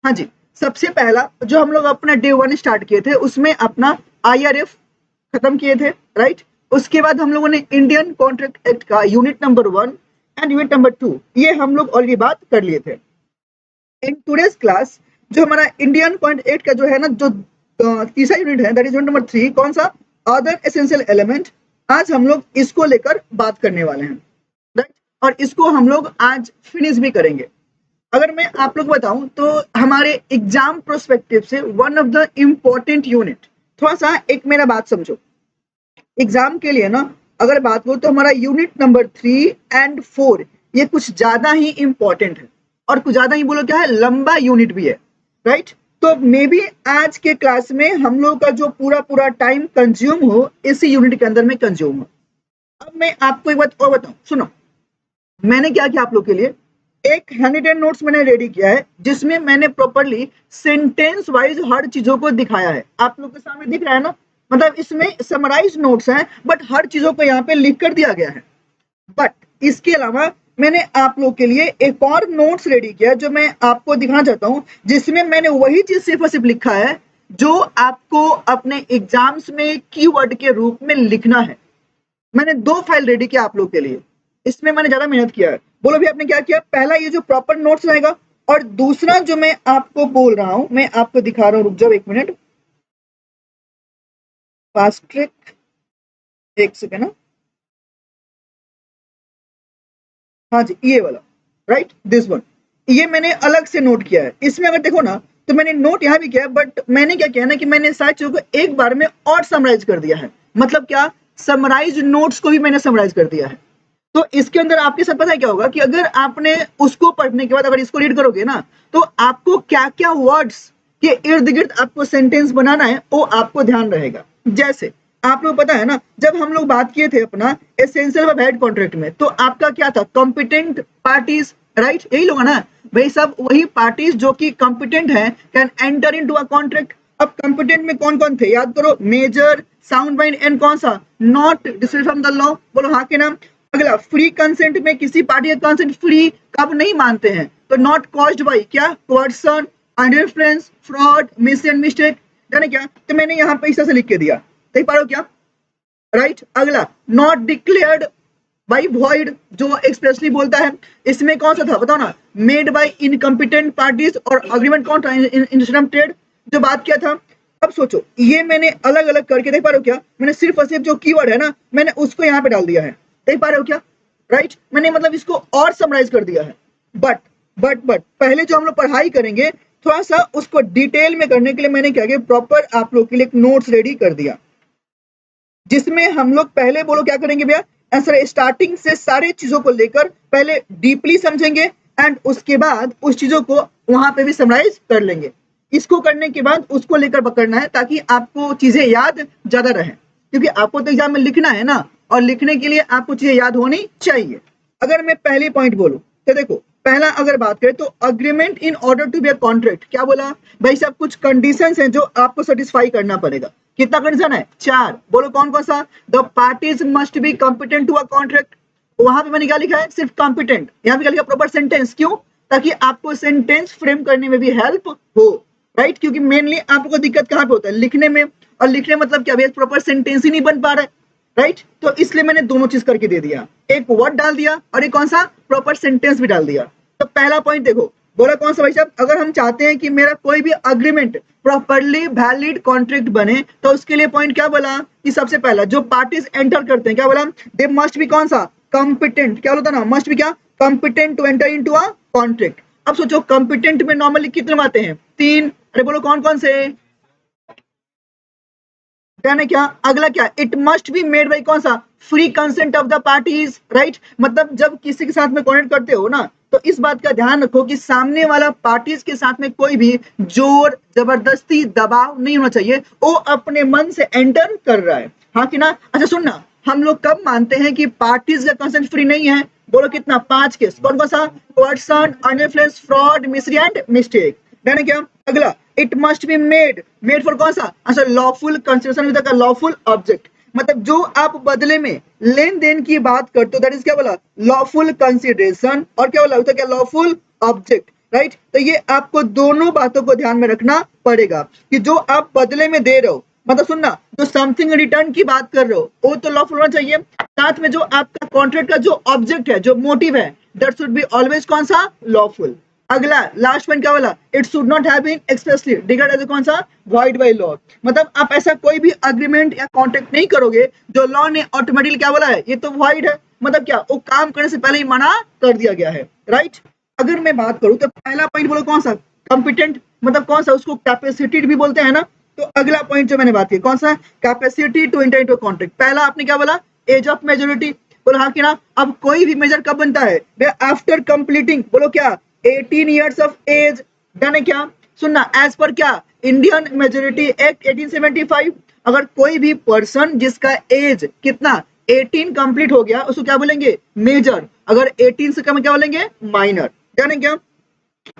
हाँ जी, सबसे पहला जो हम लोग अपना डे 1 स्टार्ट किए थे उसमें अपना आईआरएफ खत्म किए थे, राइट। उसके बाद हम लोगों ने इंडियन कॉन्ट्रैक्ट एक्ट का unit number 1 and unit number 2 ये हम लोग ऑलरेडी बात कर लिए थे। इन टुडेज क्लास जो हमारा इंडियन पॉइंट 8 का जो है ना, जो तीसरा यूनिट है, दैट इज यूनिट नंबर 3, कौन सा, अदर एसेंशियल एलिमेंट। आज हम लोग इसको लेकर बात करने वाले हैं, राइट। और इसको हम लोग आज फिनिश भी करेंगे। अगर मैं आप लोग बताऊं तो हमारे एग्जाम प्रोस्पेक्टिव से one of the important unit, थोड़ा सा एक मेरा बात समझो, एग्जाम के लिए ना अगर बात करूं तो हमारा यूनिट नंबर 3 एंड 4 ये कुछ ज्यादा ही इंपॉर्टेंट है, और कुछ ज्यादा ही बोलो क्या है, लंबा यूनिट भी है, राइट। तो मे बी आज के क्लास में हम लोग का जो पूरा पूरा टाइम कंज्यूम हो इसी यूनिट के अंदर में कंज्यूम हो। अब मैं आपको एक बात और बताऊं, सुनो, मैंने क्या किया आप लोग के लिए, एक हैंड एंड नोट्स मैंने रेडी किया है जिसमें मैंने प्रॉपर्ली सेंटेंस वाइज हर चीजों को दिखाया है। आप लोग के सामने दिख रहा है ना, मतलब इसमें समराइज नोट्स हैं बट हर चीजों को यहाँ पे लिख कर दिया गया है। बट इसके अलावा मैंने आप लोग के लिए एक और नोट्स रेडी किया जो मैं आपको दिखाना चाहता हूँ, जिसमें मैंने वही चीज सिर्फ और सिर्फ लिखा है जो आपको अपने एग्जाम्स में कीवर्ड के रूप में लिखना है। मैंने 2 फाइल रेडी किया आप लोग के लिए, इसमें मैंने ज्यादा मेहनत किया है। बोलो भी आपने क्या किया, पहला ये जो प्रॉपर नोट्स रहेगा, और दूसरा जो मैं आपको बोल रहा हूं, मैं आपको दिखा रहा हूं, रुक जाओ 1 मिनट, फास्ट ट्रैक, एक सेकेंड ना, हाँ जी ये वाला, राइट, दिस वन, ये मैंने अलग से नोट किया है। इसमें अगर देखो ना तो मैंने नोट यहाँ भी किया है, बट मैंने क्या किया ना कि मैंने सारी चीजों को एक बार में और समराइज कर दिया है। मतलब क्या, समराइज नोट्स को भी मैंने समराइज कर दिया है। तो इसके अंदर आपके साथ पता है क्या होगा कि अगर आपने उसको पढ़ने के बाद अगर इसको रीड करोगे ना, तो आपको क्या क्या वर्ड्स के इर्द गिर्द आपको सेंटेंस बनाना है वो आपको ध्यान रहेगा। जैसे आप लोग पता है ना, जब हम लोग बात किए थे अपना एसेंशियल ऑफ हेड कॉन्ट्रैक्ट में, तो आपका क्या था, कॉम्पिटेंट पार्टीज, राइट, यही लोग ना भाई, सब वही पार्टीज जो कि कॉम्पिटेंट है can enter into a contract. अब कॉम्पिटेंट में कौन कौन थे, याद करो, मेजर, साउंड माइंड एंड कौन सा, not disrespect from the law, बोलो हाँ के नाम। अगला, फ्री कंसेंट में किसी पार्टी का कंसेंट फ्री कब नहीं मानते हैं, तो नॉट कॉज्ड बाई क्या, कोर्सन, interference, fraud, miss and mistake, जाने क्या, तो मैंने यहाँ पे इस तरह से लिख के दिया, देख पा रहे हो क्या, राइट। अगला, नॉट डिक्लेयर्ड बाई वॉइड, जो एक्सप्रेसली बोलता है, इसमें कौन सा था बताओ ना, मेड बाई इनकम्पिटेंट पार्टीज, और अग्रीमेंट कौन था, इंस्टेड ट्रेड, जो बात किया था। अब सोचो, ये मैंने अलग अलग करके, देख पा रहे हो क्या, मैंने सिर्फ और सिर्फ जो कीवर्ड है ना मैंने उसको यहाँ पे डाल दिया है, देख पा रहे हो क्या, राइट। मैंने मतलब इसको और समराइज कर दिया है। बट पहले जो हम लोग पढ़ाई करेंगे थोड़ा सा उसको डिटेल में करने के लिए मैंने क्या किया, प्रॉपर आप लोग के लिए एक नोट्स रेडी कर दिया, जिसमें हम लोग पहले बोलो क्या करेंगे भैया, आंसर स्टार्टिंग से सारे चीजों को लेकर पहले डीपली समझेंगे एंड उसके बाद उस चीजों को वहां पे भी समराइज कर लेंगे। इसको करने के बाद उसको लेकर पकड़ना है ताकि आपको चीजें याद ज्यादा रहे, क्योंकि आपको तो एग्जाम में लिखना है ना, और लिखने के लिए आपको चीजें याद होनी चाहिए। अगर मैं पहली पॉइंट बोलूं तो देखो, पहला अगर बात करें तो agreement in order to be a contract, क्या बोला भाई साहब, कुछ कंडीशंस हैं जो आपको सेटिस्फाई करना पड़ेगा। कितना कंडीशन है, 4, बोलो कौन कौन सा, the parties must be competent to a contract, वहां पे मैंने क्या लिखा है, सिर्फ कॉम्पिटेंट, यहाँ पे क्या लिखा, प्रॉपर सेंटेंस, क्यों, ताकि आपको सेंटेंस फ्रेम करने में भी हेल्प हो, राइट। क्योंकि मेनली आपको दिक्कत कहाँ पे होता है, लिखने में, और लिखने मतलब क्या, प्रॉपर सेंटेंस ही नहीं बन पा रहा है, राइट। तो इसलिए मैंने दोनों चीज करके दे दिया, एक वर्ड डाल दिया और एक कौन सा, प्रॉपर सेंटेंस भी डाल दिया। तो पहला पॉइंट देखो, बोला कौन सा भाई साहब, अगर हम चाहते हैं कि मेरा कोई भी अग्रीमेंट प्रॉपरली वैलिड कॉन्ट्रैक्ट बने, तो उसके लिए पॉइंट क्या बोला कि सबसे पहला जो पार्टीज एंटर करते हैं, क्या बोला, दे मस्ट बी कौन सा, कॉम्पिटेंट, क्या बोलता ना, मस्ट बी क्या, competent to enter into a contract. अब सोचो कॉम्पिटेंट में नॉर्मली कितने आते हैं, 3, अरे बोलो कौन कौन से, यानी क्या, अगला क्या, it must be made by कौन सा, free consent of the parties, right. मतलब जब किसी के साथ में कॉन्टेक्ट करते हो ना, तो इस बात का ध्यान रखो कि सामने वाला पार्टीज के साथ में कोई भी जोर जबरदस्ती दबाव नहीं होना चाहिए, वो अपने मन से एंटर कर रहा है, हाँ कि ना। अच्छा सुनना, हम लोग कब मानते हैं कि पार्टीज का कंसेंट फ्री नहीं है, बोलो कितना, 5 केस, कौन कौन सा, कोर्सन, अनइन्फ्लुएंस, फ्रॉड, मिसरी एंड मिस्टेक, यानी क्या। अगला, it must be made, made for कौन सा, अच्छा lawful consideration with the lawful object, मतलब जो आप बदले में लेन देन की बात करते हो, दैट इज क्या बोला, लॉफुल कंसिडरेशन, और क्या बोला, क्या लॉफुल ऑब्जेक्ट। राइट। तो ये आपको दोनों बातों को ध्यान में रखना पड़ेगा कि जो आप बदले में दे रहे हो, मतलब सुनना, जो समथिंग रिटर्न की बात कर रहे हो वो तो लॉफुल होना चाहिए, साथ में जो आपका कॉन्ट्रैक्ट का जो ऑब्जेक्ट है, जो मोटिव है, दैट शुड बी ऑलवेज कौन सा, लॉफुल। अगला लास्ट पॉइंट क्या बोला, it should not have been expressly declared as कौन सा, वॉइड बाय लॉ। मतलब आप ऐसा कोई भी अग्रीमेंट या कॉन्ट्रैक्ट नहीं करोगे जो लॉ ने ऑटोमेटिकली क्या बोला है, ये तो वॉइड है, मतलब क्या, वो काम करने से पहले ही मना कर दिया गया है, राइट। अगर मैं बात करूं तो पहला पॉइंट बोलो कौन सा, कॉम्पिटेंट, मतलब कौन सा, उसको कैपेसिटी भी बोलते हैं ना। तो अगला पॉइंट जो मैंने बात की कौन सा, capacity to enter into contract. पहला आपने क्या बोला, एज ऑफ मेजोरिटी, बोलो हाँ कि ना। अब कोई भी मेजर कब बनता है, आफ्टर कंप्लीटिंग, बोलो क्या, 18 इयर्स ऑफ एज, यानी क्या, सुनना, एज पर क्या, इंडियन मेजोरिटी एक्ट 1875। अगर कोई भी पर्सन जिसका एज कितना, 18 कंप्लीट हो गया, उसको क्या बोलेंगे, मेजर। अगर 18 से कम क्या बोलेंगे, माइनर, यानी क्या।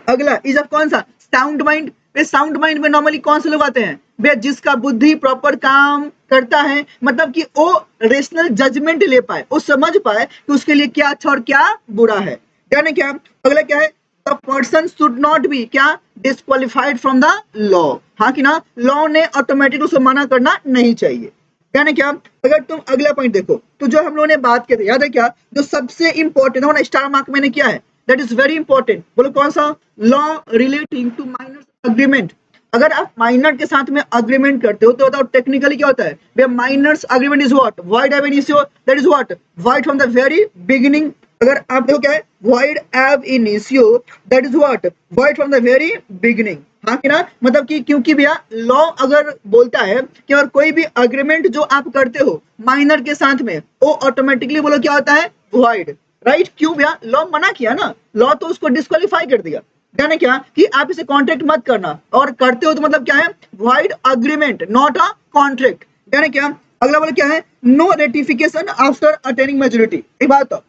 अगला इज ऑफ कौन सा, साउंड माइंड। साउंड माइंड में नॉर्मली कौन से लोग आते हैं, वे जिसका बुद्धि प्रॉपर काम करता है, मतलब कि वो रेशनल जजमेंट ले पाए, वो समझ पाए कि उसके लिए क्या अच्छा और क्या बुरा है, यानी क्या। अगला क्या है, the person should not be क्या, डिस्क्वालिफाइड फ्रॉम द लॉ। हाँ कि ना, लॉ ने ऑटोमेटिक उसको मना करना नहीं चाहिए, यानी क्या। अगर तुम अगला पॉइंट देखो तो जो हम लोगों ने बात की थी, याद है क्या, जो सबसे इंपॉर्टेंट है, स्टार मार्क मैंने किया है, दैट इज वेरी इंपॉर्टेंट, बोलो कौन सा, law relating to minor agreement. अगर आप माइनर के साथ में अग्रीमेंट करते हो तो बताओ टेक्निकली क्या होता है, minors agreement is what, void ab initio, that is what, void from the very beginning. अगर आप देखो क्या है, void ab initio, that is what, void from the very beginning. हाँ कि ना, मतलब कि क्योंकि भैया लॉ अगर बोलता है कि और कोई भी अग्रीमेंट जो आप करते हो माइनर के साथ में, वो ऑटोमेटिकली बोलो क्या होता है, void, राइट। क्यों भैया, लॉ मना किया ना, लॉ तो उसको डिस्क्वालीफाई कर दिया, यानी क्या कि आप इसे कॉन्ट्रैक्ट मत करना, और करते हो तो मतलब क्या है, void agreement not a contract, यानी क्या। अगला बोले क्या है, no ratification after attaining majority. एक बात तो,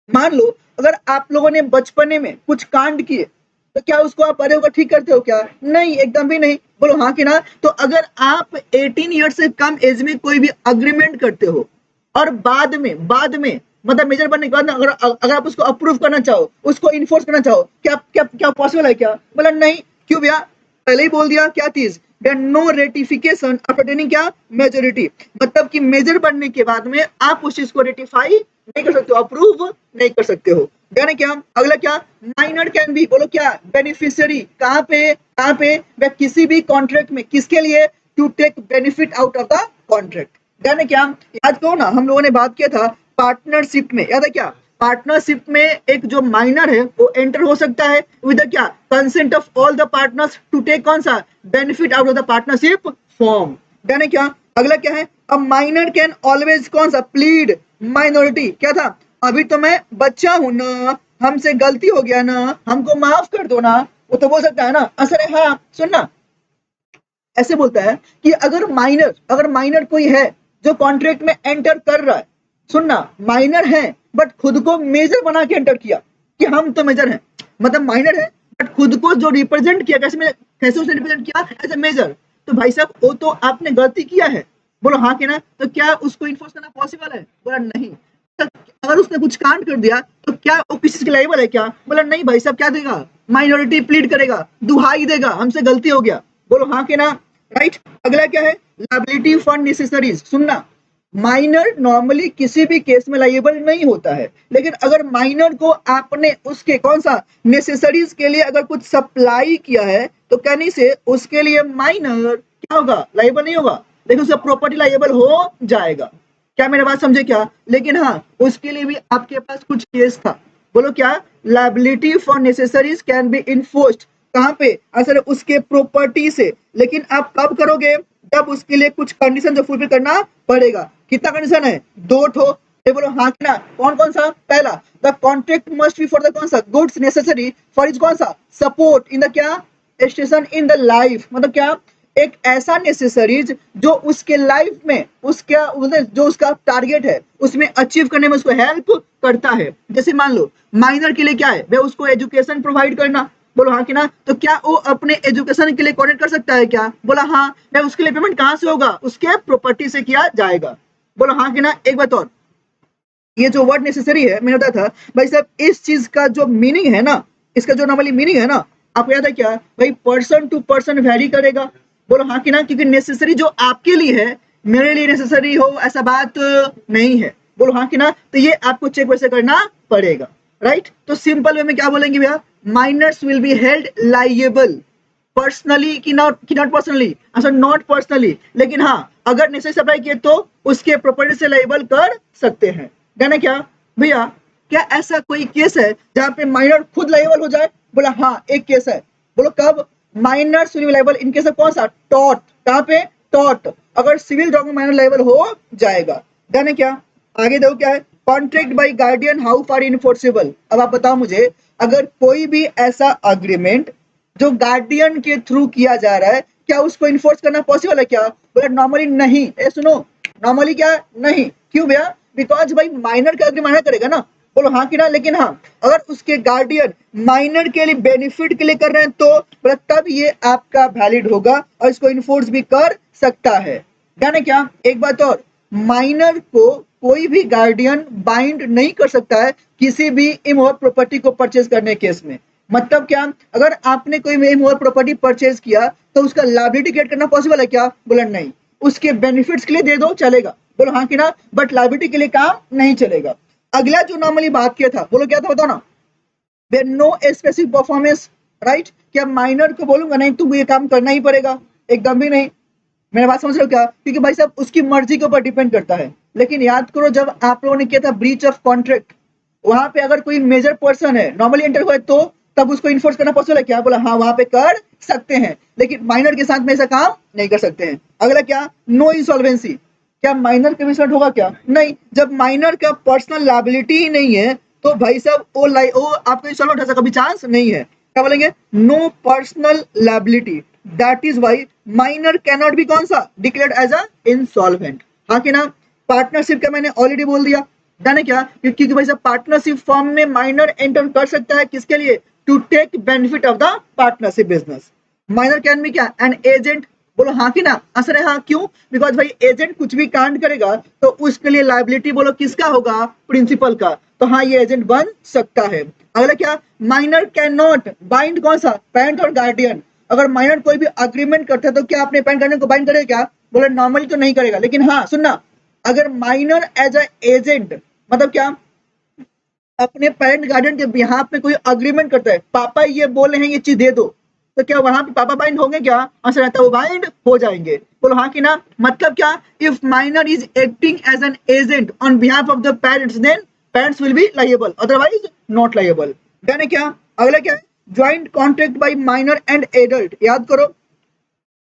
मान लो अगर आप लोगों ने बचपने में कुछ कांड किए तो क्या उसको आप बड़े होकर ठीक करते हो क्या, नहीं, एकदम भी नहीं, बोलो हाँ कि ना। तो अगर आप 18 ईयर से कम एज में कोई भी अग्रीमेंट करते हो और बाद में मतलब मेजर बनने के बाद अगर अगर आप उसको अप्रूव करना चाहो, उसको इन्फोर्स करना चाहो, क्या क्या क्या पॉसिबल है क्या, बोला नहीं। क्यों भैया, पहले ही बोल दिया क्या चीज, नो रेटिफिकेशन आफ्टर अटेनिंग क्या, मेजोरिटी। मतलब कि मेजर बनने के बाद में आप उस चीज को रेटिफाई नहीं कर सकते हो, अप्रूव नहीं कर सकते हो, यानी क्या। अगला क्या, माइनर कैन बी, बोलो क्या, बेनिफिशियरी, कहाँ पे वह किसी भी कॉन्ट्रैक्ट में, किसके लिए, to take benefit out of the contract, यानी क्या। याद करो ना, हम लोगों ने बात किया था पार्टनरशिप में, याद है क्या, पार्टनरशिप में एक जो माइनर है वो एंटर हो सकता है विद क्या, consent of all the partners to take कौन सा, benefit out of the partnership form, यानी क्या। अगला क्या है, अ माइनर कैन ऑलवेज कौन सा, प्लीड माइनॉरिटी। क्या था, अभी तो मैं बच्चा हूं ना, हमसे गलती हो गया ना, हमको माफ कर दो ना, वो तो बोल सकता है ना, असर है। हाँ सुनना, ऐसे बोलता है कि अगर माइनर कोई है जो कॉन्ट्रैक्ट में एंटर कर रहा है, सुनना, माइनर है बट खुद को मेजर बना के एंटर किया कि हम तो मेजर हैं, मतलब माइनर है बट खुद को जो रिप्रेजेंट किया, कैसे उसने रिप्रेजेंट किया, एज ए मेजर। तो भाई साहब वो तो आपने गलती किया है, बोलो हाँ कि ना। तो क्या उसको इन्फोर्स करना पॉसिबल है, बोला नहीं। तो अगर उसने कुछ कांड कर दिया तो क्या वो किसी के लायबल है क्या, बोला नहीं भाई साहब, क्या देगा, माइनॉरिटी प्लीड करेगा, दुहाई देगा, हमसे गलती हो गया, बोलो हाँ कि ना, राइट। अगला क्या है, लायबिलिटी फॉर नेसेसरीज। सुनना, माइनर नॉर्मली किसी भी केस में लायबल नहीं होता है, लेकिन अगर माइनर को आपने उसके कौन सा नेसेसरीज के लिए अगर कुछ सप्लाई किया है तो कहने से उसके लिए माइनर क्या होगा, लायबल नहीं होगा, लेकिन उसका प्रॉपर्टी लायबल हो जाएगा। क्या मेरा बात समझे क्या, लेकिन हाँ उसके लिए भी आपके पास कुछ केस था, बोलो क्या, liability for necessaries can be enforced, कहाँ पे, असल उसके प्रॉपर्टी से, लेकिन आप कब करोगे, जब उसके लिए कुछ कंडीशन जो फुलफिल करना पड़ेगा। कितना कंडीशन है, दो ठो, ये बोलो हाँ कि ना। कौन कौन सा, पहला, the contract must be for the कौन सा, गुड्स नेसेसरी फॉर इज कौन सा, सपोर्ट इन द क्या, स्टेशन इन द लाइफ, मतलब क्या, एक ऐसा नेसेसरीज जो उसके लाइफ में उसका जो उसका टारगेट है उसमें अचीव करने में उसको हेल्प करता है। जैसे मान लो माइनर के लिए क्या है, वह उसको एजुकेशन प्रोवाइड करना, बोलो हाँ कि ना। तो क्या वो अपने एजुकेशन के लिए कॉन्टेक्ट कर सकता है क्या, बोला हाँ। मैं उसके लिए पेमेंट कहाँ से होगा, उसके प्रॉपर्टी से किया जाएगा, बोलो हाँ कि ना। एक बात और, ये जो वर्ड नेसेसरी है मैंने बताया था भाई साहब, इस चीज का जो मीनिंग है ना, इसका जो नॉर्मली मीनिंग है ना, आपको याद है क्या भाई, पर्सन टू पर्सन वेरी करेगा। बोलो हाँ कि ना, क्योंकि नेसेसरी जो आपके लिए है मेरे लिए नेसेसरी हो ऐसा बात नहीं है। बोलो हाँ कि ना, तो ये आपको चेक वैसे करना पड़ेगा, राइट। तो सिंपल वे में क्या बोलेंगे भैया, minors will be held liable personally कि नॉट पर्सनली, अच्छा नॉट पर्सनली, लेकिन हाँ अगर नेसेसरी सप्लाई किए तो उसके प्रॉपर्टी से लाइबल कर सकते हैं। कहना क्या भैया, क्या ऐसा कोई केस है जहां पे माइनर खुद लाइबल हो जाए? बोला हाँ एक केस है। बोलो कब? Minors will be liable in case of कौन सा? टॉर्ट। कहां पे? टॉर्ट। अगर सिविल ड्रॉ में माइनर लाइबल हो जाएगा। कहना क्या, आगे देखो क्या है, contract by guardian how far enforceable. अब आप बताओ मुझे, अगर कोई भी ऐसा अग्रीमेंट जो गार्डियन के थ्रू किया जा रहा है, क्या उसको इन्फोर्स करना पॉसिबल है क्या? बोला नॉर्मली नहीं। ए सुनो, नॉर्मली क्या नहीं। क्यों भैया? बिकॉज भाई माइनर का अग्री माइनर करेगा ना। बोलो हाँ कि ना, लेकिन हाँ अगर उसके गार्डियन माइनर के लिए बेनिफिट के लिए कर रहे हैं तो बोला तब ये आपका वैलिड होगा और इसको इन्फोर्स भी कर सकता है। जाने क्या, एक बात और, माइनर को कोई भी गार्डियन बाइंड नहीं कर सकता है किसी भी इमोरल प्रॉपर्टी को परचेज करने केस में। मतलब क्या, अगर आपने कोई इमोरल प्रॉपर्टी परचेज किया तो उसका लायबिलिटी क्रिएट करना पॉसिबल है क्या? बोला नहीं। उसके बेनिफिट्स के लिए दे दो चलेगा, बोलो हाँ कि ना, बट लायबिलिटी के लिए काम नहीं चलेगा। अगला जो नॉर्मली बात किया था, बोलो क्या था बताओ ना, there no specific performance, right. क्या माइनर को बोलूंगा नहीं तुम ये काम करना ही पड़ेगा? एकदम भी नहीं। मेरा बात समझ रहे हो क्या? क्योंकि भाई साहब उसकी मर्जी के ऊपर डिपेंड करता है। लेकिन याद करो जब आप लोगों ने किया था ब्रीच ऑफ कॉन्ट्रैक्ट, वहां पे अगर कोई मेजर पर्सन है नॉर्मली एंटर हुआ तो तब उसको इन्फोर्स करना पॉसिबल है क्या? बोला हाँ वहां पे कर सकते हैं, लेकिन माइनर के साथ में ऐसा काम नहीं कर सकते हैं। अगला क्या, नो इंसॉल्वेंसी। क्या माइनर का इंसॉल्वेंट होगा क्या? नहीं। जब माइनर का पर्सनल लायबिलिटी ही नहीं है तो भाई साहब वो आपका इंसॉल्वेंट ऐसा कभी चांस नहीं है। क्या बोलेंगे? No personal liability, that is why minor can not be कौन सा? Declared as a insolvent. हाँ कि ना। पार्टनरशिप का मैंने ऑलरेडी बोल दिया, जाने क्या, क्योंकि भाई साहब पार्टनरशिप फॉर्म में माइनर एंटर कर सकता है किसके लिए? To take benefit of the partnership business. Minor can be क्या? An agent. बोलो हाँ कि ना, आंसर है हाँ। क्यों? बिकॉज भाई एजेंट कुछ भी कांड करेगा तो उसके लिए लायबिलिटी बोलो किसका होगा? प्रिंसिपल का। तो हाँ ये एजेंट बन सकता है। अगला क्या, माइनर कैन नॉट बाइंड कौन सा? पेरेंट और गार्डियन। अगर माइनर कोई भी अग्रीमेंट करता है तो क्या अपने पेरेंट गार्डियन को बाइंड करेगा क्या? बोले नॉर्मली तो नहीं करेगा, लेकिन हाँ सुनना, अगर माइनर एज अ एजेंट मतलब क्या, अपने पेरेंट गार्डियन के बिहाफ में कोई अग्रीमेंट करता है, पापा ये बोले हैं ये चीज दे दो, तो क्या वहां पे पापा बाइंड होंगे क्या? आंसर रहता है वो बाइंड हो जाएंगे। बोलो हाँ कि ना। मतलब क्या, if minor is acting as an agent on behalf of the parents then parents will be liable, otherwise not liable. यानी क्या, अगला क्या है, joint contract by minor and adult. याद करो,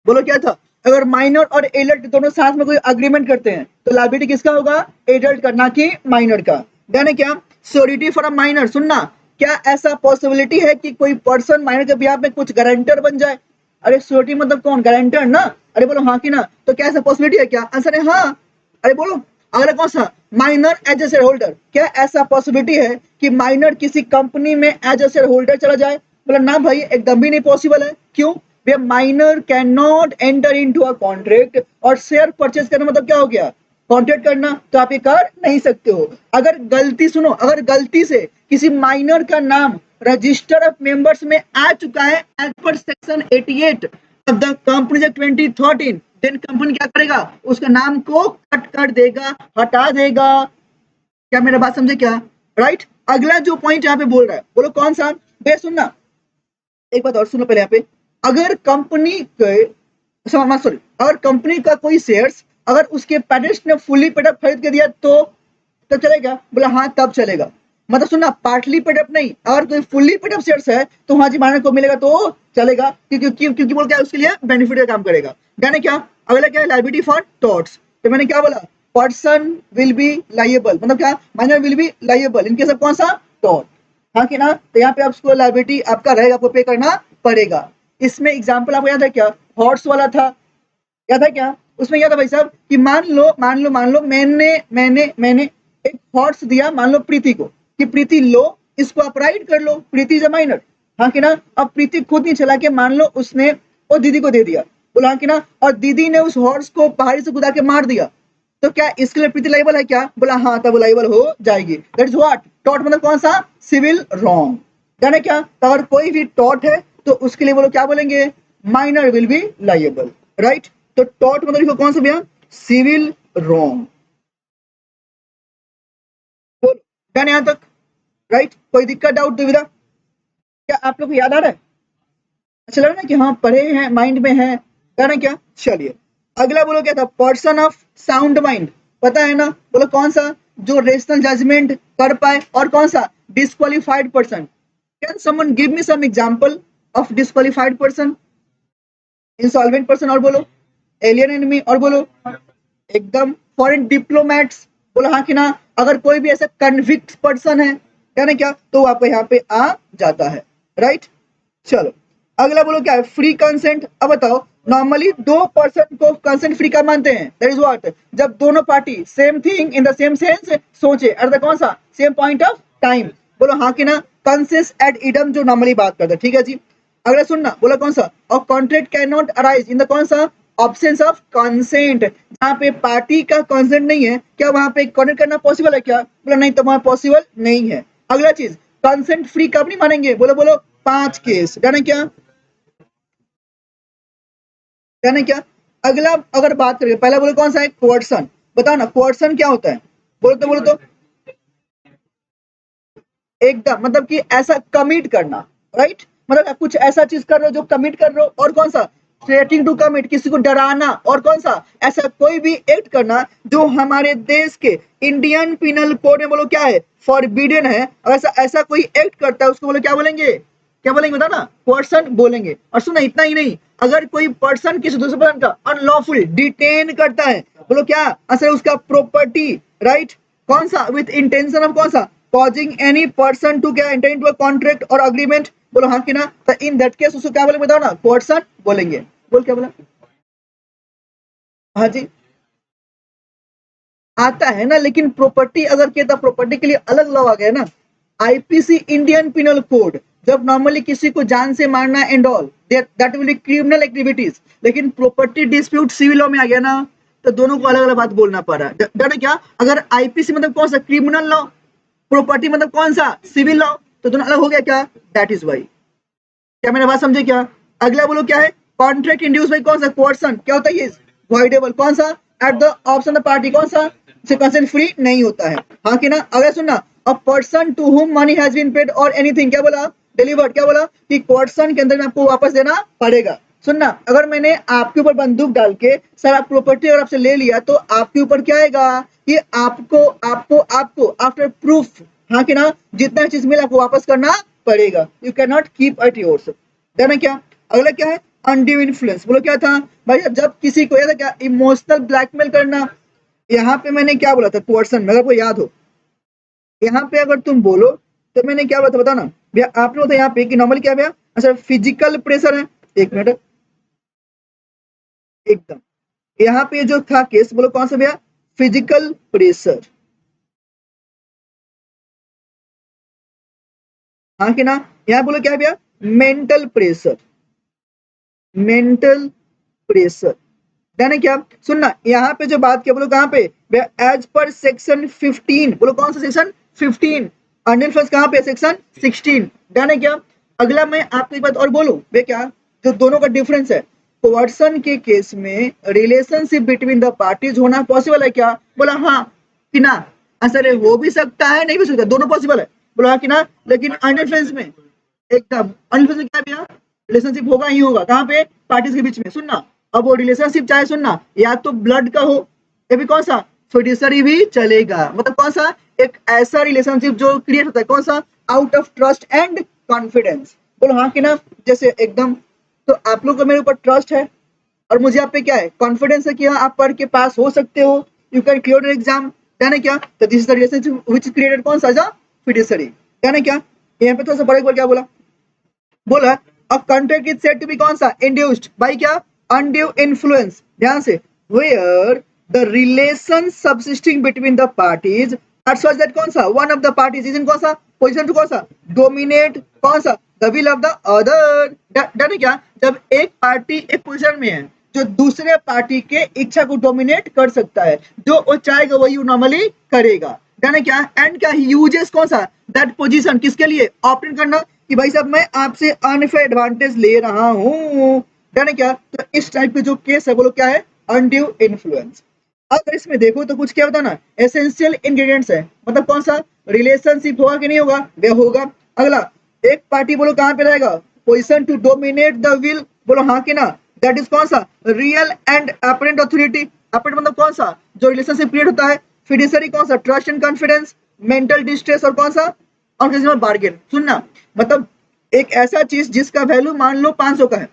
बोलो क्या था, अगर माइनर और एडल्ट दोनों साथ में कोई अग्रीमेंट करते हैं तो लायबिलिटी किसका होगा? एडल्ट का, ना कि माइनर का। यानी क्या, श्योरिटी फॉर अ माइनर। सुनना, क्या ऐसा पॉसिबिलिटी है कि कोई पर्सन माइनर के बिहाफ में कुछ गारंटर बन जाए? अरे श्योरिटी मतलब कौन? गारंटर ना। अरे बोलो हाँ कि ना, तो क्या ऐसा पॉसिबिलिटी है क्या? आंसर है हाँ। अरे बोलो अगला कौन सा, minor as a share holder. क्या ऐसा पॉसिबिलिटी है कि माइनर किसी कंपनी में एज ए शेयर होल्डर चला जाए? बोला ना भाई एकदम भी नहीं पॉसिबल है। क्यों? वे minor can not enter into a contract, और शेयर परचेज करना मतलब क्या हो गया? कॉन्ट्रैक्ट करना, तो आप ये कर नहीं सकते हो। अगर गलती सुनो, अगर गलती से किसी माइनर का नाम रजिस्टर ऑफ मेंबर्स में आ चुका है as per section 88 of the companies act 2013, then company क्या करेगा? उसका नाम को कट कर देगा, हटा देगा। क्या मेरा बात समझे क्या? राइट। अगला जो पॉइंट यहाँ पे बोल रहा है, बोलो कौन सा? बे सुनना, एक बात और सुनो पहले यहाँ पे, अगर कंपनी के सॉरी, अगर कंपनी का कोई शेयर्स अगर उसके पेरेंट्स ने फुली पेडअप खरीद के दिया तो तब चलेगा? बोला हाँ तब चलेगा। मतलब सुनना, पार्टली पेडअप नहीं, अगर कोई फुल्ली पेडअप शेयर्स है तो हाँ जी माइनर को मिलेगा तो चलेगा, क्योंकि बोल क्या उसके लिए बेनिफिट का काम करेगा। जाने क्या, अगला क्या है, लायबिलिटी फॉर टॉर्ट्स। तो मैंने क्या बोला, पर्सन विल बी लायबल, मतलब क्या, माइनर विल बी लायबल इनके सब कौन सा? टॉर्ट। हाँ कि ना, तो यहाँ पे आपको लायबिलिटी आपका रहेगा, आपको पे करना पड़ेगा। इसमें एग्जाम्पल आपको याद है क्या? हॉर्स वाला था, याद है क्या? उसमें क्या था भाई साहब कि मान लो मैंने एक हॉर्स दिया मान लो प्रीति को, कि प्रीति लो इसको आप राइड कर लो, प्रीति इज अ माइनर। हाँ कि ना। अब प्रीति खुद नहीं चला के मान लो उसने वो दीदी को दे दिया, बोला हाँ कि ना, और दीदी ने उस हॉर्स को पहाड़ी से कूदा के मार दिया, तो क्या इसके लिए प्रीति लायबल है क्या? बोला हाँ तब लायबल हो जाएगी। दैट इज व्हाट, टॉर्ट मतलब कौन सा? Civil wrong. डन है क्या? तो अगर कोई भी टॉट है तो उसके लिए बोलो क्या बोलेंगे? Minor will be liable, right? तो टॉट मतलब देखो कौन सा भैया? Civil wrong. डन यहां तक, राइट? कोई दिक्कत, डाउट, दुविधा? क्या आप लोग को याद आ रहा है? अच्छा लग रहा है कि हाँ पढ़े हैं, माइंड में है, डन है क्या? चलिए अगला बोलो क्या था? पर्सन ऑफ साउंड माइंड, पता है ना? बोलो कौन सा? जो रेशनल जजमेंट कर पाए। और कौन सा? Disqualified person. Can someone give me some example of disqualified person? Insolvent person, और बोलो एलियन एनिमी, और बोलो एकदम फॉरेन डिप्लोमेट्स, बोलो हाँ कि ना? अगर कोई भी ऐसा कन्विक्ट पर्सन है यानी क्या, तो आप यहाँ पे आ जाता है, राइट? चलो अगला बोलो क्या है? Free consent. अब बताओ, नॉर्मली दो पर्सन को कंसेंट फ्री का मानते हैं, दैट इज व्हाट? जब दोनों party same thing in the same sense सोचे, एट द कौन सा? Same point of time. बोलो हाँ कि ना? कंसेंस एट इडम जो नॉर्मली बात करते हैं, ठीक है जी? अगला सुनना, बोलो कौन सा? और contract can not arise in the कौन सा? Absence of consent. जहाँ पे पार्टी का कंसेंट नहीं है, क्या वहां पे कॉन्ट्रैक्ट करना पॉसिबल है क्या? बोलो नहीं, तो वहां पॉसिबल नहीं है। अगला चीज, कंसेंट फ्री कब नहीं मानेंगे? बोलो बोलो 5 केस, जाने क्या? जाने क्या? अगला अगर बात करें, पहला बोलो कौन सा है? कोर्सन। बताओ ना कोर्सन क्या होता है? बोलो तो एकदम मतलब कि ऐसा कमिट करना, राइट? मतलब आप कुछ ऐसा चीज कर रहे हो जो कमिट कर रहे हो। और कौन सा? थ्रेटिंग टू कमिट, किसी को डराना। और कौन सा? ऐसा कोई भी एक्ट करना जो हमारे देश के इंडियन पिनल कोड में बोलो क्या है? फॉरबिडन है। ऐसा ऐसा कोई एक्ट करता है उसको बोलो क्या बोलेंगे? क्या बोलेंगे बता ना? पर्सन बोलेंगे। और सुना, इतना ही नहीं, अगर कोई पर्सन किसी दूसरे पर्सन का अनलॉफुल डिटेन करता है, बोलो क्या? असर उसका प्रॉपर्टी, राइट? कौन सा? विथ इंटेंशन ऑफ कौन सा? कॉजिंग एनी पर्सन टू क्या? एंटर इनटू अ कॉन्ट्रैक्ट और अग्रीमेंट। बोलो हाँ कि ना? तो इन दैट केस उसको क्या बोलेंगे बताओ ना? पर्सन बोलेंगे। बोल क्या बोला? हाँ जी, आता है ना, लेकिन प्रॉपर्टी अगर किया तो प्रॉपर्टी के लिए अलग लॉ आ गया ना। आईपीसी इंडियन पिनल कोड, जब नॉर्मली किसी को जान से मारना and all, that will B criminal activities. लेकिन प्रॉपर्टी डिस्प्यूट सिविल लॉ में आ गया ना, तो दोनों को अलग अलग बात बोलना पड़ रहा है। डर है क्या? अगर आईपीसी मतलब कौन सा? Criminal law. प्रॉपर्टी मतलब कौन सा? Civil law. तो दोनों अलग हो गया क्या? That is why. क्या मेरा बात समझे क्या? अगला बोलो क्या है? कॉन्ट्रैक्ट इंड्यूस बाई कौन सा? कोर्सन। क्या होता है ये? वॉइडेबल। कौन सा? At the option the party. कौन सा? से कंसेंट फ्री नहीं होता है, हाँ कि ना? अगर सुनना, a person to whom money has been paid और एनीथिंग, क्या बोला? डिलीवर्ड। क्या बोला? कि कोर्सन के अंदर में आपको वापस देना पड़ेगा। सुनना, अगर मैंने आपके ऊपर बंदूक डाल के सारा प्रॉपर्टी और आपसे ले लिया, तो आपके ऊपर क्या आएगा? कि आपको आपको आपको आफ्टर प्रूफ, हाँ कि ना? जितना चीज मिला आपको वापस करना पड़ेगा। You can not keep at yours. Then है क्या? अगला क्या है? Undue influence. बोलो क्या था भाई? जब किसी को, क्या? इमोशनल ब्लैकमेल करना। यहाँ पे मैंने क्या बोला था? कोर्सन, अगर आपको याद हो, यहाँ पे अगर तुम बोलो तो मैंने क्या बोला था बताओ ना भैया? आपने बोला था यहाँ पे कि नॉर्मली क्या भैया? अच्छा, फिजिकल प्रेशर है। एक मिनट, एकदम यहाँ पे जो था केस, बोलो कौन सा भैया? फिजिकल प्रेशर, हाँ कि ना? यहाँ बोलो क्या है भैया? Mental pressure, mental pressure. Then है क्या? सुनना, यहाँ पे जो बात किया, बोलो कहाँ पे? एज पर सेक्शन 15, बोलो कौन सा सेक्शन? 15। अंडर फर्स्ट कहाँ पे? सेक्शन 16। डन है क्या? अगला मैं आपको एक बात और बोलूं बे, क्या जो दोनों का डिफरेंस है? कोवर्सन के केस में रिलेशनशिप बिटवीन द पार्टीज होना पॉसिबल है क्या? बोला हाँ कि ना? आंसर है हो भी सकता है, नहीं भी सकता, दोनों पॉसिबल है। बोला हाँ कि ना? लेकिन अंडर फ्रेंड्स में एकदम अनफिजिकल क्या भैया? रिलेशनशिप होगा ही होगा, कहाँ पे? पार्टीज के बीच में। सुनना, अब वो रिलेशनशिप चाहे सुनना या तो ब्लड का हो, या भी कौन सा? फिडेंशियरी भी चलेगा। मतलब कौन सा? एक ऐसा रिलेशनशिप जो क्रिएट होता है, कौन सा? Out of trust and confidence. बोलो हाँ कि ना? जैसे एकदम, तो आप लोग को मेरे ऊपर ट्रस्ट है और मुझे आप पे क्या है? कॉन्फिडेंस है कि हाँ आप पढ़ के पास हो सकते हो, यू कैन क्लियर एग्जाम। है क्या? तो this is the relationship which created कौन सा? फिडेंशियरी। है क्या? यहाँ पे थोड़ा सा बड़े बार क्या बोला? बोला a contract is said to be कौन सा? इंड्यूस्ड बाय क्या? Undue influence. ध्यान से, where the relation subsisting between the parties are such that कौन सा? One of the parties is in कौन सा? पोजीशन टू कौन सा? डोमिनेट कौन सा? The will of the other. Done है क्या? जब एक पार्टी एक पोजीशन में है जो दूसरे पार्टी के इच्छा को डोमिनेट कर सकता है, जो वो चाहेगा वही नॉर्मली करेगा। डन है क्या? एंड क्या? यूजेस कौन सा? दैट पोजीशन किसके लिए? ऑप्टेन करना, कि भाई साहब मैं आपसे अनफेयर एडवांटेज ले रहा हूं, डन है क्या? तो इस टाइप के जो केस है वो लोग क्या है? Undue influence. अगर इसमें देखो तो कुछ क्या होता है ना, एसेंशियल इंग्रेडिएंट्स है, मतलब कौन सा? रिलेशनशिप होगा कि नहीं होगा? वे होगा। अगला, एक पार्टी बोलो कहां पे रहेगा? Position to dominate the will, बोलो हाँ कि ना? दैट इज कौन सा? Real and apparent authority. Apparent मतलब कौन सा? जो रिलेशनशिप क्रिएट होता है। फिडेंशियरी कौन सा? Trust and confidence. Mental distress और कौन सा? और किसी में बार्गेन। सुनना, मतलब एक ऐसा चीज जिसका वैल्यू मान लो 500 का है,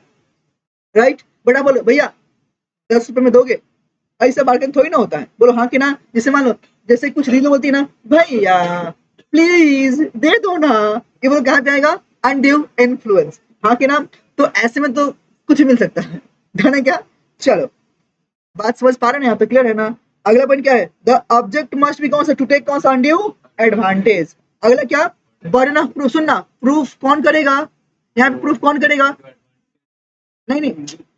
राइट? बट आप बोलो भैया 10 रुपए में दोगे, ऐसा बार्गेन थोड़ी ना होता है। बोलो हाँ कि ना? जैसे मान लो, जैसे कुछ रील बोलती है ना, भैया प्लीज दे दो ना, ये बोलो कहाँ पे आएगा? Undue influence. हाँ कि ना? तो ऐसे में तो कुछ मिल सकता है, है ना क्या? चलो, बात समझ पा रहे हैं यहाँ पे? क्लियर है ना? अगला पॉइंट क्या है? द ऑब्जेक्ट मस्ट बी कौन सा? टू टेक कौन सा? Undue advantage. अगला क्या? Burden of proof. सुनना, प्रूफ कौन करेगा यहाँ पे? प्रूफ कौन करेगा? नहीं नहीं,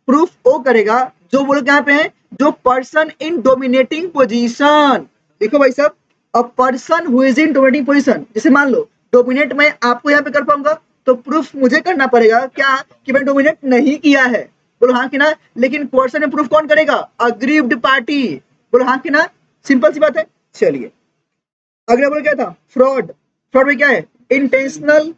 प्रूफ वो करेगा जो बोलो यहाँ पे है, जो पर्सन इन डोमिनेटिंग पोजीशन। देखो भाई साहब, a person who is in dominating position, जैसे मान लो डोमिनेट मैं आपको यहाँ पे कर पाऊंगा, तो प्रूफ मुझे करना पड़ेगा क्या? कि मैं डोमिनेट नहीं किया है। बोलो हाँ कि ना? लेकिन पर्सन में प्रूफ कौन करेगा? Aggrieved party. बोलो हाँ कि ना? सिंपल सी बात है। चलिए, अगला बोलो क्या था? फ्रॉड। फ्रॉड में क्या है? इंटेंशनल,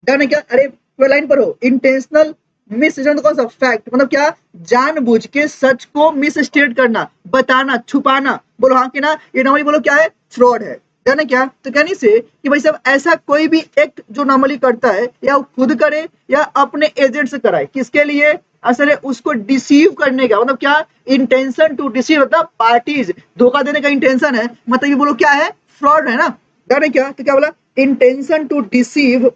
डन है क्या? अरे पूरा लाइन पर हो। इंटेंशनल मिस कौन सा? फैक्ट, मतलब क्या? जानबूझ के सच को मिस स्टेट करना, बताना, छुपाना। बोलो हाँ कि ना? ये नॉर्मली बोलो क्या है? फ्रॉड है। डन है क्या? तो कहने से कि भाई साहब ऐसा कोई भी एक्ट जो नॉर्मली करता है, या वो खुद करे या अपने एजेंट से कराए, किसके लिए? असल है उसको डिसीव करने का, मतलब क्या? इंटेंशन टू डिसीव, मतलब पार्टीज धोखा देने का इंटेंशन है, मतलब ये बोलो क्या है? फ्रॉड है ना? डन है क्या? तो क्या बोला? Intention to deceive,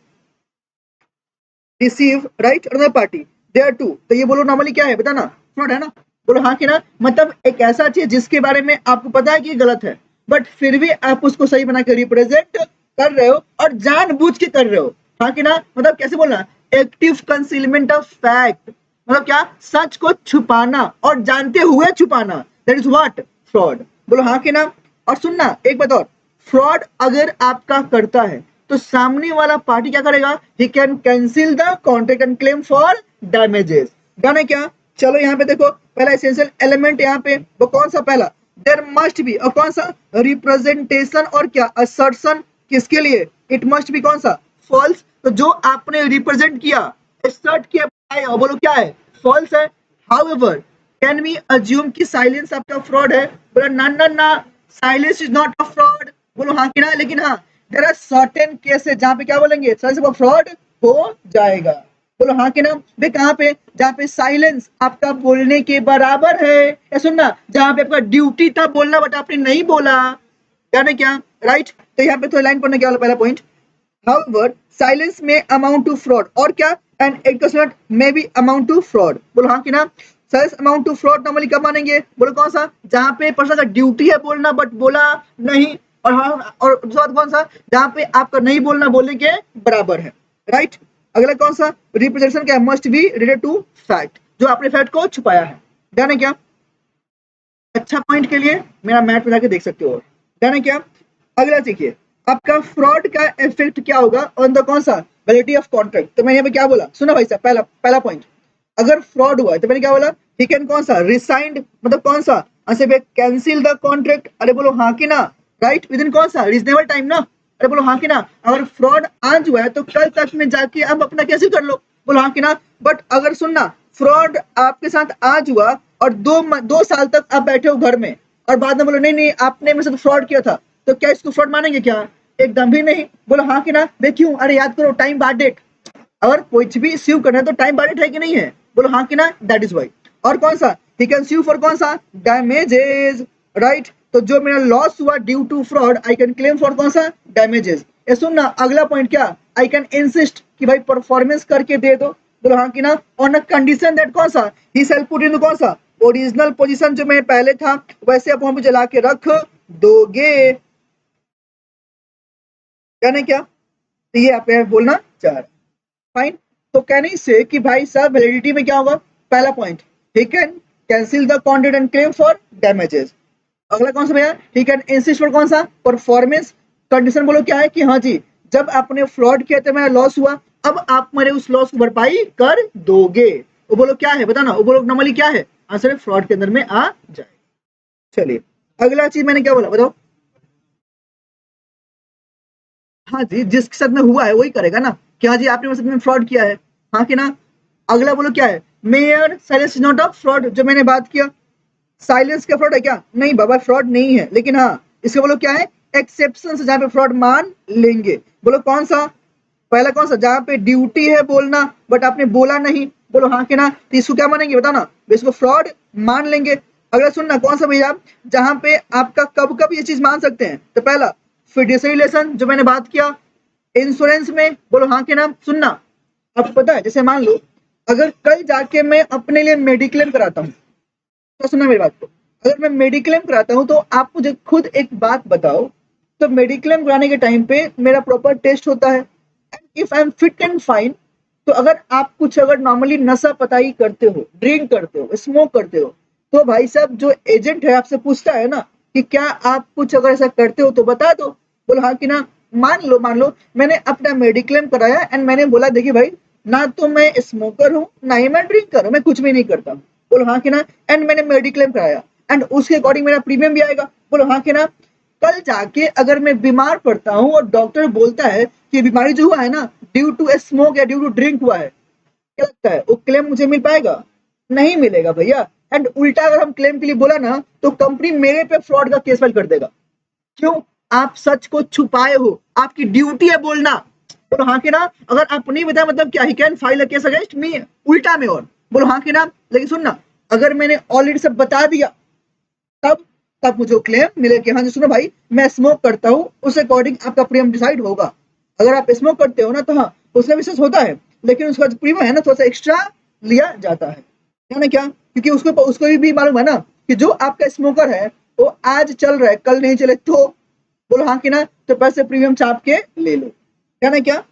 receive right another party there to. तो ये बोलो नॉर्मली क्या है? बताना, फ्रॉड है ना? बोलो हाँ कि ना? मतलब एक ऐसा चीज जिसके बारे में आपको पता है कि ये गलत है, बट फिर भी आप उसको सही बना के रिप्रेजेंट कर रहे हो और जानबूझ के कर रहे हो। हाँ कि ना? मतलब कैसे बोलना? एक्टिव कंसीलमेंट ऑफ फैक्ट, मतलब क्या? सच को छुपाना और जानते हुए छुपाना, दैट इज व्हाट? फ्रॉड। बोलो हाँ कि ना? और सुनना एक बात और, फ्रॉड अगर आपका करता है तो सामने वाला पार्टी क्या करेगा? He can cancel the contract and claim for damages. Done है क्या? चलो यहाँ पे देखो, पहला एसेंशियल एलिमेंट यहाँ पे वो कौन सा? पहला, देयर मस्ट बी, और कौन सा? रिप्रेजेंटेशन और क्या? असर्शन। किसके लिए? इट मस्ट बी कौन सा? फॉल्स। तो जो आपने रिप्रेजेंट किया, असर्ट किया, बोलो क्या है? फॉल्स है। हाउएवर कैन वी अज्यूम कि साइलेंस आपका फ्रॉड है? बोला ना ना ना, silence is not a fraud. बोलो हाँ कि ना? लेकिन हाँ, देयर आर सर्टेन केसेस जहां पे क्या बोलेंगे? साइलेंस फ्रॉड हो जाएगा। बोलो हाँ कि ना? वे कहां पे? जहां पे साइलेंस आपका बोलने के बराबर है, या सुनना, जहां पे आपका ड्यूटी था बोलना बट आपने नहीं बोला, यानी क्या? राइट? तो यहाँ पे तो लाइन पढ़ने क्या वाला पहला point. However, silence may amount to fraud, और क्या? And it does not may be amount to fraud। बोलो हाँ कि ना? Silence amount to fraud normally कब मानेंगे? बोलो कौन सा? जहां पे पर्सन का ड्यूटी है बोलना बट बोला नहीं, और हाँ, और दूसरा कौन सा? जहां पे आपका नहीं बोलना बोलने के बराबर है। राइट? अगला कौन सा? रिप्रेजेंटेशन क्या? Must be related to fact, जो आपने फैक्ट को छुपाया है। डन है क्या? अच्छा पॉइंट के लिए मेरा मैथ में जाके देख सकते हो। डन है क्या? अगला देखिए, आपका फ्रॉड का इफेक्ट क्या होगा ऑन द कौन सा? Validity of contract. तो मैंने यहाँ पे क्या बोला? सुनो भाई साहब, पहला पहला पॉइंट, अगर फ्रॉड हुआ है तो मैंने क्या बोला? ही कैन कौन सा? रिसाइंड, मतलब कौन सा? ऐसे पे कैंसिल द कॉन्ट्रैक्ट। अरे बोलो हाँ कि ना? राइट? विद इन कौन सा? रीजनेबल टाइम ना? अरे बोलो हाँ कि ना? अगर फ्रॉड आज हुआ है तो कल तक में जाके अब अपना कैसे कर लो? बोलो हाँ कि ना? बट अगर सुनना, फ्रॉड आपके साथ आज हुआ और 2 साल तक आप बैठे हो घर में, और बाद में बोलो नहीं नहीं आपने मेरे साथ फ्रॉड किया था, तो क्या इसको फ्रॉड मानेंगे क्या? एकदम भी नहीं। बोलो हाँ कि ना? वे क्यों? अरे याद करो, टाइम बाद डेट, अगर कुछ भी स्यू करना है तो टाइम बाइट है कि नहीं है? बोलो हाँ कि ना? That is why. और कौन सा? ही कैन स्यू फॉर कौन सा? डैमेजेस। राइट? तो जो मेरा लॉस हुआ due to fraud, I can claim for कौन सा? डैमेजेस। ये सुनना, अगला पॉइंट क्या? आई कैन इंसिस्ट कि भाई परफॉर्मेंस करके दे दो। बोलो हाँ कि ना? ऑन अ कंडीशन दैट कौन सा? ही शैल पुट इन कौन सा? ओरिजिनल पोजीशन जो मैं पहले था वैसे आप वहां पे चला के रख दोगे। कहने क्या? तो ये आप बोलना चाह रहे। फाइन। तो कहने से कि भाई साहब वैलिडिटी में क्या होगा? पहला point, he can cancel the contract and claim for damages. अगला कौन सा भैया? ही कैन इंसिस्ट फॉर कौन सा? परफॉर्मेंस। कंडीशन बोलो क्या है? कि हाँ जी, जब आपने फ्रॉड किया तो मेरा लॉस हुआ, अब आप मेरे उस लॉस की भरपाई कर दोगे। वो बोलो क्या है बताना, वो बोलो नॉर्मली क्या है, आंसर फ्रॉड के अंदर में आ जाए। चलिए अगला चीज मैंने क्या बोला बताओ। हाँ जी, जिसके साथ में हुआ है वही करेगा ना कि हाँ जी आपने मेरे साथ में फ्रॉड किया है, हाँ कि ना। अगला बोलो क्या है, mayor silence is not a fraud, जो मैंने बात किया साइलेंस का फ्रॉड है क्या, नहीं बाबा फ्रॉड नहीं है, लेकिन हाँ इसके बोलो क्या है, एक्सेप्शन जहां पे फ्रॉड मान लेंगे। बोलो कौन सा, पहला कौन सा, जहां पे ड्यूटी है बोलना बट आपने बोला नहीं, बोलो हाँ कि ना, तो इसको क्या मानेंगे बताओ ना, इसको फ्रॉड मान लेंगे। अगला सुनना कौन सा भैया, जहां पे आपका कब कब ये चीज मान सकते हैं, तो पहला फिडेंशियल रिलेशन जो मैंने बात किया, इंश्योरेंस में बोलो हाँ के नाम। सुनना अब पता है, जैसे मान लो अगर कल जाके मैं अपने लिए मेडिक्लेम कराता हूँ, तो सुनना मेरी बात को, अगर मैं मेडिक्लेम कराता हूँ तो आप मुझे खुद एक बात बताओ, तो मेडिक्लेम कराने के टाइम पे मेरा प्रॉपर टेस्ट होता है, if I am fit and fine, तो अगर आप कुछ अगर नॉर्मली नशा पताई करते हो, ड्रिंक करते हो, स्मोक करते हो, तो भाई साहब जो एजेंट है आपसे पूछता है ना कि क्या आप कुछ अगर ऐसा करते हो तो बता दो, बोलो हाँ कि ना। मान लो मैंने अपना मेडिक्लेम कराया एंड मैंने बोला देखिए भाई, ना तो मैं स्मोकर हूँ ना ही मैं ड्रिंकर हूँ, मैं कुछ भी नहीं करता, बोलो हाँ कि ना, एंड मैंने मेडिक्लेम कराया एंड उसके अकॉर्डिंग मेरा प्रीमियम भी आएगा, बोलो हाँ कि ना। कल जाके अगर मैं बीमार पड़ता हूँ और डॉक्टर बोलता है कि बीमारी जो हुआ है ना ड्यू टू स्मोक या ड्यू टू ड्रिंक हुआ है, क्या लगता है वो क्लेम मुझे मिल पाएगा, नहीं मिलेगा भैया। एंड उल्टा अगर हम क्लेम के लिए बोला ना तो कंपनी मेरे पे फ्रॉड का केस फाइल कर देगा, क्यों, आप सच को छुपाए हो, आपकी ड्यूटी है बोलना, बोलो हाँ कि ना। अगर आप नहीं बताया मतलब क्या, he can file a case against me, उल्टा में, और बोलो हाँ कि ना। लेकिन सुनना अगर मैंने ऑलरेडी सब बता दिया तब तब मुझे क्लेम मिले कि हाँ जी सुनो भाई मैं स्मोक करता हूँ, उस अकॉर्डिंग आपका प्रीमियम डिसाइड होगा। अगर आप स्मोक करते हो ना तो हाँ उसका विशेष होता है, लेकिन उसका जो प्रीमियम है ना थोड़ा सा एक्स्ट्रा लिया जाता है, क्या ना क्या, क्योंकि उसको उसको भी मालूम है ना कि जो आपका स्मोकर है वो आज चल रहा है कल नहीं चले, तो बोलो हाँ कि ना, तो पैसे प्रीमियम छाप के ले लो, क्या ना क्या।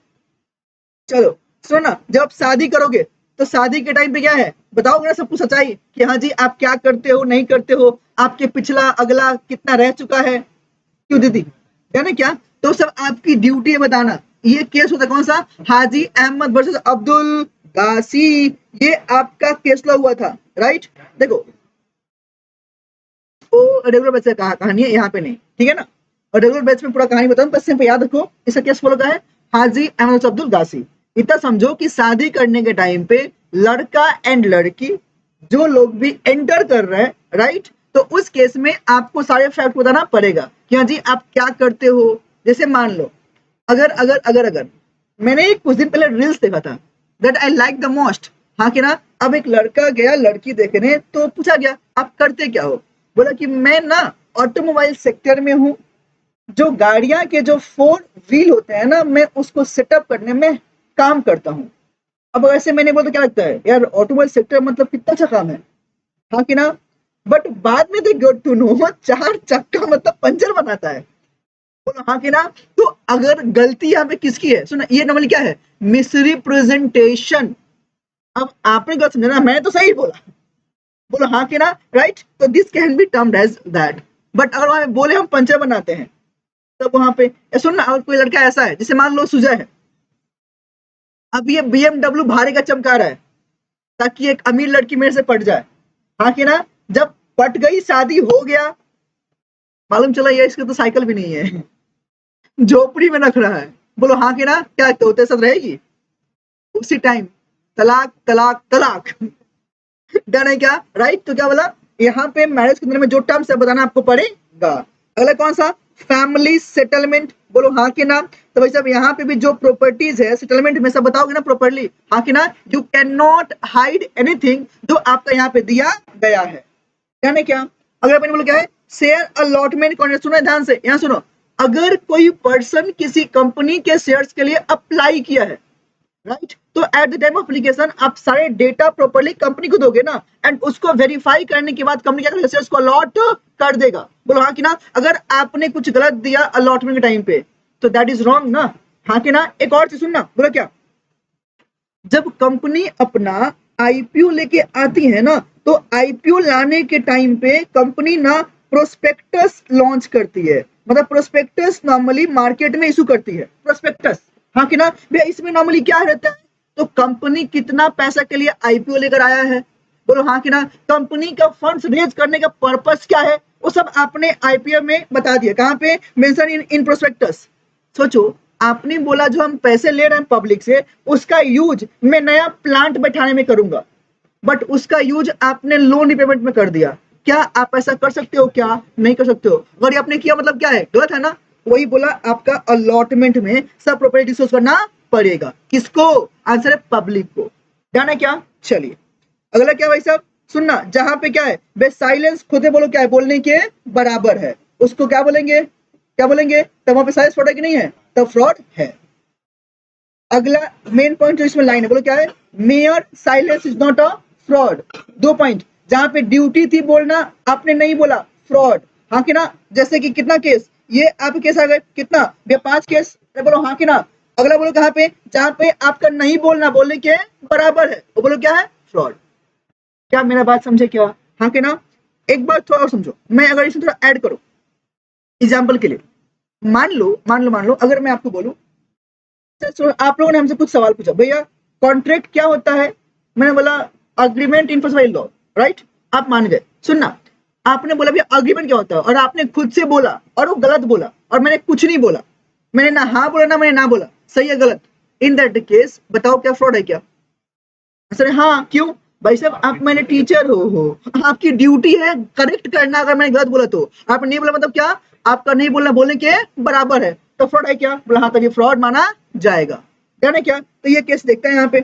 चलो सुनो ना, जब आप शादी करोगे तो शादी के टाइम पे क्या है, बताओगे ना सब कुछ सच्चाई कि हाँ जी आप क्या करते हो नहीं करते हो, आपके पिछला अगला कितना रह चुका है, क्यों दीदी, क्या ना क्या, तो सब आपकी ड्यूटी है बताना। ये केस होता है कौन सा, हाजी अहमद वर्सेस अब्दुल गासी, ये आपका केस लॉ हुआ था, राइट। देखो वो रेगुलर बैच का कहानी है, यहाँ पे नहीं, ठीक है ना। और रेगुलर बैच में पूरा कहानी बताऊं, बस सिंपल याद रखो इसका केस फॉलो का है, हाजी अहमद अब्दुल गासी। इतना समझो कि शादी करने के टाइम पे लड़का एंड लड़की जो लोग भी एंटर कर रहे हैं, राइट, तो उस केस में आपको सारे फैक्ट बताना पड़ेगा कि हाँ जी आप क्या करते हो। जैसे मान लो अगर मैंने कुछ दिन पहले रील्स देखा था that I like the most, हाँ कि ना। अब एक लड़का गया लड़की देखने, तो पूछा गया आप करते क्या हो, बोला कि मैं ना ऑटोमोबाइल सेक्टर में हूँ, जो गाड़ियां के जो फोर व्हील होते हैं ना मैं उसको सेटअप करने में काम करता हूँ। अब ऐसे मैंने बोला तो क्या लगता है यार, ऑटोमोबाइल सेक्टर मतलब कितना अच्छा काम है, हाँ कि ना। बट बाद में दे गेट टू नो चार चक्का मतलब पंचर बनाता है, बोलो हाँ कि ना। तो अगर गलती यहाँ पे किसकी है, सुना ये नॉर्मली क्या है, मिसरिप्रेजेंटेशन। अब आपने गलत समझा ना, मैं तो सही बोला, बोलो हाँ कि ना, राइट, तो this can be termed as that. But अगर वहां बोले हम पंचर बनाते हैं, तब वहां पे सुन ना, अगर कोई लड़का ऐसा है जैसे मान लो सुजय है, अब ये बीएमडब्ल्यू भारे का चमका रहा है ताकि एक अमीर लड़की मेरे से पट जाए, हाँ कि ना। जब पट गई शादी हो गया, मालूम चला ये इसके तो साइकिल भी नहीं है, झोपड़ी में रख रहा है, बोलो हाँ कि ना, क्या तो तेरे साथ रहेगी, उसी टाइम तलाक तलाक तलाक, डन है क्या, राइट। तो क्या बोला, यहाँ पे मैरिज के अंदर में जो टर्म्स है बताना आपको पड़ेगा। अगला कौन सा, फैमिली सेटलमेंट, बोलो हाँ कि ना। तो भाई साहब यहाँ पे भी जो प्रॉपर्टीज है सेटलमेंट में सब बताओगे ना प्रॉपर्ली, हाँ कि ना। You can not hide anything जो आपका यहाँ पे दिया गया है, यानी क्या। अगर मैंने बोला क्या है, शेयर अलॉटमेंट कॉन्ट्रैक्ट, सुनो ध्यान से, यहाँ सुनो, अगर कोई पर्सन किसी कंपनी के शेयर्स के लिए अप्लाई किया है, राइट, तो at the time of application आप सारे डेटा प्रॉपर्ली कंपनी को दोगे ना, एंड उसको वेरीफाई करने के बाद कंपनी क्या करेगा, उसको अलॉट कर देगा, बोलो हाँ कि ना। अगर आपने कुछ गलत दिया अलॉटमेंट के टाइम पे तो दैट इज रॉन्ग ना, हाँ कि ना। एक और चीज सुनना, बोलो क्या, जब कंपनी अपना आईपीओ लेके आती है ना, तो आईपीओ लाने के टाइम पे कंपनी ना प्रोस्पेक्टस लॉन्च करती है, मतलब प्रोस्पेक्टस नॉर्मली मार्केट में इशू करती है, प्रोस्पेक्टस, हाँ कि ना भैया, इसमें नॉर्मली क्या रहता है, तो कंपनी कितना पैसा के लिए आईपीओ लेकर आया है, बोलो हाँ कि ना, कंपनी का फंड्स रेज करने का पर्पस क्या है, वो सब आपने आईपीओ में बता दिया, कहाँ पे मेंशन इन प्रोस्पेक्टस। सोचो, आपने बोला जो हम पैसे ले रहे हैं पब्लिक से, उसका यूज मैं नया प्लांट बैठाने में करूंगा, बट उसका यूज आपने लोन रिपेमेंट में कर दिया। क्या आप ऐसा कर सकते हो? क्या नहीं कर सकते हो? अगर ये आपने किया मतलब क्या है, गलत है ना। वही बोला, आपका अलॉटमेंट में सब प्रॉपर्टी डिस्पोज करना पड़ेगा। किसको? आंसर है पब्लिक को। ध्यान है क्या? चलिए अगला क्या भाई साहब, सुनना, जहां पे क्या है बे साइलेंस, खुद से बोलो क्या है, बोलने के बराबर है, उसको क्या बोलेंगे, क्या बोलेंगे, तब वहां पे साइलेंस फ्रॉड है कि नहीं है, तब फ्रॉड है। अगला मेन पॉइंट जो इसमें लाइन है, बोलो क्या है, mayor silence is not a fraud. 2 point, जहां पे ड्यूटी थी बोलना, आपने नहीं बोला, फ्रॉड। हाँ कि ना, जैसे कि कितना केस, ये आपके केस आ गए कितना, ये 5 केस, बोलो हाँ कि ना। अगला बोलो कहां पे, जहां पे आपका नहीं बोलना बोलने के बराबर है, वो बोलो क्या है, फ्रॉड। क्या मेरा बात समझे क्या? हाँ कि ना। एक बार थोड़ा और समझो, मैं अगर इसमें थोड़ा ऐड करूं एग्जाम्पल के लिए, मान लो अगर मैं आपको बोलूं, आप लोगों ने हमसे कुछ सवाल पूछा, भैया कॉन्ट्रैक्ट क्या होता है, मैंने बोला agreement enforced by law, right, आप मान गए। सुनना, आपने बोला भैया अग्रीमेंट क्या होता है, और आपने खुद से बोला और वो गलत बोला, और मैंने कुछ नहीं बोला, मैंने ना हाँ बोला ना मैंने ना बोला, सही है गलत, इन दैट केस बताओ क्या फ्रॉड है क्या? सर हाँ, क्यों? भाई साहब आप मैंने टीचर हो, आपकी ड्यूटी है करेक्ट करना, अगर मैंने गलत बोला तो। आप नहीं बोला मतलब क्या, आपका नहीं बोलना बोलने के बराबर है, तो फ्रॉड है क्या? बोला हाँ, तब ये फ्रॉड माना जाएगा। ध्यान है क्या? तो ये केस देखते हैं यहाँ पे।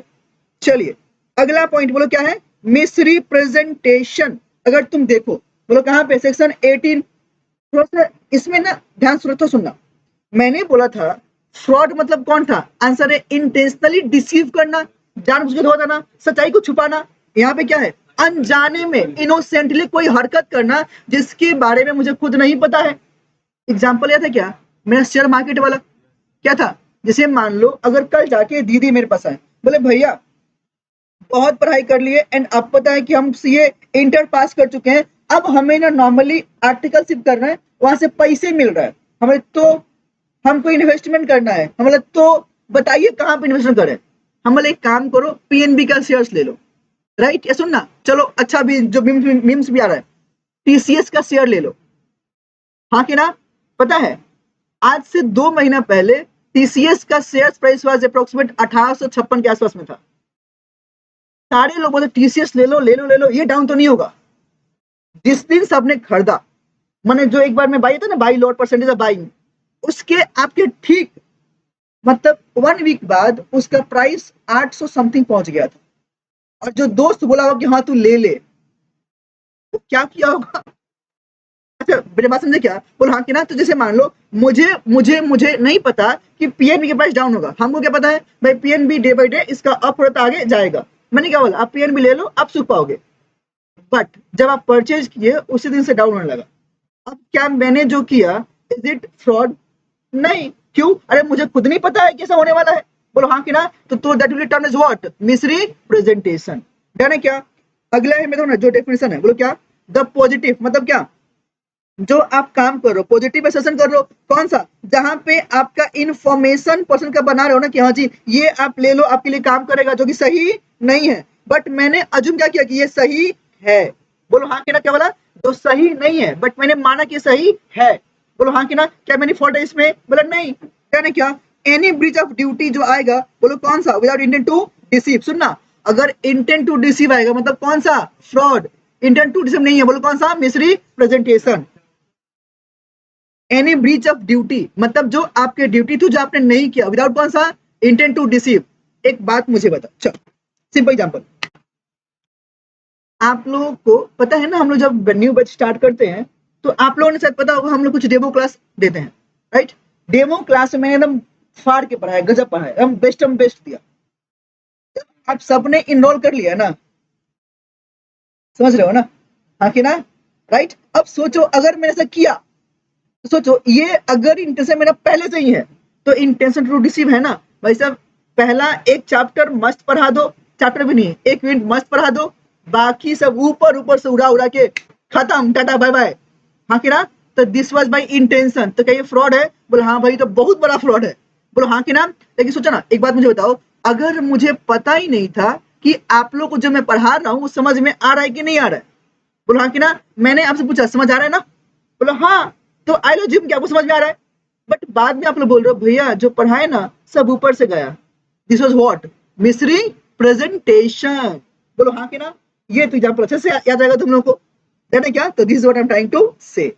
चलिए अगला पॉइंट बोलो क्या है, मिसरिप्रेजेंटेशन। अगर तुम देखो, बोलो कहाँ पे, सेक्शन 18। थोड़ा सा इसमें ना ध्यान से सुनना, मैंने बोला था फ्रॉड मतलब कौन था, आंसर है इंटेंशनली डिसीव करना, जानबूझ के धोखा देना, सच्चाई को छुपाना। यहाँ पे क्या है, अनजाने में इनोसेंटली कोई हरकत करना जिसके बारे में मुझे खुद नहीं पता है। एग्जाम्पल यह था क्या, मेरा शेयर मार्केट वाला क्या था, जैसे मान लो अगर कल जाके दीदी मेरे पास आए, बोले भैया बहुत पढ़ाई कर लिए एंड अब पता है कि हम सीए इंटर पास कर चुके हैं, अब हमें ना नॉर्मली आर्टिकलशिप करना है, वहां से पैसे मिल रहा है हमें, तो हमको इन्वेस्टमेंट करना है, हम बोले तो बताइए कहाँ पे इन्वेस्टमेंट करें। हम बोले एक काम करो, पीएनबी का शेयर्स ले लो, राइट, ये सुनना, चलो अच्छा भी जो मीम्स भी आ रहा है, टीसीएस का शेयर ले लो। हाँ कि ना, पता है आज से 2 महीना पहले टीसीएस का शेयर प्राइस वाज अप्रोक्सीमेट 1856 के आसपास में था। सारे लोग बोले टीसीएस ले लो ले लो ले लो, ये डाउन तो नहीं होगा। जिस दिन सबने खरीदा, मैंने जो एक बार में बाई था ना, by lot percentage of buying, उसके आपके ठीक मतलब 1 वीक बाद उसका प्राइस 800 समथिंग पहुंच गया था, और जो दोस्त बोला होगा कि हाँ तू ले ले, तो क्या किया होगा? अच्छा मेरे बात समझे क्या, बोल हाँ कि ना। तो जैसे मान लो मुझे मुझे मुझे नहीं पता कि पीएनबी के प्राइस डाउन होगा, हमको क्या पता है भाई पीएनबी डे बाई डे इसका अप होता आगे जाएगा, मैंने क्या बोला आप पीएनबी ले लो, आप सूख पाओगे। बट जब आप परचेज किए उसी दिन से डाउन होने लगा। अब क्या मैंने जो किया, इज इट फ्रॉड? नहीं, क्यों? अरे मुझे खुद नहीं पता है कैसा होने वाला है, बोलो हाँ कि ना। तो that will turn as what, misrepresentation. ध्यान है क्या? अगला है मेरे जो डेफिनेशन है, बोलो क्या, द पॉजिटिव मतलब क्या, जो आप काम कर रहे हो पॉजिटिव एसेशन कर रहे हो, कौन सा, जहां पे आपका इंफॉर्मेशन पर्सन का बना रहे हो ना कि हाँ जी ये आप ले लो आपके लिए काम करेगा, जो कि सही नहीं है, बट मैंने अज्यूम क्या किया कि ये सही है। बोलो हाँ कि ना, क्या बोला, जो सही नहीं है बट मैंने माना कि सही है। बोलो हाँ कि ना, क्या मैंने फॉल्ट है इसमें? बोला नहीं। क्या, एनी ब्रीच ऑफ ड्यूटी जो आएगा, बोलो कौन सा, विदाउट इंटेंट टू डिसीव। सुनना, अगर इंटेंट टू डिसीव आएगा मतलब कौन सा, फ्रॉड। इंटेंट टू डिसीव नहीं है, बोलो कौन सा, misrepresentation. Any breach of duty मतलब जो आपके ड्यूटी थी जो आपने नहीं किया, विदाउट कौन सा, इंटेंट टू डिसीव। एक बात मुझे बता, चल सिंपल एग्जांपल, आप लोगों को पता है ना, हम लोग जब न्यू बैच स्टार्ट करते हैं तो आप लोगों ने शायद पता होगा हम लोग कुछ डेमो क्लास देते हैं, राइट। डेमो क्लास में एकदम फाड़ के पढ़ाया, गजब पढ़ाया, हम बेस्ट दिया। आप सबने इनरोल कर लिया ना, समझ रहे हो ना, हाँ कि ना, राइट। अब सोचो अगर मैंने ऐसा किया, तो सोचो ये अगर इंटेंशन मेरा पहले से ही है, तो इंटेंशन टू डिसीव है ना भाई साहब। पहला एक चैप्टर मस्त पढ़ा दो, चैप्टर भी नहीं, 1 मिनट मस्त पढ़ा दो, बाकी सब ऊपर ऊपर से उड़ा उड़ा के खत्म, टाटा बाय बाय। हाँ कि ना, तो दिस वाज बाय इंटेंशन। तो क्या ये फ्रॉड है? बोले हाँ भाई, तो बहुत बड़ा फ्रॉड है। बोलो हाँ कि ना। लेकिन सोचो ना, एक बात मुझे बताओ, अगर मुझे पता ही नहीं था कि आप लोग को जो मैं पढ़ा रहा हूँ वो समझ में आ रहा है कि नहीं आ रहा है, बोलो हाँ कि ना। मैंने आपसे पूछा समझ आ रहा है ना, बोलो हाँ, तो आई लो जिम क्या आपको समझ में आ रहा है। बट बाद में आप लोग बोल रहे हो भैया जो पढ़ाए ना सब ऊपर से गया, दिस वॉज वॉट, मिस्री प्रेजेंटेशन। बोलो हाँ कि ना। ये तो एग्जाम्पल अच्छे से याद आएगा तुम लोग को, है क्या। तो this is what I am trying to say.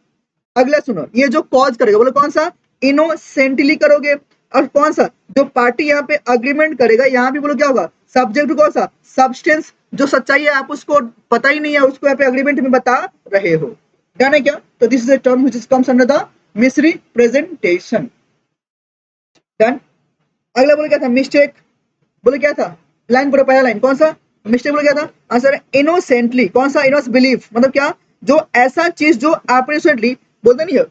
अगला सुनो, ये जो कॉज करेगा बोलो कौन सा, इनोसेंटली करोगे। और कौन सा, जो पार्टी यहाँ पे अग्रीमेंट करेगा, यहाँ भी बोलो क्या होगा, सब्जेक्ट कौन सा, सब्सटेंस। जो सच्चाई है आप उसको पता ही नहीं है, उसको यहाँ पे अग्रीमेंट में बता रहे हो, जाने क्या। तो this is a term which comes under the Misri presentation. Done. अगला बोले क्या था, मिस्टेक। बोले क्या था, लाइन पढ़ो, पहला लाइन कौन सा, मिस्टेक बोले क्या था, आंसर इनोसेंटली। कौन सा, इनोस बिलीफ, मतलब क्या, जो ऐसा चीज जो आप इनोसेंटली बोलते नहीं है,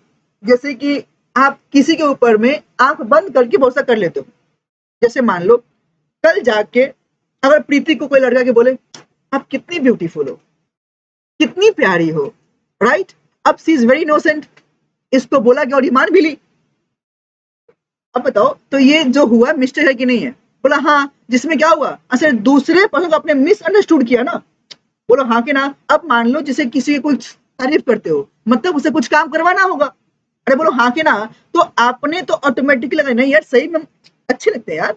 जैसे कि आप किसी के ऊपर में आंख बंद करके भरोसा कर लेते हो। जैसे मान लो कल जाके अगर प्रीति को कोई लड़का के बोले आप कितनी ब्यूटीफुल हो, कितनी प्यारी हो, राइट। अब सी इज वेरी इनोसेंट, इसको बोला गया और ये मान भी ली। अब बताओ तो ये जो हुआ मिस्टेक है कि नहीं है, बोला हाँ, जिसमें क्या हुआ, असल दूसरे पर्सन को आपने मिसअंडरस्टूड किया ना, बोलो हाँ कि ना। अब मान लो जिसे किसी की कुछ तारीफ करते हो, मतलब उसे कुछ काम करवाना होगा, अरे बोलो हाँ कि ना। तो आपने तो ऑटोमेटिकली लगा नहीं यार सही में अच्छे लगते हैं यार,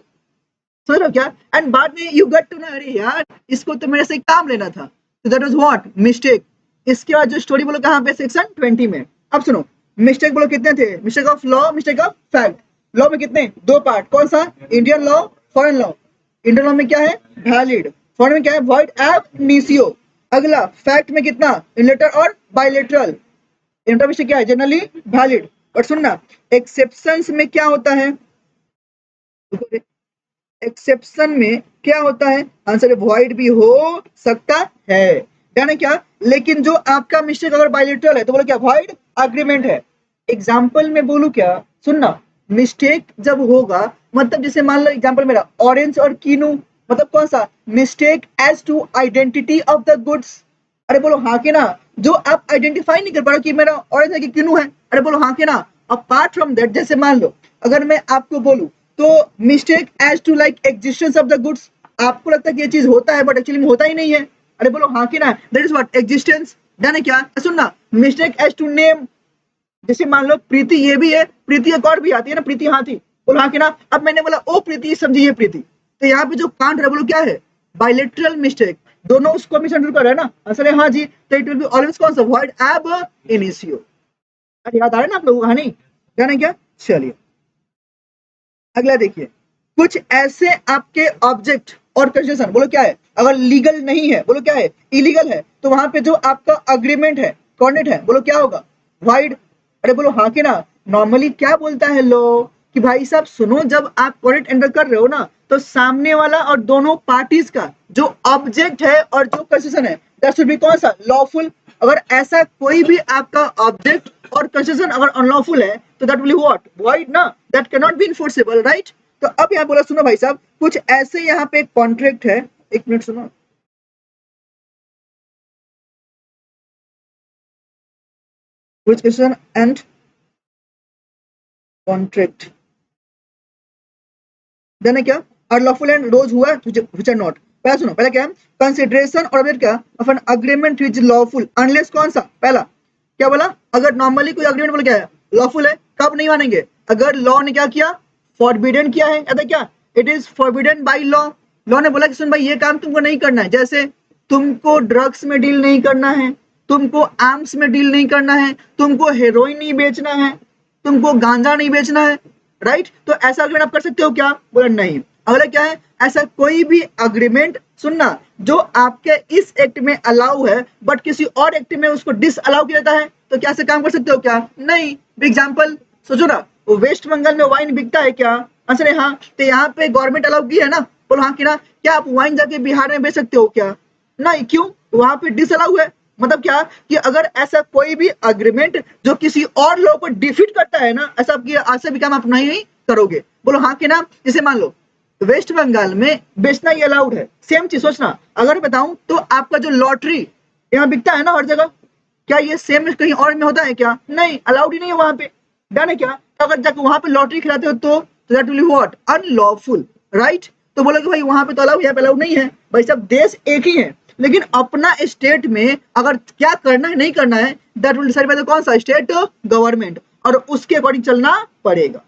समझ रहे हो क्या। एंड बाद में यू गेट टू नो अरे यार इसको तो मेरे से काम लेना था, तो दैट वाज व्हाट, मिस्टेक। इसके बाद जो स्टोरी बोलो कहाँ पे, सेक्शन 20 में। अब सुनो, मिस्टेक बोलो कितने थे, mistake of law, mistake of fact. Law में कितने, दो पार्ट, कौन सा, Indian law, foreign law. Indian law में क्या है, वैलिड, फॉरेन में क्या है, वॉइड एब इनिशियो। अगला फैक्ट में कितना, इनलेटर और बायलेटरल। इनका विषय क्या है, जनरली वैलिड। और सुनना, एक्सेप्शंस में क्या होता है, एक्सेप्शन में क्या होता है, आंसर वॉइड भी हो सकता है, यानी क्या। लेकिन जो आपका मिस्टेक अगर बायलेटरल है तो बोलो क्या, वॉइड एग्रीमेंट है। एग्जाम्पल में बोलू क्या, सुनना, मिस्टेक जब होगा, मतलब जैसे मान लो एग्जाम्पल मेरा ऑरेंज और कीनू, मतलब कौन सा, mistake as to identity of the goods. अरे बोलो हाँ के ना, जो आप आइडेंटिफाई नहीं कर पा रहे कि मेरा ऑरेंज है कि किनू है, अरे बोलो हाँ के ना। अपार्ट फ्रॉम दैट, जैसे मान लो अगर मैं आपको बोलूं तो mistake as to like existence of the goods, आपको लगता है कि ये चीज होता है बट एक्चुअली में होता ही नहीं है, अरे बोलो हाँ कि ना, दैट इज व्हाट, एग्जिस्टेंस। जाने क्या, सुनना, मिस्टेक एज टू नेम, जैसे मान लो प्रीति ये भी है, प्रीति एक और भी आती है ना, प्रीति हाथी, बोलो हाँ कि ना। अब मैंने बोला ओ प्रीति, समझिए प्रीति, तो यहाँ पे जो कांड है बोलो क्या है, बायलेटरल मिस्टेक, दोनों उसको मिसअंडरस्टूड कर रहे हैं ना, आंसर है हाँ जी। तो इट विल बी ऑलवेज कौन सा, वॉइड एब इनिशियो। अरे याद आ रहा है ना आप लोगों को कहानी, जाने क्या। चलिए अगला देखिए, कुछ ऐसे आपके ऑब्जेक्ट और कंस्ट्रक्शन, बोलो क्या है, अगर लीगल नहीं है बोलो क्या है, इलीगल है, तो वहां पे जो आपका अग्रीमेंट है, कॉन्ट्रैक्ट है, बोलो क्या होगा, वाइड। अरे बोलो हाँ कि ना। नॉर्मली क्या बोलता है लो कि भाई साहब सुनो, जब आप कॉन्ट्रैक्ट एंटर कर रहे हो ना, तो सामने वाला और दोनों पार्टीज का जो ऑब्जेक्ट है और जो कंस्ट्रक्शन है दैट शुड बी कौन सा, लॉफुल। अगर ऐसा कोई भी आपका ऑब्जेक्ट और कंस्ट्रक्शन अगर अनलॉफुल है तो that will be what, void ना, that can not be enforceable, right. तो अब यहाँ बोला सुनो भाई साहब, कुछ ऐसे यहाँ पे कॉन्ट्रैक्ट है, एक मिनट सुनो, which question and contract, then क्या, अनलॉफुल एंड रोज हुआ व्हिच आर नॉट। पहला सुनो, पहला क्या है, कंसिडरेशन और फिर क्या, of an agreement which lawful unless कौन सा, पहला क्या बोला, अगर नॉर्मली कोई अग्रीमेंट बोला क्या है, लॉफुल है, कब नहीं मानेंगे, अगर लॉ ने क्या किया, फॉरबिडन किया है, याद है क्या, it is forbidden by law. Law ने बोला कि सुन भाई ये काम तुमको नहीं करना है, जैसे तुमको ड्रग्स में डील नहीं करना है, तुमको आर्म्स में डील नहीं करना है, तुमको हेरोइन नहीं बेचना है, तुमको गांजा नहीं बेचना है, राइट। तो ऐसा अग्रीमेंट आप कर सकते हो क्या, बोला नहीं। अगला क्या है, ऐसा कोई भी अग्रीमेंट, सुनना, जो आपके इस एक्ट में अलाउ है बट किसी और एक्ट में उसको डिस अलाउ किया जाता है, तो क्या ऐसे काम कर सकते हो क्या, नहीं। एग्जाम्पल सोचो ना, वेस्ट बंगाल में वाइन बिकता है क्या, आंसर है हाँ, तो यहाँ पे गवर्नमेंट अलाउ की है ना, बोलो हाँ कि ना। क्या आप वाइन जाके बिहार में बेच सकते हो क्या, नहीं, क्यों, वहां पे डिस अलाउ है। मतलब क्या कि अगर ऐसा कोई भी अग्रीमेंट जो किसी और लोग को डिफीट करता है ना, ऐसा आपकी आज से भी काम आप नहीं करोगे, बोलो हाँ कि ना। जैसे मान लो वेस्ट बंगाल में बेचना ही अलाउड है, सेम चीज सोचना, अगर बताऊं तो आपका जो लॉटरी यहाँ बिकता है ना हर जगह, क्या ये सेम कहीं और में होता है क्या, नहीं, अलाउड ही नहीं है वहां पे, डन है क्या। तो अगर जाकर वहां पे लॉटरी खिलाते हो तो तो that will be what, unlawful, right. तो बोला कि भाई वहां पे तो अलाउ, यहाँ पे अलाउ नहीं है। भाई साहब देश एक ही है, लेकिन अपना स्टेट में अगर क्या करना है नहीं करना है, that will decide by the कौन सा, स्टेट गवर्नमेंट, और उसके अकॉर्डिंग चलना पड़ेगा,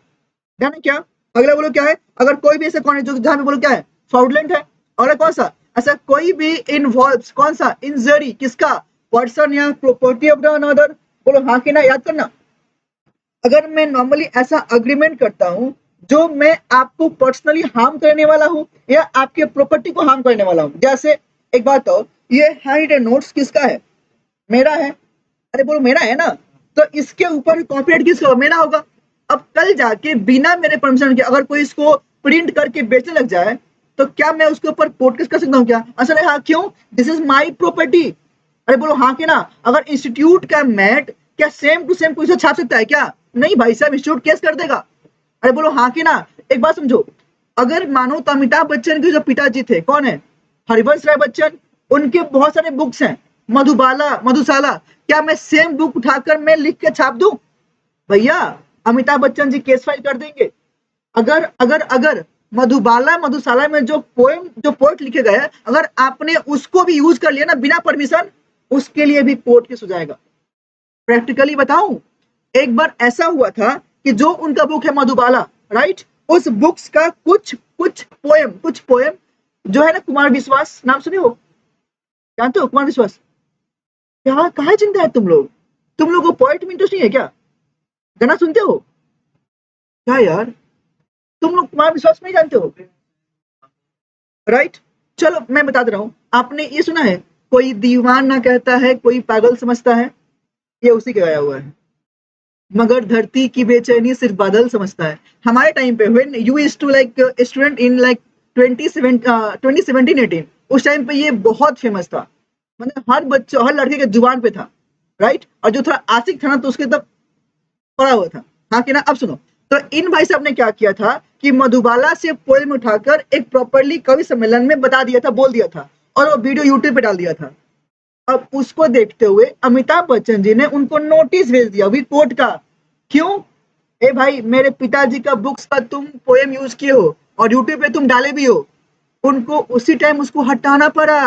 है ना। क्या अगला बोलो क्या है, अगर कोई भी ऐसा कौन है जो जहां पे बोलो क्या है, फ्रॉडलेंट है, और कौन सा ऐसा कोई भी इन्वॉल्व्स कौन सा, इंजरी किसका, पर्सन या प्रॉपर्टी ऑफ द अनदर, बोलो हाँ कि ना, याद करना। अगर मैं नॉर्मली ऐसा अग्रीमेंट करता हूं जो मैं आपको पर्सनली हार्म करने वाला हूं या आपके प्रॉपर्टी को हार्म करने वाला हूं, जैसे एक बात तो ये हैंड नोट्स किसका है, मेरा है, अरे बोलो मेरा है ना, तो इसके ऊपर कॉपीराइट किसका होगा, मेरा होगा। अब कल जाके बिना मेरे परमिशन के अगर कोई इसको प्रिंट करके बेचने लग जाए तो क्या मैं उसके ऊपर कोर्ट केस कर सकता हूँ क्या, असल है हाँ, क्यों, दिस इज माई प्रॉपर्टी। अरे बोलो हाँ कि ना। अगर इंस्टीट्यूट का मैट क्या सेम टू सेम कोई छाप सकता है क्या, नहीं भाई साहब, इंस्टीट्यूट केस कर देगा। अरे बोलो हाँ कि ना। एक बात समझो, अगर मानो तो अमिताभ बच्चन के जो पिताजी थे कौन है, हरिवंश राय बच्चन, उनके बहुत सारे बुक्स हैं, मधुबाला मधुशाला, क्या मैं सेम बुक उठाकर मैं लिख के छाप दूं, भैया अमिताभ बच्चन जी केस फाइल कर देंगे। अगर अगर अगर मधुबाला मधुशाला में जो पोएम जो पोएट लिखे गए हैं, अगर आपने उसको भी यूज कर लिया ना बिना परमिशन, उसके लिए भी कोर्ट केस हो जाएगा। प्रैक्टिकली बताऊं, एक बार ऐसा हुआ था कि जो उनका बुक है मधुबाला, राइट, उस बुक्स का कुछ पोएम जो है ना, कुमार विश्वास नाम सुने हो, जानते हो कुमार विश्वास, क्या कहा चिंता है तुम लोग को पोएट में इंटरेस्ट नहीं है क्या, गाना सुनते हो क्या यार, तुम लोग कुमार विश्वास नहीं जानते हो, राइट। चलो मैं बता दे रहा हूँ, आपने ये सुना है, कोई दीवाना कहता है कोई पागल समझता है, ये उसी का गाया हुआ है, मगर धरती की बेचैनी सिर्फ बादल समझता है। हमारे टाइम पे when you used to like student in like 2017-18, उस टाइम पे ये बहुत फेमस था, मतलब हर बच्चों हर लड़के के जुबान पे था, राइट। और जो थोड़ा आशिक था ना तो उसके तब पड़ा हुआ था, हाँ कि ना। अब सुनो, तो इन भाई साहब ने क्या किया था कि मधुबाला से पोएम उठाकर एक प्रॉपरली कवि सम्मेलन में बता दिया था, बोल दिया था, और वो वीडियो यूट्यूब पे डाल दिया था। अब उसको देखते हुए अमिताभ बच्चन जी ने उनको नोटिस भेज दिया अभी कोर्ट का, क्यों, ए भाई मेरे पिताजी का बुक्स का तुम पोएम यूज किए हो और यूट्यूब पे तुम डाले भी हो, उनको उसी टाइम उसको हटाना पड़ा।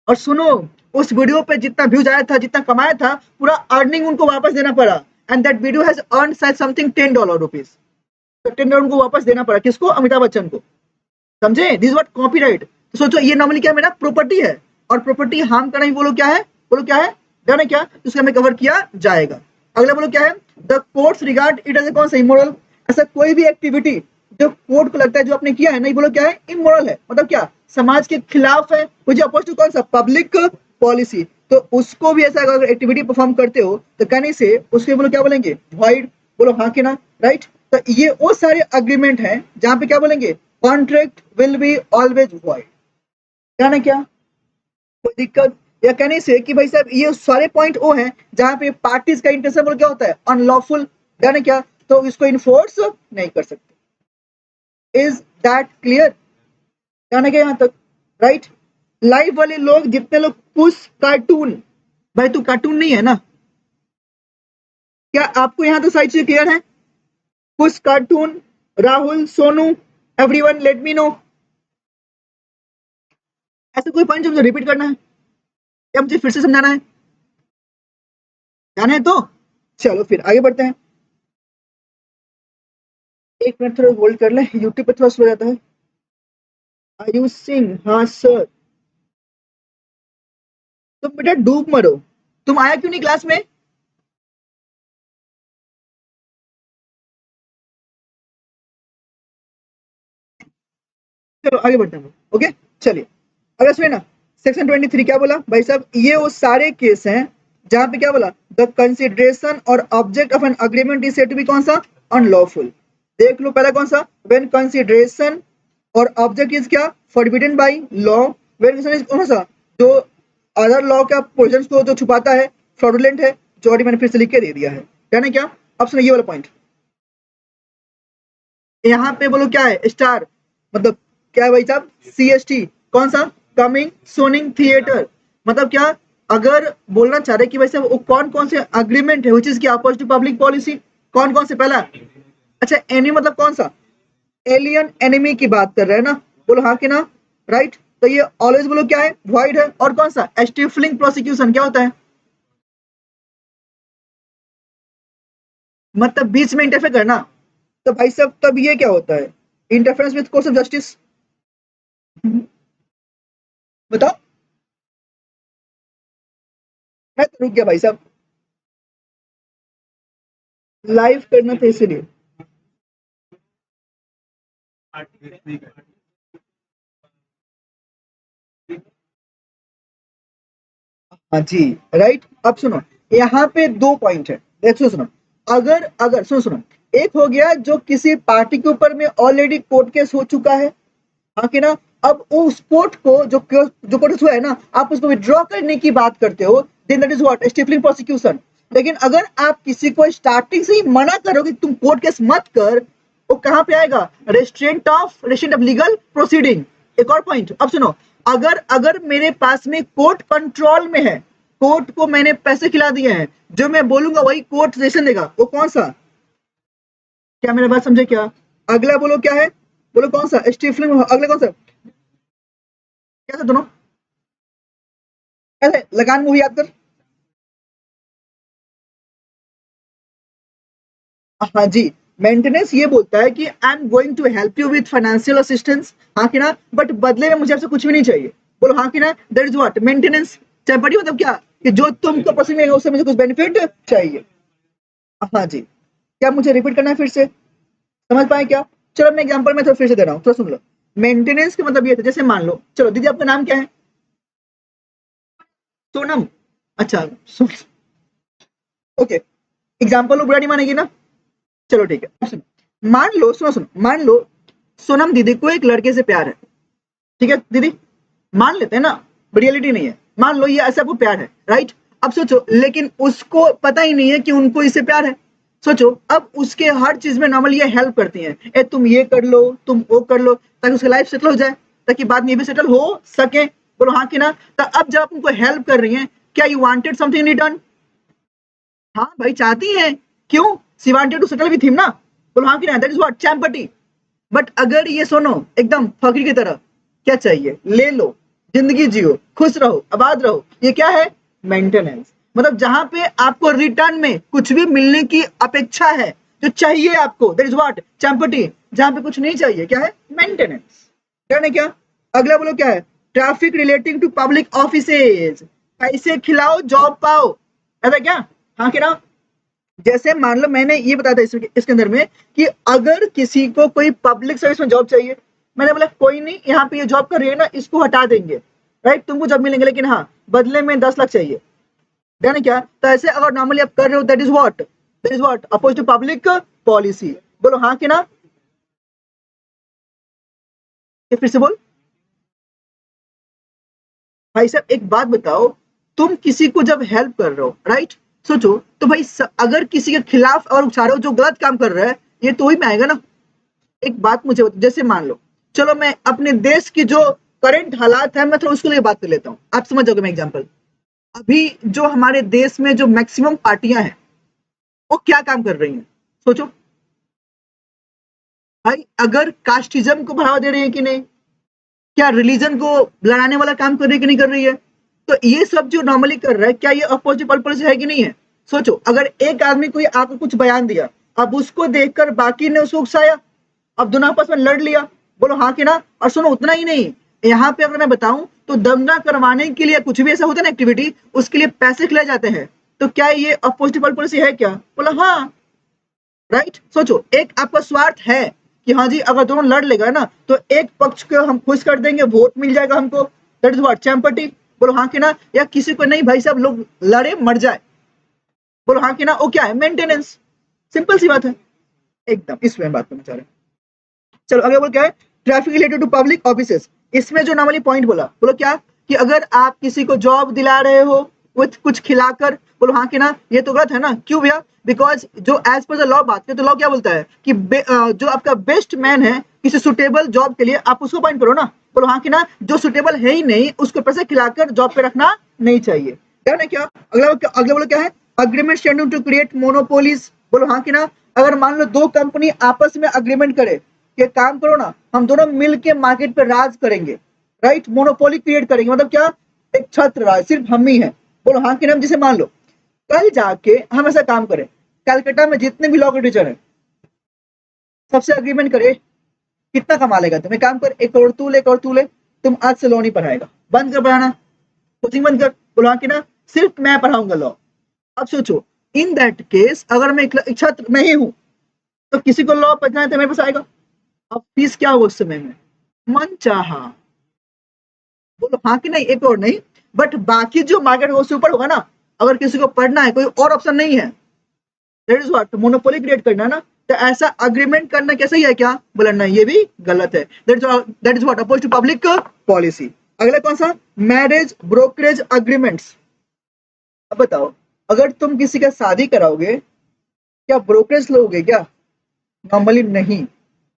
और सुनो, उस वीडियो पे जितना व्यूज आया था, जितना कमाया था, पूरा अर्निंग उनको वापस देना पड़ा, and that video has earn शायद समथिंग $10 तो $10 उनको वापस देना पड़ा, किसको, अमिताभ बच्चन को, समझे, दिस व्हाट कॉपीराइट। तो सोचो ये नॉर्मली क्या मेरा प्रॉपर्टी है, और प्रॉपर्टी हार्म करना ही बोलो क्या है, बोलो क्या है, जाने क्या, उसका हमें कवर किया जाएगा। अगला बोलो क्या है, the courts regard it as a कौन सा, इमोरल, ऐसा कोई भी एक्टिविटी जो कोर्ट को लगता है जो आपने किया है, नहीं बोलो क्या है, इमोरल है, मतलब क्या, समाज के खिलाफ है, मुझे अपोज टू कौन सा, पब्लिक पॉलिसी, तो उसको भी ऐसा अगर एक्टिविटी परफॉर्म करते हो तो कहने से उसके बोलो क्या बोलेंगे, वॉइड, बोलो हाँ कि ना, राइट। तो ये वो सारे अग्रीमेंट हैं जहां पे क्या बोलेंगे, contract will be always void, जाने क्या, कोई दिक्कत, या कहने से कि भाई साहब ये सारे पॉइंट वो हैं जहां पे पार्टीज का इंटेंशन बोल क्या होता है, अनलॉफुल, जाने क्या, तो इसको इन्फोर्स नहीं कर सकते। इज दैट क्लियर, जाने क्या यहां तक, राइट। लाइव वाले लोग जितने लोग पुश कार्टून, भाई तू कार्टून नहीं है ना, क्या आपको यहाँ तो सारी चीजें क्लियर है, push cartoon, Rahul, Sonu, everyone let me know, ऐसा कोई पॉइंट जो मुझे रिपीट करना है या मुझे फिर से समझाना है, जाना है तो चलो फिर आगे बढ़ते हैं। एक मिनट थोड़ा होल्ड कर ले, यूट्यूब पे थोड़ा स्लो जाता है। आयुष सिंह, हाँ सर, तुम बेटा डूब मरो, तुम आया क्यों नहीं क्लास में, चलो आगे बढ़ते हैं, ओके। चलिए अगर सुने ना, सेक्शन 23 क्या बोला भाई साहब, ये वो सारे केस हैं जहां पे क्या बोला, द कंसिडरेशन और object of an agreement is said to be कौन सा, अनलॉफुल। देख लो पहला कौन सा, व्हेन कंसिडरेशन और ऑब्जेक्ट इज क्या, forbidden by law, when is कौन सा, जो अदर लॉ का प्रोविजंस को जो छुपाता है, फ्रॉडुलेंट है, जो अभी मैंने फिर से लिख के दे दिया है ना। क्या अब सुनो ये वाला पॉइंट, यहाँ पे बोलो क्या है, स्टार, मतलब क्या है भाई साहब, CST, कौन सा, कमिंग सोनिंग थिएटर, मतलब क्या, अगर बोलना चाह रहे कि भाई साहब वो कौन कौन से अग्रीमेंट है विच इज की अपोज टू पब्लिक पॉलिसी, कौन कौन से, पहला अच्छा एनिमी मतलब कौन सा, एलियन एनिमी की बात कर रहे हैं ना, बोलो हाँ कि ना, राइट। तो ये ऑलवेज बोलो क्या है, वॉइड है। और कौन सा, स्टिफलिंग प्रोसिक्यूशन क्या होता है, मतलब बीच में इंटरफेयर करना। तो भाई साहब तब ये क्या होता है, interference with course of justice. बताओ। मैं तो रुक गया भाई साहब, लाइव करना था इसीलिए। हाँ जी, राइट। अब सुनो, यहाँ पे दो पॉइंट है, देखो सुनो। अगर अगर सुनो सुनो, एक हो गया जो किसी पार्टी के ऊपर में ऑलरेडी कोर्ट केस हो चुका है, हाँ कि ना। अब उस कोर्ट को जो कोर्ट हुआ है ना, आप उसको विड्रॉ करने की बात करते हो, then that is what, stifling prosecution. लेकिन अगर आप किसी को स्टार्टिंग से ही मना करोगे कि तुम कोर्ट केस मत कर, वो कहाँ पे आएगा, रेस्ट्रेंट ऑफ लीगल प्रोसीडिंग। एक और पॉइंट, अब सुनो। अगर अगर मेरे पास में कोर्ट कंट्रोल में है, कोर्ट को मैंने पैसे खिला दिए हैं, जो मैं बोलूंगा वही कोर्ट सेशन देगा, वो कौन सा, क्या मेरा बात समझे क्या। अगला बोलो क्या है, बोलो कौन सा स्टीफलिंग, अगला कौन सा, क्या था दोनों, अरे लगान मूवी याद कर। हाँ जी, मेंटेनेंस ये बोलता है कि I am going to help you with financial assistance, हाँ कि ना, बट बदले में मुझे आपसे कुछ भी नहीं चाहिए, बोलो हाँ कि ना, that is what maintenance. Temporary मतलब क्या, कि जो तुमको पसंद है उससे मुझे कुछ बेनिफिट चाहिए। हाँ जी, क्या मुझे रिपीट करना है फिर से, समझ पाए क्या। चलो मैं एग्जांपल में थोड़ा फिर से दे रहा हूँ, थोड़ा सुन लो। मेंटेनेंस का मतलब ये था, जैसे मान लो, चलो दीदी आपका नाम क्या है, सोनम। अच्छा, ओके, एग्जाम्पल लो, बुरा नहीं मानेगी ना। चलो ठीक है, अब सुनो, मान लो, सुनो सुनो, मान लो सोनम दीदी को एक लड़के से प्यार है, ठीक है दीदी, मान लेते हैं ना, रियलिटी नहीं है, मान लो ये ऐसा आपको प्यार है, राइट। अब सोचो, लेकिन उसको पता ही नहीं है कि उनको इससे प्यार है। सोचो, अब उसके हर चीज में नॉर्मली ये हेल्प करती हैं, ए तुम ये कर लो, तुम वो कर लो, ताकि उसका लाइफ सेटल हो जाए, ताकि बाद में ये भी सेटल हो सके, बोलो हाँ कि ना। तो अब जब आप उनको हेल्प कर रही हैं, क्या you wanted something in return, हाँ भाई चाहती हैं, क्यों, she wanted to settle with him ना, बोलो हाँ कि ना, that is what champerty. But अगर ये सुनो, एकदम फकीर की तरह, क्या चाहिए ले लो, जिंदगी जियो, खुश रहो, आबाद रहो, ये क्या है, मेंटेनेंस। मतलब जहां पे आपको रिटर्न में कुछ भी मिलने की अपेक्षा है, जो चाहिए आपको, दैट इज व्हाट चैम्पटी। जहां पे कुछ नहीं चाहिए, क्या है, मेंटेनेंस। क्या नहीं क्या। अगला बोलो क्या है, traffic relating to public offices, पैसे खिलाओ जॉब पाओ, ऐसा क्या, हाँ कि ना। जैसे मान लो मैंने ये बताया था इसके अंदर में, कि अगर किसी को कोई पब्लिक सर्विस में जॉब चाहिए, मैंने बोला कोई नहीं, यहाँ पे ये जॉब कर रही है ना, इसको हटा देंगे, राइट, तुमको जॉब मिलेंगे, लेकिन हाँ बदले में 10 लाख चाहिए, देना क्या। तो ऐसे अगर नॉर्मली आप कर रहे हो, that is what oppose to public policy, बोलो हाँ कि ना। ये फिर से बोल, भाई साहब एक बात बताओ, तुम किसी को जब हेल्प कर रहे हो, राइट, सोचो तो भाई अगर किसी के खिलाफ और उछाल रहे हो जो गलत काम कर रहा है, ये तो ही में आएगा ना। एक बात मुझे बताओ, जैसे मान लो, चलो मैं अपने देश की जो करंट हालात है, मैं थोड़ा उसको लिए बात कर लेता हूँ, आप समझ जाओगे मैं एग्जांपल। अभी जो हमारे देश में जो मैक्सिमम पार्टियां हैं, वो क्या काम कर रही हैं, सोचो भाई। अगर कास्टिज्म को बढ़ावा दे रही है कि नहीं, क्या रिलीजन को लड़ाने वाला काम कर रही है कि नहीं कर रही है, तो ये सब जो नॉर्मली कर रहा है, क्या ये अपोजिट पॉलिसी है कि नहीं है। सोचो, अगर एक आदमी कोई आपको कुछ बयान दिया, अब उसको देखकर बाकी ने उसको उकसाया, अब दोनों आपस में लड़ लिया, बोलो हाँ कि ना। और सुनो, उतना ही नहीं, यहाँ पे अगर मैं बताऊं तो दंगा करवाने के लिए कुछ भी ऐसा होता है ना एक्टिविटी, उसके लिए पैसे खिलाए जाते हैं, तो क्या ये अपोजिट पॉलिसी है क्या, बोला हाँ, राइट। सोचो, एक आपका स्वार्थ है कि हाँ जी अगर दोनों लड़ लेगा ना, तो एक पक्ष को हम खुश कर देंगे, वोट मिल जाएगा हमको, दैट इज व्हाट चैम्पटी, बोलो हाँ कि ना। या किसी को नहीं भाई साहब, लोग लड़े मर जाए, बोलो हाँ कि ना, वो क्या है, मेंटेनेंस। सिंपल सी बात है, एकदम इस वे में बात करना चाह रहे हैं। चलो आगे बोल क्या है, traffic related to public offices. इसमें जो नॉर्मली पॉइंट बोला, बोलो क्या, कि अगर आप किसी को जॉब दिला रहे हो विथ कुछ खिलाकर, बोलो हाँ कि ना, ये तो गलत है ना, क्यों भैया, बिकॉज जो एज पर द लॉ बात करते, तो लॉ क्या बोलता है कि जो आपका बेस्ट मैन है किसी सुटेबल जॉब के लिए, आप उसको पॉइंट करो ना, बोलो हाँ कि ना। जो सुटेबल है ही नहीं, उसको पैसे खिलाकर जॉब पे रखना नहीं चाहिए, क्या ना क्या। अगला अगला बोलो क्या है, अग्रीमेंट टू क्रिएट मोनोपोलीज, बोलो हाँ कि ना। अगर मान लो दो कंपनी आपस में अग्रीमेंट करे कि काम करो ना, हम दोनों मिल के मार्केट पे राज करेंगे, राइट, मोनोपोली क्रिएट करेंगे, मतलब क्या, एक छत्र राज सिर्फ हम ही है, बोलो हाँ कि नहीं। जिसे मान लो कल जाके हम ऐसा काम करें, कलकत्ता में जितने भी लॉ के टीचर हैं सबसे अग्रीमेंट करे, कितना कमा लेगा तुम, एक काम कर, 1 करोड़ तू ले, 1 करोड़ तू ले, तुम आज से लॉ नहीं पढ़ाएगा, बंद कर पढ़ाना, कोचिंग बंद कर, बोलो हाँ कि ना, सिर्फ मैं पढ़ाऊंगा लॉ। अब सोचो, इन दैट केस अगर मैं एक छात्र मैं ही हूं, तो किसी को लॉ पढ़ना है तो मेरे पास आएगा। अब फीस क्या होगा उस समय में, मन चाहा, बोलो हाँ कि नहीं, एक और नहीं, बट बाकी जो मार्केट है उससे ऊपर होगा ना। अगर किसी को पढ़ना है, कोई और ऑप्शन नहीं है, that is what, monopoly create करना ना, तो ऐसा अग्रीमेंट करना कैसे ही है क्या, बोला नहीं, ये भी गलत है, that is what oppose to public policy. अगला कौन सा, मैरिज ब्रोकरेज अग्रीमेंट्स। अब बताओ, अगर तुम किसी का शादी कराओगे, क्या ब्रोकरेज लोगे क्या, नॉर्मली नहीं।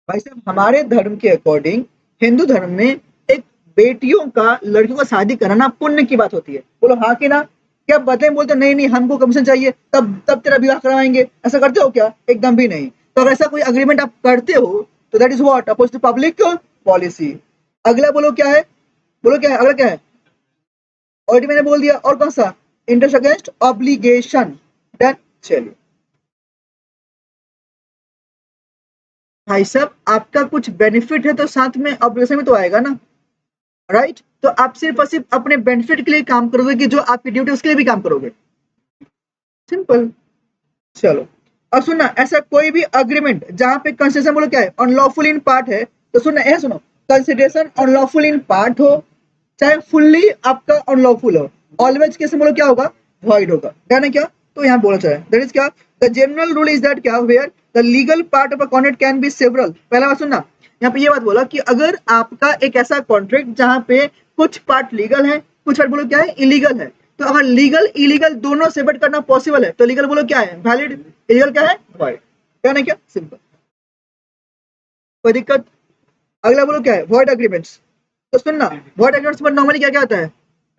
भाई साहब, हमारे धर्म के अकॉर्डिंग, हिंदू धर्म में एक बेटियों का लड़कियों का शादी कराना पुण्य की बात होती है, बोलो हाँ कि ना। क्या बदले में बोलते नहीं नहीं हमको कमीशन चाहिए, तब तब तेरा विवाह करवाएंगे, ऐसा करते हो क्या, एकदम भी नहीं। तो अगर ऐसा कोई अग्रीमेंट आप करते हो तो that is what oppose to public policy. अगला बोलो क्या है, बोलो क्या है, अगला क्या है, ऑलरेडी मैंने बोल दिया, और कौन सा, इंटरेस्ट अगेंस्ट ऑब्लिगेशन। डन, चलिए भाई साहब, आपका कुछ बेनिफिट है तो साथ में ऑब्लिगेशन में तो आएगा ना, राइट। तो आप सिर्फ और सिर्फ अपने बेनिफिट के लिए काम करोगे कि जो आपकी ड्यूटी उसके लिए भी काम करोगे, सिंपल। चलो, अब सुनना, ऐसा कोई भी अग्रीमेंट जहां पे कंसेशन बोलो क्या है, अनलॉफुल इन पार्ट है, तो सुनना, यह सुनो, कंसिडरेशन अनलॉफुल इन पार्ट हो चाहे फुल्ली आपका अनलॉफुल हो, ऑलवेज कैसे बोलो क्या होगा, वॉइड होगा, डन है क्या। तो यहाँ बोला चाहे दैट इज क्या, the general rule is that क्या, where the legal part of a contract can be several. पहला बात सुनना, यहाँ पे ये बात बोला कि अगर आपका एक ऐसा कॉन्ट्रैक्ट जहां पे कुछ पार्ट लीगल है, कुछ पार्ट बोलो क्या है, इलीगल है, तो अगर लीगल इलीगल दोनों सेपरेट करना पॉसिबल है तो लीगल बोलो क्या है, वैलिड, इलीगल क्या है, वॉइड, क्या नहीं क्या, सिंपल, कोई दिक्कत। अगला बोलो क्या है, वॉइड अग्रीमेंट्स। तो सुनना, वॉइड एग्रीमेंट्स में नॉर्मली क्या क्या आता है,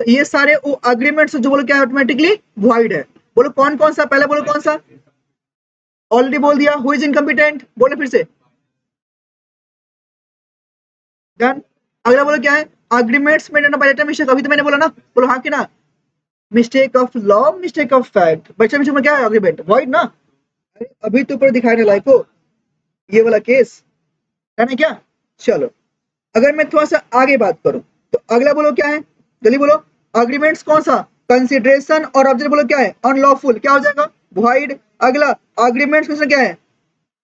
तो ये सारे वो अग्रीमेंट्स जो बोलो क्या ऑटोमेटिकली वॉइड है। बोलो कौन कौन सा, पहले बोलो कौन सा, ऑलरेडी बोल दिया, हु इज इनकम्पिटेंट, बोलो फिर से, डन। अगला बोलो क्या है, अग्रीमेंट्स में बाय मिस्टेक, अभी तो मैंने बोला ना, बोलो हाँ कि ना, mistake of law, mistake of fact, बच्चा मिस्टेक में क्या है, अग्रीमेंट वॉइड ना। अभी तो ऊपर दिखाने लायक हो ये वाला केस, है ना क्या। चलो, अगर मैं थोड़ा सा आगे बात करूं तो अगला बोलो क्या है, जल्दी बोलो, अग्रीमेंट्स कौन सा, कंसिडरेशन और ऑब्जेक्ट बोलो क्या है, अनलॉफुल, क्या हो जाएगा, वॉइड। अगला, अग्रीमेंट्स में से क्या है,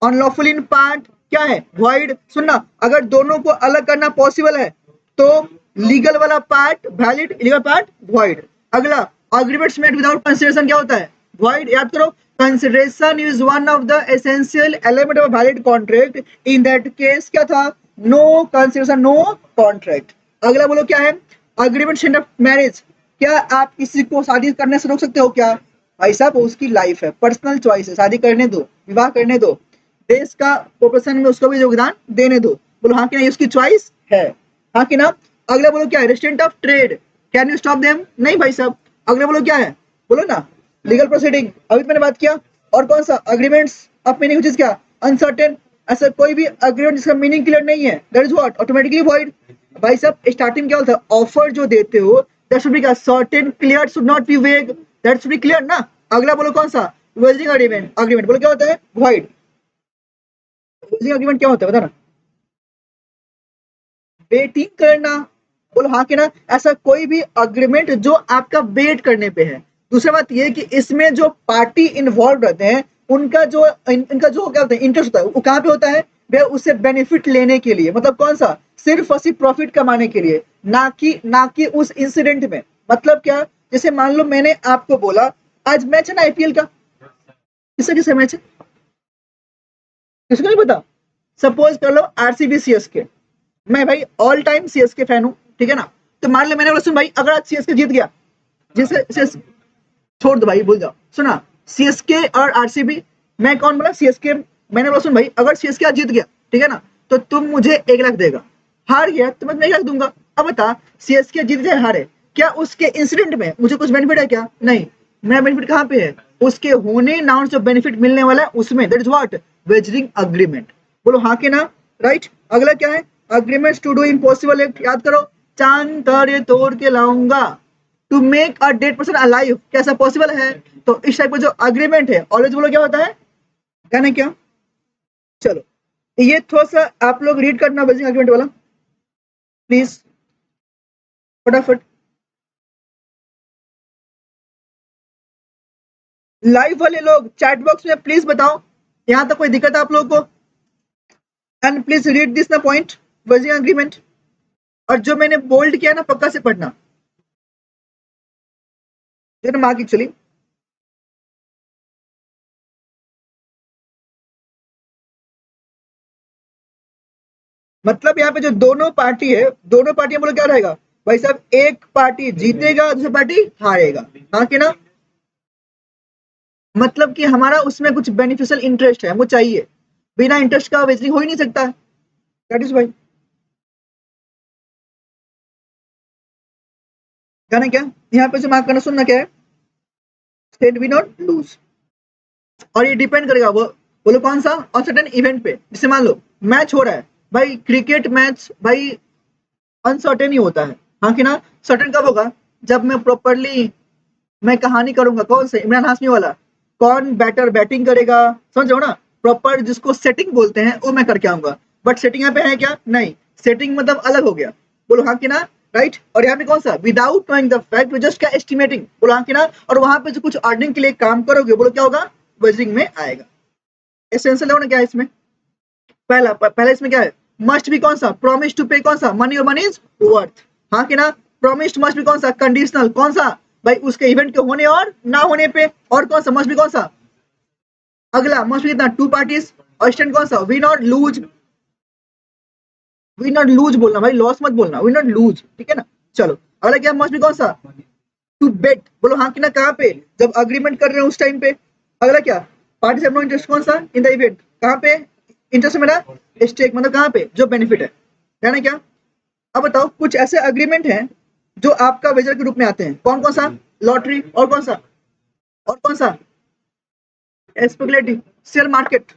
अनलॉफुल इन पार्ट, क्या है, वॉइड। सुनना, अगर दोनों को अलग करना पॉसिबल है तो लीगल वाला part valid, illegal part void. अगला, अग्रीमेंट्स मेड विदाउट कंसिडरेशन क्या होता है, वॉइड, याद करो, consideration is one of the essential element of valid contract, in that case क्या था, नो कंसिडरेशन नो कॉन्ट्रैक्ट। अगला बोलो क्या है, अग्रीमेंट ऑफ मैरिज, क्या आप किसी को शादी करने से रोक सकते हो क्या, भाई साहब उसकी लाइफ है, पर्सनल चॉइस है, शादी करने दो, विवाह करने दो, देश का पॉपुलेशन में उसको भी योगदान देने दो, बोलो हाँ कि नहीं, उसकी चॉइस है, हाँ कि ना। अगला बोलो क्या है, restaurant of trade, can you stop them, नहीं भाई साहब। अगला बोलो क्या है, बोलो ना, लीगल प्रोसीडिंग, अभी तो मैंने बात किया। और कौन सा, agreements of meaning which is क्या, अनसर्टेन, ऐसा कोई भी अग्रीमेंट जिसका मीनिंग क्लियर नहीं है, that is what automatically void. भाई साहब स्टार्टिंग क्या होता है, ऑफर जो देते हो दैट शुड बी क्या, certain, clear, should not be वेग, दैट शुड बी क्लियर ना। अगला बोलो कौन सा, वेजिंग अग्रीमेंट, अग्रीमेंट बोलो क्या होता है, वॉइड। वेजिंग अग्रीमेंट क्या होता है बता ना, वेटिंग करना, बोलो हाँ कि ना, ऐसा कोई भी अग्रीमेंट जो आपका वेट करने पे है। दूसरी बात ये कि इसमें जो पार्टी इन्वॉल्व रहते हैं उनका जो इनका जो क्या होता है, इंटरेस्ट होता है, वो कहाँ पे होता है, वे उससे बेनिफिट लेने के लिए, मतलब कौन सा, सिर्फ और सिर्फ प्रॉफिट कमाने के लिए, ना कि उस इंसिडेंट में। मतलब क्या, जैसे मान लो मैंने आपको बोला आज मैच है ना आईपीएल का, किससे किससे मैच है, किसको नहीं पता। सपोज कर लो आरसीबी सीएसके, मैं भाई ऑल टाइम सीएसके फैन हूँ, ठीक है ना। तो मान ले मैंने बोला सुन भाई, अगर आज सीएसके जीत गया, जिसे छोड़ दो भाई, भूल जाओ, सुना, सीएसके और आरसीबी, मैं कौन बोला, सीएसके, मैंने बोला सुन भाई, अगर सीएसके आज जीत गया, ठीक है ना, तो तुम मुझे 1 लाख देगा, हार गया तो मैं 1 लाख दूंगा। अब बता, सीएसके जीत जाए हारे, क्या उसके इंसिडेंट में मुझे कुछ बेनिफिट है क्या, नहीं। मेरा बेनिफिट कहाँ पे है, उसके होने नाउन जो बेनिफिट मिलने वाला है उसमें, that is what, wagering agreement. बोलो हाँ के ना, राइट। अगला क्या है, agreements to do impossible act, याद करो, चांद तारे तोड़ के लाऊंगा, to make a dead person alive, कैसा पॉसिबल है। तो इस टाइप का जो अग्रीमेंट है ऑलवेज बोलो क्या होता है, कहना क्या। चलो ये थोड़ा सा आप लोग रीड करना वेजरिंग अग्रीमेंट वाला प्लीज, फटाफट। लाइव वाले लोग चैट बॉक्स में प्लीज बताओ यहां तक कोई दिक्कत है आप लोगों को, and please read this the point, wagering agreement. और जो मैंने बोल्ड किया ना पक्का से पढ़ना, जो मार्क एक्चुअली। मतलब यहाँ पे जो दोनों पार्टी है, दोनों पार्टियां बोलो क्या रहेगा भाई साहब, एक पार्टी जीतेगा दूसरी पार्टी हारेगा, हाँ कि ना। मतलब कि हमारा उसमें कुछ बेनिफिशियल इंटरेस्ट है, वो चाहिए, बिना इंटरेस्ट का वेजिंग हो ही नहीं सकता, दैट इज भाई। कहना क्या यहाँ पे जो मार्क करना, सुनना क्या है, स्टेट विन और लूज। और ये डिपेंड करेगा वो, बोलो कौन सा, और सर्टेन इवेंट पे। जैसे मान लो मैच हो रहा है भाई, क्रिकेट मैच भाई अनसर्टेन ही होता है, हाँ कि ना। सर्टेन कब होगा, जब मैं प्रॉपरली मैं कहानी करूंगा, कौन से इमरान हाशमी वाला, कौन बैटर बैटिंग करेगा, समझ रहे हो ना, प्रॉपर जिसको सेटिंग बोलते हैं वो मैं करके आऊंगा। बट सेटिंग यहाँ पे है क्या, नहीं, सेटिंग मतलब अलग हो गया, बोलो हाँ कि ना, राइट। और यहाँ पे कौन सा, without knowing the fact just क्या एस्टिमेटिंग, बोलो हाँ कि ना। और वहां पे जो कुछ अर्निंग के लिए काम करोगे बोलो क्या होगा, बजरिंग में आएगा। एसेंशियल होना क्या है इसमें, पहला इसमें क्या है, मस्ट भी कौन सा, प्रॉमिस टू पे कौन सा, मनी और मनी इज वर्थ, हाँ कि ना। प्रॉमिस मस्ट भी कौन सा, कंडीशनल कौन सा, भाई उसके इवेंट के होने और ना होने पे। और कौन सा मस्ट भी कौन सा, अगला मस्ट भी कितना, टू पार्टीज। और स्टैंड कौन सा, विन और लूज, विन और लूज बोलना भाई, लॉस मत बोलना, विन और लूज, ठीक है ना। चलो अगला क्या, मस्ट भी कौन सा, टू बेट, बोलो हाँ कि ना, कहाँ पे, जब अग्रीमेंट कर रहे हो उस टाइम पे। अगला क्या, पार्टी से नो इंटरेस्ट कौन सा, इन द इवेंट, कहाँ पे इंटरेस्ट है मेरा, स्टेक मतलब कहाँ पे जो बेनिफिट है ना क्या। अब बताओ कुछ ऐसे अग्रीमेंट हैं जो आपका वेजर के रूप में आते हैं, कौन कौन सा, लॉटरी, और कौन सा, और कौन सा, स्पेकुलेटिव, शेयर मार्केट,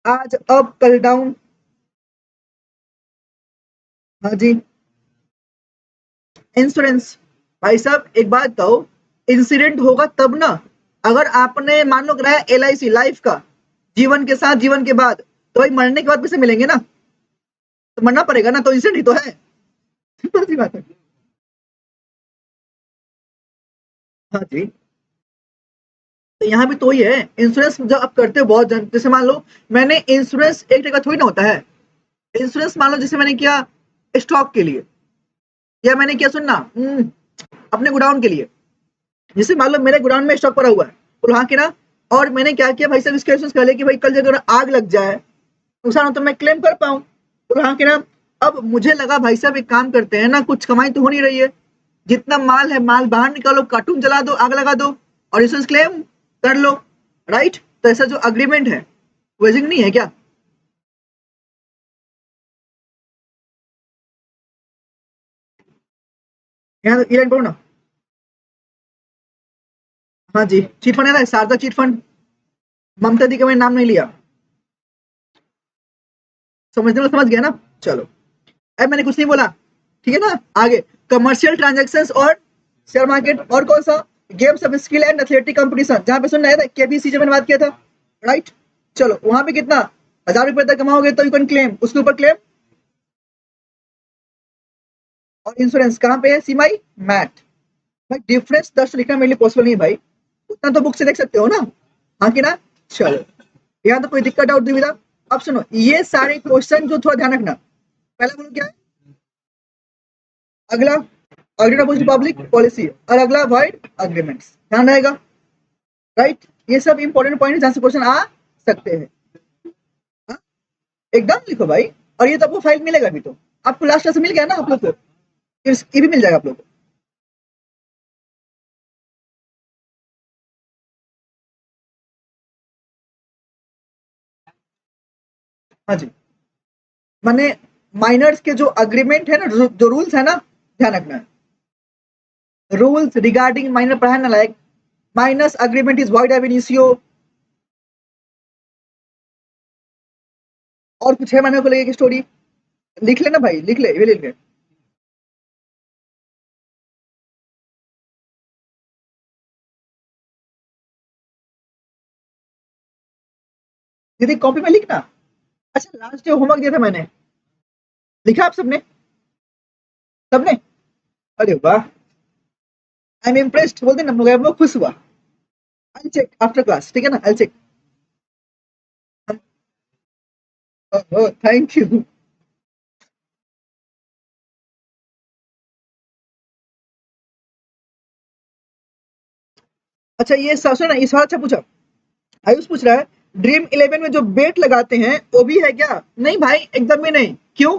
आज अप कल डाउन, हाँ जी, इंश्योरेंस। भाई साहब एक बात बताओ, इंसिडेंट होगा तब ना, अगर आपने मान लो कराया LIC लाइफ का, जीवन के साथ जीवन के बाद, तो भाई मरने के बाद पैसे मिलेंगे ना, तो मरना पड़ेगा ना, तो इंसिडेंट ही तो है, सिंपल सी बात है। हाँ जी, तो यहाँ भी तो ही है, इंश्योरेंस जब आप करते हो बहुत जैसे मान लो मैंने इंश्योरेंस एक जगह थोड़ी ना होता है, इंश्योरेंस मान लो जैसे मैंने किया स्टॉक के लिए, या मैंने किया सुनना अपने गोडाउन के लिए, जैसे मान लो मेरे गोडाउन में स्टॉक पड़ा हुआ है, तो हाँ कि ना। और मैंने क्या किया भाई साहब, इसके इंश्योरेंस कर लिया कि भाई कल जब आग लग जाए, नुकसान हो तो मैं क्लेम कर पाऊं, तो हाँ कि ना। अब मुझे लगा भाई साहब एक काम करते हैं ना, कुछ कमाई तो हो नहीं रही है, जितना माल है माल बाहर निकालो, कार्टून जला दो, आग लगा दो, और इंश्योरेंस क्लेम कर लो, राइट। तो ऐसा जो अग्रीमेंट है वेजिंग नहीं है क्या। यहाँ ये लाइन पढ़ो ना, हाँ जी, चीट फंड है ना, शारदा चीट फंड, ममता दी का मैंने नाम नहीं लिया, समझने वाला समझ गया ना। चलो अब मैंने कुछ नहीं बोला, ठीक है ना। आगे कमर्शियल ट्रांजैक्शंस और शेयर मार्केट, और कौन सा, games of skill and athletic competition, जहां पे सुनना है था KBC जब मैंने बात किया था, राइट। चलो वहां पे कितना, 1000 रुपए तक कमाओगे तो यू कैन क्लेम, उसके ऊपर क्लेम। और इंश्योरेंस कहाँ पे है, सीमाई मैट, भाई डिफरेंस 10 लिखना मेरे लिए पॉसिबल नहीं है भाई, उतना तो बुक से देख सकते हो ना, हाँ कि ना। चलो यहाँ तो कोई दिक्कत डाउट दुविधा। अब सुनो ये सारे क्वेश्चन जो थोड़ा ध्यान रखना, पहला बोलो क्या है, अगला अग्रीमेंट पब्लिक पॉलिसी, और अगला अवॉइड अग्रीमेंट्स, ध्यान रहेगा, राइट। ये सब इंपॉर्टेंट पॉइंट जहां से क्वेश्चन आ सकते हैं, हाँ? एकदम लिखो भाई। और ये तो आपको फाइल मिलेगा भी, तो आपको लास्ट क्लास मिल गया ना आप लोग को, ये भी मिल जाएगा आप लोग को, हाँ जी। माने माइनर्स के जो अग्रीमेंट है ना, जो रूल्स है ना, ध्यान रखना है, रूल्स रिगार्डिंग माइनर पढ़ा है ना लायक, minor's agreement is void ab initio. और कुछ है माइनर को लेके स्टोरी? लिख लेना भाई, लिख ले, ये लिख ले। दीदी कॉपी में लिखना। अच्छा लास्ट जो होमवर्क दिया था मैंने, लिखा आप सबने? सबने? अरे वाह, आई एम इम्प्रेस्ड, बोल देना मैं खुश हुआ। आई चेक आफ्टर क्लास, ठीक है ना, आई चेक। Thank you. अच्छा ये सुनो ना, इस सवाल अच्छा पूछा। आयुष पूछ रहा है, ड्रीम इलेवन में जो बेट लगाते हैं वो भी है क्या? नहीं भाई, एकदम भी नहीं। क्यों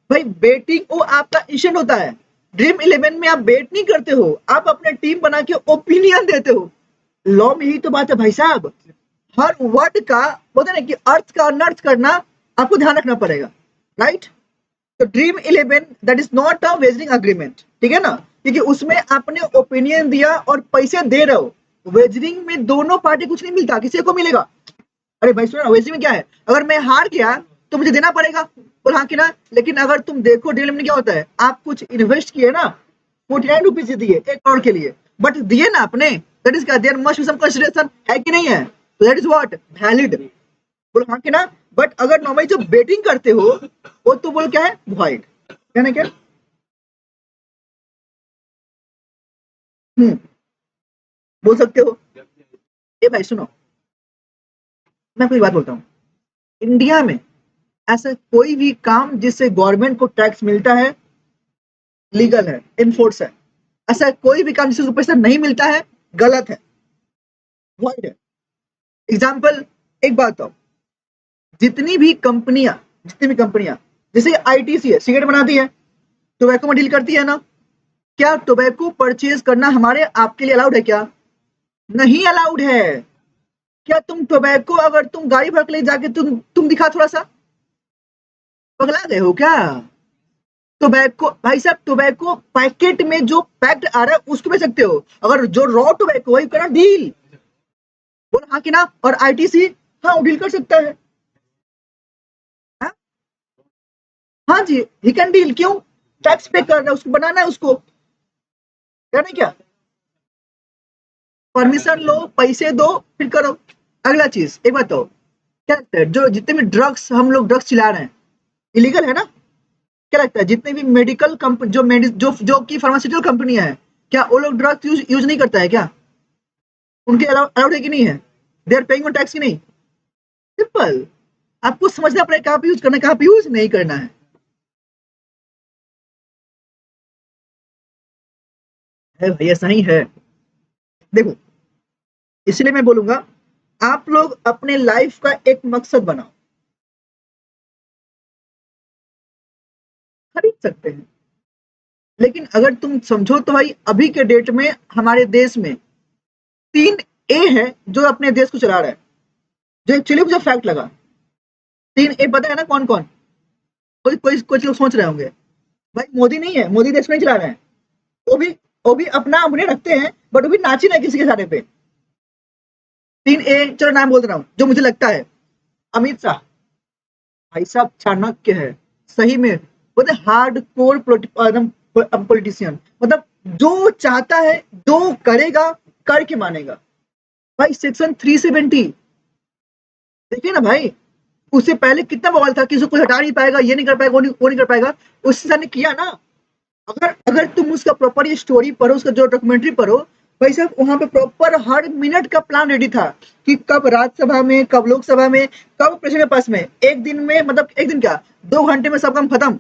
भाई? बेटिंग वो आपका इंस्टेंट होता है। ड्रीम इलेवन में आप बेट नहीं करते हो, आप अपने टीम बना के ओपिनियन देते हो। लॉ में यही तो बात है भाई साहब। हर वर्ड का बोलते ना कि अर्थ का अनर्थ करना आपको ध्यान रखना पड़ेगा, राइट? तो dream eleven that is not a wagering agreement, ठीक है ना? क्योंकि उसमें आपने ओपिनियन दिया और पैसे दे रहे हो। वेजरिंग में दोनों पार्टी कुछ नहीं मिलता, किसी को मिलेगा। अरे भाई सुनो ना, वेजरिंग में क्या है, अगर मैं हार गया तो मुझे देना पड़ेगा, बोल हाँ कि ना? लेकिन अगर तुम देखो ड्रीम में क्या होता है, आप कुछ इन्वेस्ट किए ना, 49 रुपीज दिए 1 करोड़ के लिए, बट दिए ना आपने, दैट इज क्या, there must be some consideration, है कि नहीं है? तो दैट इज व्हाट, वैलिड, बोलो हाँ कि ना? बट अगर नॉर्मली जो बेटिंग करते हो वो तो बोल क्या है, वॉइड, है ना? क्या? बोल सकते हो। ए भाई सुनो, मैं आपको एक बात बोलता हूँ। इंडिया में ऐसा कोई भी काम जिससे गवर्नमेंट को टैक्स मिलता है, लीगल है, इनफोर्स है। ऐसा कोई भी काम जिससे पैसा नहीं मिलता है, गलत है, वॉइड है। एग्जाम्पल, एक बात बताओ, जितनी भी कंपनियां जैसे आईटीसी है, सिगरेट बनाती है, टोबैको में डील करती है ना, क्या टोबैको परचेज करना हमारे आपके लिए अलाउड है क्या? नहीं अलाउड है। क्या तुम टोबैको अगर तुम गाड़ी भर के ले जाके तुम दिखा थोड़ा सा, पगला गए हो क्या? टोबैको भाई साहब, टोबैको पैकेट में जो पैक्ड आ रहा है उसको बेच सकते हो, अगर जो रॉ टोबैको वही करो डील, बोल हाँ कि ना? और आईटीसी, हाँ वो डील कर सकता है। हाँ, हाँ जी, ही कैन डील, क्यों? टैक्स पे कर रहा है, उसको बनाना है, उसको करना क्या? परमिशन लो, पैसे दो, फिर करो। अगला चीज एक बात तो, क्या लगता है जो जितने भी ड्रग्स हम लोग ड्रग्स चिल्ला रहे हैं, इलीगल है ना? क्या लगता है जितने भी मेडिकल कंपनी जो कि फार्मास्यूटिकल कंपनियां हैं, क्या वो लोग ड्रग्स यूज नहीं करता है क्या? उनके अलाउड है कि नहीं है? दे आर पेइंग टैक्स की नहीं? सिंपल, आपको समझना पड़ेगा कहाँ पे यूज करना है, कहाँ पे यूज नहीं करना है भाई, ऐसा ही है। देखो, इसलिए मैं बोलूंगा, आप लोग अपने लाइफ का एक मकसद बनाओ। खरीद सकते हैं, लेकिन अगर तुम समझो तो भाई अभी के डेट में हमारे देश में 3 ए है जो अपने देश को चला रहा है, जो एक्चुअली मुझे फैक्ट लगा। 3 ए पता है ना कौन कौन? कोई कोई कुछ लोग सोच रहे होंगे, भाई मोदी नहीं है, मोदी देश में नहीं चला रहे हैं। वो भी वो भी अपना अपने रखते हैं, बट वो भी नाची ना किसी के सारे पे। 3 ए, चलो नाम बोल रहा हूँ जो मुझे लगता है। अमित शाह, भाई साहब चाणक्य है, सही में बोलते हार्ड कोर पॉलिटिशियन, मतलब जो चाहता है, जो करेगा, करके मानेगा। भाई सेक्शन 370, देखिए ना भाई, उससे पहले कितना बवाल था कि इसको कोई हटा नहीं पाएगा, ये नहीं कर पाएगा, वो नहीं कर पाएगा। उससे ने किया ना। अगर अगर तुम उसका प्रॉपर ये स्टोरी पढ़ो, उसका जो डॉक्यूमेंट्री पढ़ो, भाई साहब वहां पे प्रॉपर हर मिनट का प्लान रेडी था कि कब राज्यसभा में, कब लोकसभा में, कब प्रेसिडेंट के पास में, एक दिन में, मतलब एक दिन क्या, 2 घंटे में सब काम खत्म।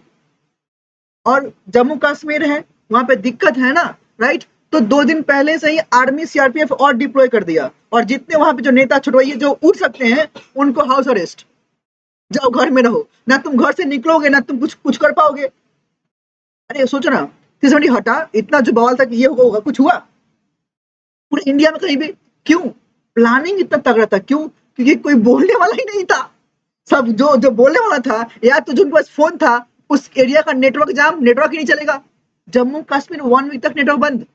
और जम्मू कश्मीर है, वहां पे दिक्कत है ना, राइट? तो 2 दिन पहले से ही आर्मी सीआरपीएफ और डिप्लॉय कर दिया, और जितने वहां पे जो नेता छुटवाइए जो उठ सकते हैं, उनको हाउस अरेस्ट, जाओ घर में रहो, ना तुम घर से निकलोगे, ना तुम कुछ कुछ कर पाओगे। अरे सोचो ना, 370 हटा, इतना जो बवाल था कि ये होगा, कुछ हुआ? पूरे इंडिया में कहीं भी? क्यों? प्लानिंग इतना तगड़ा था, क्यों? क्योंकि कोई बोलने वाला ही नहीं था। सब जो जो बोलने वाला था, या तो जिनके पास फोन था, उस एरिया का नेटवर्क जाम, नेटवर्क ही नहीं चलेगा। जम्मू कश्मीर 1 वीक तक नेटवर्क बंद।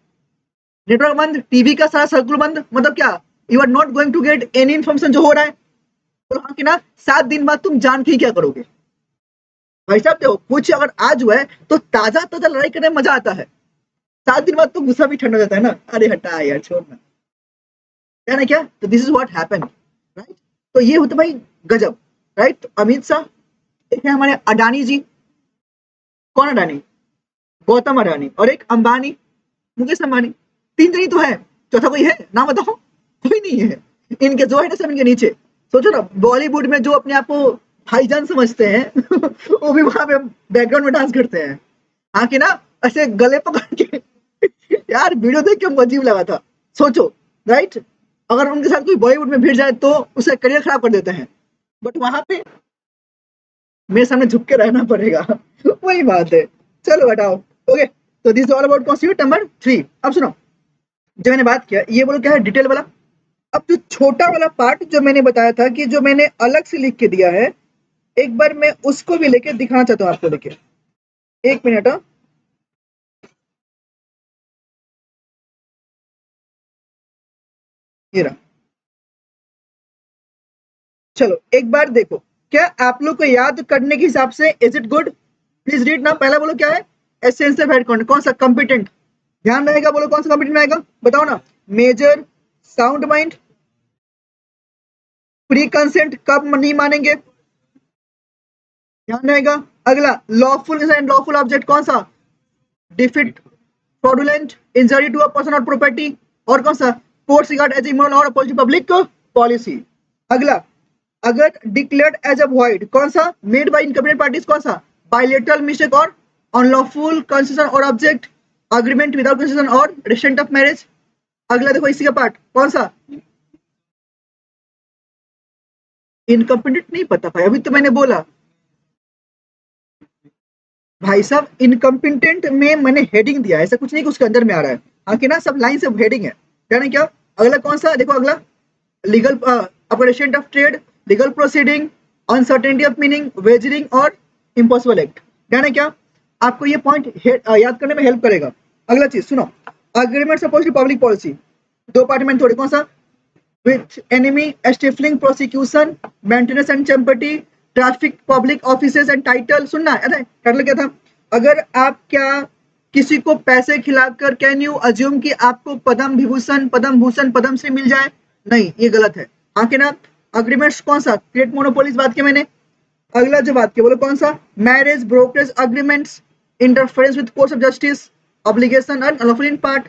नेटवर्क बंद, टीवी का सारा सर्कुलर बंद, मतलब क्या, you are not going to get any information जो हो रहा है। तो हाँ कि ना, 7 दिन बाद तुम जान के क्या करोगे भाई साहब। देखो कुछ अगर आज हुआ है तो ताजा ताजा लड़ाई करने में मजा आता है, 7 दिन बाद तो गुस्सा भी ठंडा हो जाता है ना, अरे हटा यार छोड़ ना, क्या ना क्या। तो this is what happened, right. तो ये होता भाई गजब, राइट। तो अमित शाह, एक है हमारे अडानी जी, कौन अडानी, गौतम अडानी, और एक अंबानी, मुकेश अंबानी, 3 जन ही तो है, चौथा कोई है ना, बताओ। कोई नहीं है, इनके जो है ना सब इनके नीचे। सोचो ना, बॉलीवुड में जो अपने आप को भाईजान समझते हैं वो भी वहां पे बैकग्राउंड में डांस करते हैं, हाँ कि ना, ऐसे गले पकड़ के यार वीडियो देख के हमको अजीब लगा था। सोचो, राइट, अगर उनके साथ कोई बॉलीवुड में भिड़ जाए तो उसका करियर खराब कर देते हैं, बट वहां पे मेरे सामने झुक के रहना पड़ेगा वही बात है। चलो हटाओ, ओके। तो this all about constitute number 3। अब सुनो, जो मैंने बात किया ये बोलो क्या है, डिटेल वाला। अब जो छोटा वाला पार्ट जो मैंने बताया था कि जो मैंने अलग से लिख के दिया है, एक बार मैं उसको भी लेके दिखाना चाहता हूँ आपको, लेके 1 मिनट। ये रहा, चलो एक बार देखो, क्या आप लोग को याद करने के हिसाब से is it good, please read ना। पहला बोलो क्या है, एसेंस ऑफ हेड कौन सा, कंपिटेंट, ध्यान रहेगा, बोलो कौन सा कंपिटेंट में आएगा, बताओ ना। Major, sound mind, pre consent कब नहीं मानेंगे, ध्यान रहेगा। अगला लॉफुल एंड लॉफुल ऑब्जेक्ट कौन सा, defeat, fraudulent, injury to a person और प्रॉपर्टी, और कौन सा, फोर्स रिगार्ड एज इमोरल और अपोजिट पब्लिक पॉलिसी। अगला, अगर डिक्लेयर्ड एज अ वॉइड कौन सा, मेड बाय इनकम्पिटेंट पार्टीज कौन सा, बायलेटरल मिस्टेक और अनलॉफुल कंसेशन और ऑब्जेक्ट, अग्रीमेंट विदाउट कंसेशन और रिसेंट ऑफ मैरिज। अगला देखो इसी का पार्ट कौन सा, इनकम्पिटेंट नहीं पता भाई, अभी तो मैंने बोला भाई साहब, इनकम्पिटेंट में मैंने हेडिंग दिया है, ऐसा कुछ नहीं कि उसके अंदर में आ रहा है, हाँ कि ना, सब लाइन से हेडिंग है, जाने क्या। अगला कौन सा देखो, अगला legal operation of trade, legal proceeding, uncertainty of meaning, wagering और इम्पॉसिबल एक्ट, जाने क्या। आपको ये पॉइंट याद करने में हेल्प करेगा। अगला चीज सुनो, agreement suppose public policy, 2 part में थोड़ी, कौन सा, with enemy, stifling prosecution, maintenance and sympathy, traffic, public offices and title। सुनना है, टाइटल क्या था, अगर आप क्या किसी को पैसे खिलाकर कैन यू अज्यूम कि आपको पद्म विभूषण, पद्म भूषण, पद्मश्री मिल जाए, नहीं ये गलत है, हाँ कि ना। अग्रीमेंट्स कौन सा, क्रिएट मोनोपोलीज बात की मैंने। अगला जो बात की बोलो कौन सा, marriage brokerage agreements, interference with course of justice, obligation and unlawful in part.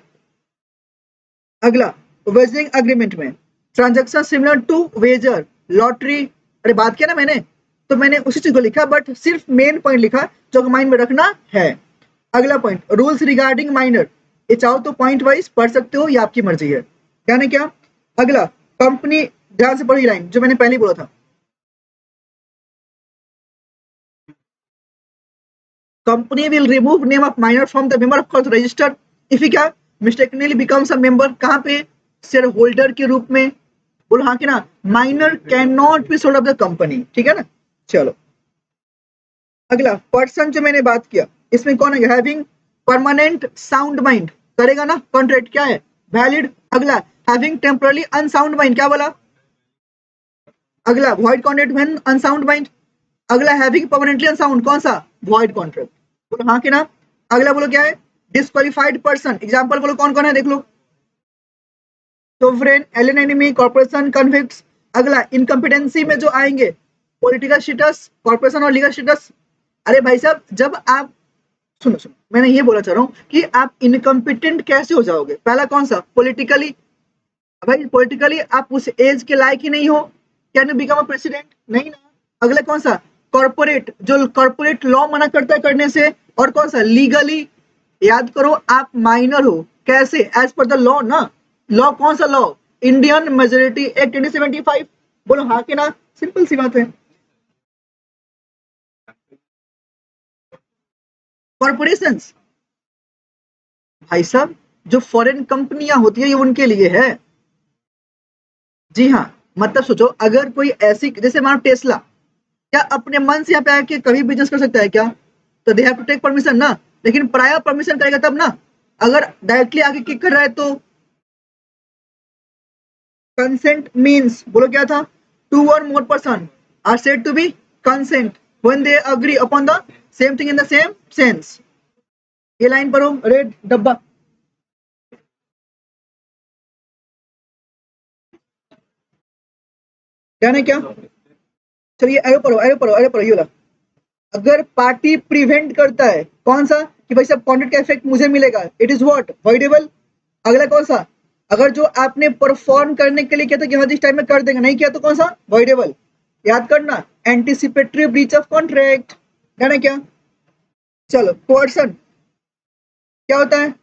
अगला वेजरिंग अग्रीमेंट में transaction similar to wager, lottery, अरे बात किया ना मैंने, तो मैंने उसी चीज को लिखा, बट सिर्फ मेन पॉइंट लिखा जो माइंड में रखना है। अगला पॉइंट रूल्स रिगार्डिंग माइनर, ये चाहो तो पॉइंट वाइज पढ़ सकते हो, ये आपकी मर्जी है, यानी क्या। अगला कंपनी, ध्यान से पढ़ी लाइन जो मैंने पहले बोला था, company will remove name of minor from the member of register if he क्या मिस्टेकनली बिकम्स अ मेंबर, कहाँ पे, शेयर होल्डर के रूप में, बोलो हाँ कि ना। Minor can not be sold off the company, ठीक है ना। चलो अगला पर्सन जो मैंने बात किया, इसमें कौन है, हैविंग परमानेंट साउंड माइंड, करेगा ना कॉन्ट्रैक्ट, क्या है, वैलिड। अगला हैविंग टेम्पररी अनसाउंड माइंड, क्या बोला, अगला void contract when unsound mind. अगला हैविंग परमानेंटली अनसाउंड, कौन सा, वॉइड कॉन्ट्रैक्ट, बोलो हाँ कि ना। अगला बोलो क्या है, डिस्क्वालिफाइड पर्सन, एग्जांपल बोलो कौन कौन है देख लो, sovereign, alien enemy, corporation, convicts. अगला इनकम्पिटेंसी में जो आएंगे, पॉलिटिकल स्टेटस, कॉर्पोरेशन और लीगल स्टेटस। अरे भाई साहब, जब आप, सुनो सुनो, मैंने ये बोला चाह रहा हूँ कि आप इनकम्पिटेंट कैसे हो जाओगे, पहला कौन सा, पॉलिटिकली, भाई पॉलिटिकली आप उस एज के लायक ही नहीं हो, can you become a president, नहीं ना। अगला कौन सा, कॉर्पोरेट, जो कॉर्पोरेट लॉ मना करता है करने से, और कौन सा, लीगली, याद करो आप माइनर हो, कैसे, एज पर द लॉ ना, लॉ कौन सा लॉ, इंडियन मेजोरिटी एक्ट 1975, बोलो हाँ कि ना, सिंपल सी बात है। कॉर्पोरेशन, भाई साहब जो फॉरेन कंपनियां होती है ये उनके लिए है, जी हाँ। मतलब सोचो, अगर कोई ऐसी, जैसे मान टेस्ला, क्या अपने मन से यहाँ पे आके कभी बिजनेस कर सकता है क्या, तो they have to take permission ना, लेकिन प्रायर परमिशन करेगा तब ना। अगर डायरेक्टली आगे किक कर रहा है तो कंसेंट मीन्स बोलो क्या था, two or more person are said to be consent when they agree upon the same thing in the same sense. ये लाइन पढ़ो, रेड डब्बा। डन है क्या? चलिए एरो पढ़ो, एरो पढ़ो, एरो पढ़ो, ये वाला। अगर पार्टी प्रिवेंट करता है, कौन सा, कि भाई सब कॉन्ट्रैक्ट का इफेक्ट मुझे मिलेगा, इट इज व्हाट, वॉइडेबल। अगला कौन सा, अगर जो आपने परफॉर्म करने के लिए किया था कि हाँ जिस टाइम में कर देंगे, नहीं किया तो कौन सा, वॉइडेबल। याद करना, एंटीसिपेटरी ब्रीच ऑफ कॉन्ट्रैक्ट। है ना क्या? चलो कोर्सन क्या होता है,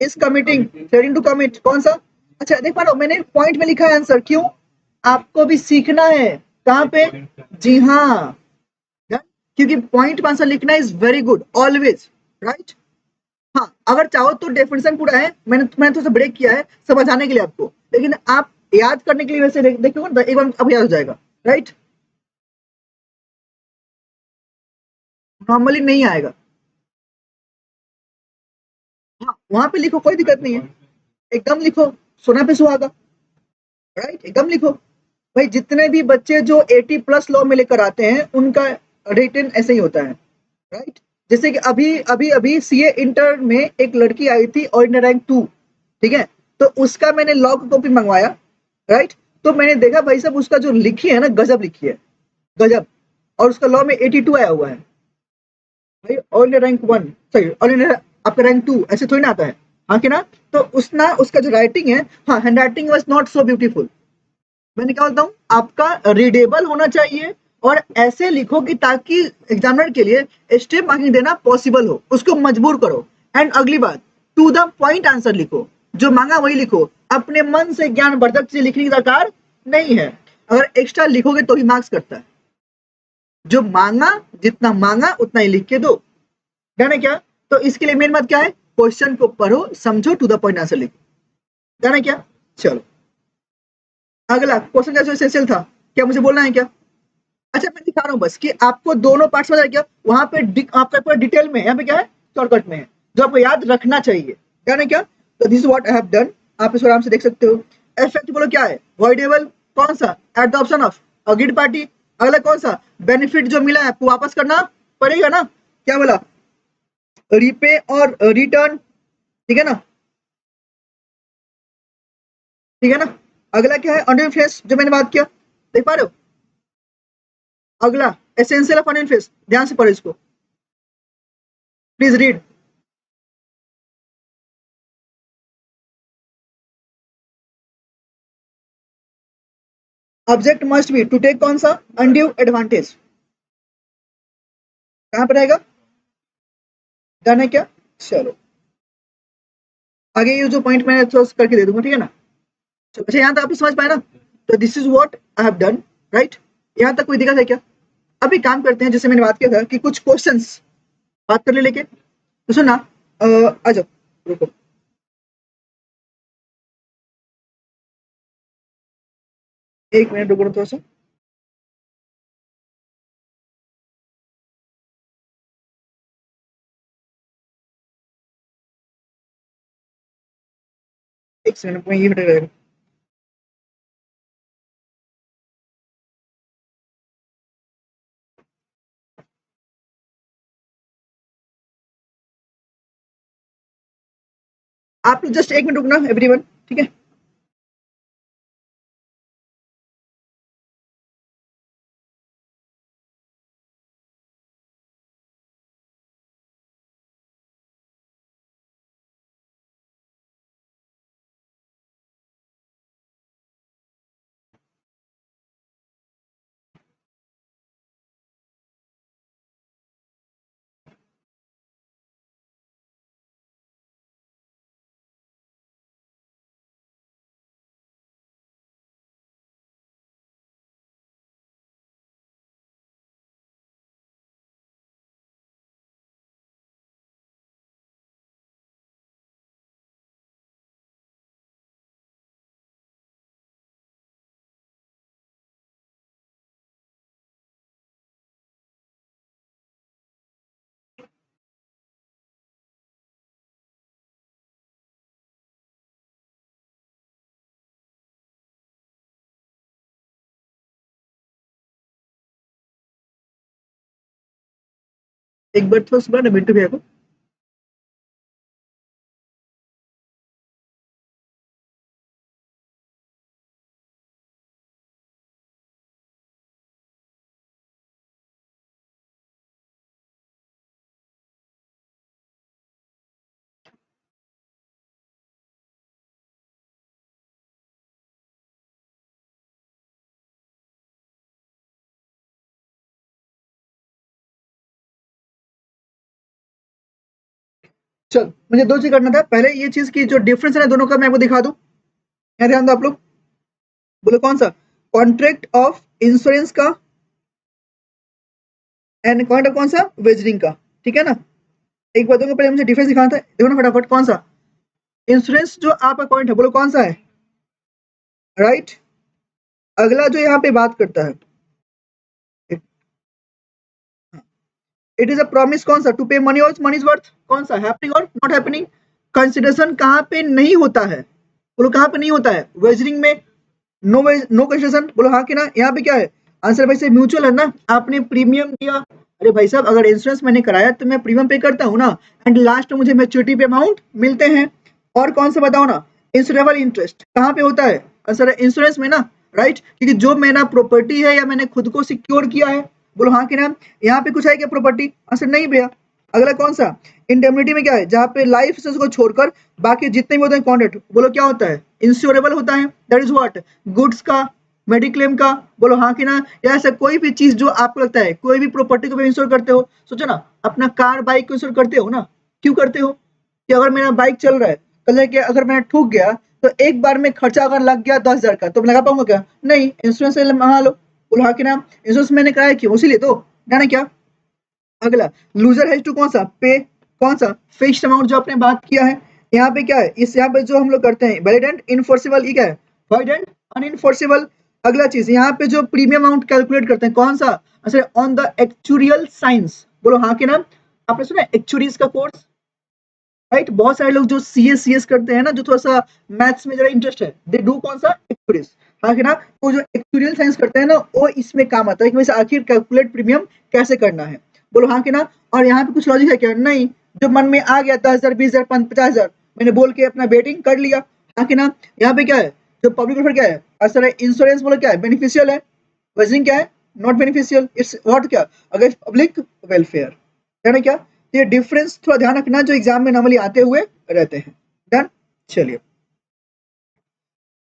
is committing, threatening to commit, कौन सा? अच्छा देख पा रहा हूं, मैंने पॉइंट में लिखा है आंसर, क्यों? आपको भी सीखना है, कहां पे? जी हाँ, क्योंकि पॉइंट में आंसर लिखना is very good always, right. हाँ अगर चाहो तो डेफिनेशन पूरा है, मैंने थोड़ा सा ब्रेक किया है समझाने के लिए आपको, लेकिन आप याद करने के लिए वैसे देखो एक बार अब याद हो जाएगा, राइट। नॉर्मली नहीं आएगा। हाँ वहां पे लिखो, कोई दिक्कत नहीं है, एकदम लिखो, सोना पे सुहागा, राइट, एकदम लिखो। भाई जितने भी बच्चे जो 80 प्लस लॉ में लेकर आते हैं उनका रिटन ऐसे ही होता है, राइट। जैसे कि अभी अभी अभी सीए इंटर में एक लड़की आई थी ऑर्डिनरी रैंक 2, ठीक है, तो उसका मैंने लॉ की कॉपी मंगवाया, राइट। तो मैंने देखा भाई साहब उसका जो लिखी है ना, गजब लिखी है, गजब। और उसका लॉ में 82 आया हुआ है भाई, ऑर्डिनरी रैंक 1, सॉरी ऑर्डिनरी आपका रैंक 2 ऐसे थोड़ी ना आता है, हाँ कि ना। तो उसका जो राइटिंग है, हाँ hand writing was not so beautiful. मैंने क्या बोलता हूँ, आपका रीडेबल होना चाहिए, और ऐसे लिखो कि ताकि एग्जामिनर के लिए स्टेप मार्किंग देना पॉसिबल हो, उसको मजबूर करो। एंड अगली बात, टू द पॉइंट आंसर लिखो, जो मांगा वही लिखो, अपने मन से ज्ञान वर्धक चीजें लिखने की दरकार नहीं है। अगर एक्स्ट्रा लिखोगे तो ही मार्क्स करता है, जो मांगा, जितना मांगा उतना ही लिख के दो, है ना क्या? तो इसके लिए मेन बात क्या है, क्वेश्चन को पढ़ो, समझो, टू द पॉइंट आंसर लिखो, है ना क्या? चलो अगला क्वेश्चन का जो एसेंशियल था, क्या मुझे बोलना है क्या? अच्छा मैं दिखा रहा हूँ बस कि आपको दोनों पार्ट्स में क्या, वहां पे आपका पूरा डिटेल में, यहाँ पे क्या है, शॉर्टकट में है, जो आपको याद रखना चाहिए, क्या ना क्या। तो this what I have done, आप इसको आराम से देख सकते हो। इफेक्ट बोलो क्या है, वॉइडेबल, कौन सा, at the option of agreed party. अगला कौन सा, बेनिफिट जो मिला है आपको वापस करना पड़ेगा ना, क्या बोला, रीपे और रिटर्न, ठीक है ना, ठीक है ना। अगला क्या है, अंडर फेस, जो मैंने बात किया, देख पा रहे हो। अगला एसेंशियल ऑफ अंडर फेस, ध्यान से पढ़ो इसको, please read. Object must be to take, कौन सा, अनड्यू एडवांटेज, कहां पर रहेगा, डन है क्या? चलो आगे ये जो पॉइंट मैं थोड़ा करके दे दूंगा, ठीक है ना। चलो अच्छा यहाँ तक आप समझ पाए ना, तो this is what I have done, right. यहाँ तक कोई दिक्कत है क्या? अभी काम करते हैं, जैसे मैंने बात किया था कि कुछ क्वेश्चंस बात कर ले लेके, तो सुना, आ जाओ, रुको, एक मिनट रुको थोड़ा सा, एक सेकंड में ये हटेगा। आप लोग जस्ट एक मिनट रुकना एवरीवन, ठीक है। एक बार थोड़ा सुना ना मिंटू भैया को। चल मुझे दो चीज करना था, पहले ये चीज की जो डिफरेंस है ना दोनों का मैं आपको दिखा दूं। यहाँ ध्यान दो आप लोग, बोलो कौन सा, कॉन्ट्रैक्ट ऑफ इंश्योरेंस का एंड कॉन्ट्रैक्ट कौन सा, वेजरिंग का, ठीक है ना। एक बार दोनों पहले मुझे डिफरेंस दिखाना था, देखो ना फटाफट कौन सा इंश्योरेंस जो आपका पॉइंट है, बोलो कौन सा है, राइट। अगला जो यहाँ पे बात करता है, इट इज अ प्रॉमिस कौन सा, टू पे मनी और मनी इज वर्थ, कौन सा हैपनिंग और नॉट हैपनिंग। कंसिडरेशन कहाँ पे नहीं होता है, बोलो कहाँ पे नहीं होता है, वेजरिंग में नो नो कंसेशन, बोलो हाँ कि ना। यहाँ पे क्या है आंसर, भाई से म्यूचुअल है ना, आपने प्रीमियम दिया, अरे भाई साहब अगर इंश्योरेंस मैंने कराया तो मैं प्रीमियम पे करता हूँ ना, एंड लास्ट में मुझे मैच्योरिटी पे अमाउंट मिलते हैं। और कौन सा बताओ ना, इंश्योरेबल इंटरेस्ट कहाँ पे होता है, आंसर है इंश्योरेंस में ना, राइट। क्योंकि जो मेरा प्रॉपर्टी है या मैंने खुद को सिक्योर किया है, बोलो हाँ कि ना। यहाँ पे कुछ है क्या प्रॉपर्टी, आंसर नहीं भैया। अगला कौन सा, इंडेमनिटी में क्या है, जहाँ पे लाइफ इंश्योरेंस को छोड़कर बाकी जितने भी होते हैं कॉन्ट्रैक्ट, बोलो क्या होता है, इंश्योरेबल होता है, दैट इज व्हाट, गुड्स का, मेडिक्लेम का, बोलो हाँ कि ना। या ऐसा कोई भी चीज जो आपको लगता है, कोई भी प्रॉपर्टी को इंश्योर करते हो, सोचो ना अपना कार बाइक को इंश्योर करते हो ना, क्यों करते हो, कि अगर मेरा बाइक चल रहा है, कल के अगर मैं ठूक गया तो एक बार में खर्चा अगर लग गया 10,000 का, तो मैं लगा पाऊंगा क्या, नहीं, इंश्योरेंस से मंगा लो, बोलो हाँ कि ना। इंश्योरेंस मैंने कराया क्यों, उसीलिए तो, जाना क्या। अगला, लूजर हैज टू कौन सा पे, कौन सा फिक्स्ड अमाउंट जो आपने बात किया है। यहाँ पे क्या है, इस यहाँ पे जो हम लोग करते हैं वैलिड एंड इनफोर्सेबल, ये क्या है, वैलिड एंड अनइनफोर्सेबल। अगला चीज यहाँ पे जो प्रीमियम अमाउंट कैलकुलेट करते हैं कौन सा, अच्छा ऑन द एक्चुरियल साइंस, बोलो हाँ कि ना। आपने सुना एक्चुरीज का कोर्स, राइट। बहुत सारे लोग जो सी एस करते हैं ना, जो थोड़ा सा मैथ्स में जरा इंटरेस्ट है, दे डू कौन सा एक्चुरीज, हाँ कि ना। तो जो एक्चुरियल साइंस करते हैं ना, वो इसमें काम आता है कि वैसे आखिर कैलकुलेट प्रीमियम कैसे करना है, बोलो हाँ कि ना। और यहाँ पे कुछ लॉजिक है क्या, नहीं, जो मन में आ गया 10,000 20,000 50,000 मैंने बोल के अपना बेटिंग कर लिया, हाँ कि ना। यहाँ पे क्या है, जो पब्लिक वेलफेयर क्या है, असर है इंश्योरेंस, बोलो क्या है, बेनिफिशियल है, वजनिंग क्या है, नॉट बेनिफिशियल, इट्स व्हाट क्या, अगर पब्लिक वेलफेयर, है ना क्या। तो ये डिफरेंस थोड़ा ध्यान रखना जो एग्जाम में नॉर्मली आते हुए रहते हैं। डन, चलिए।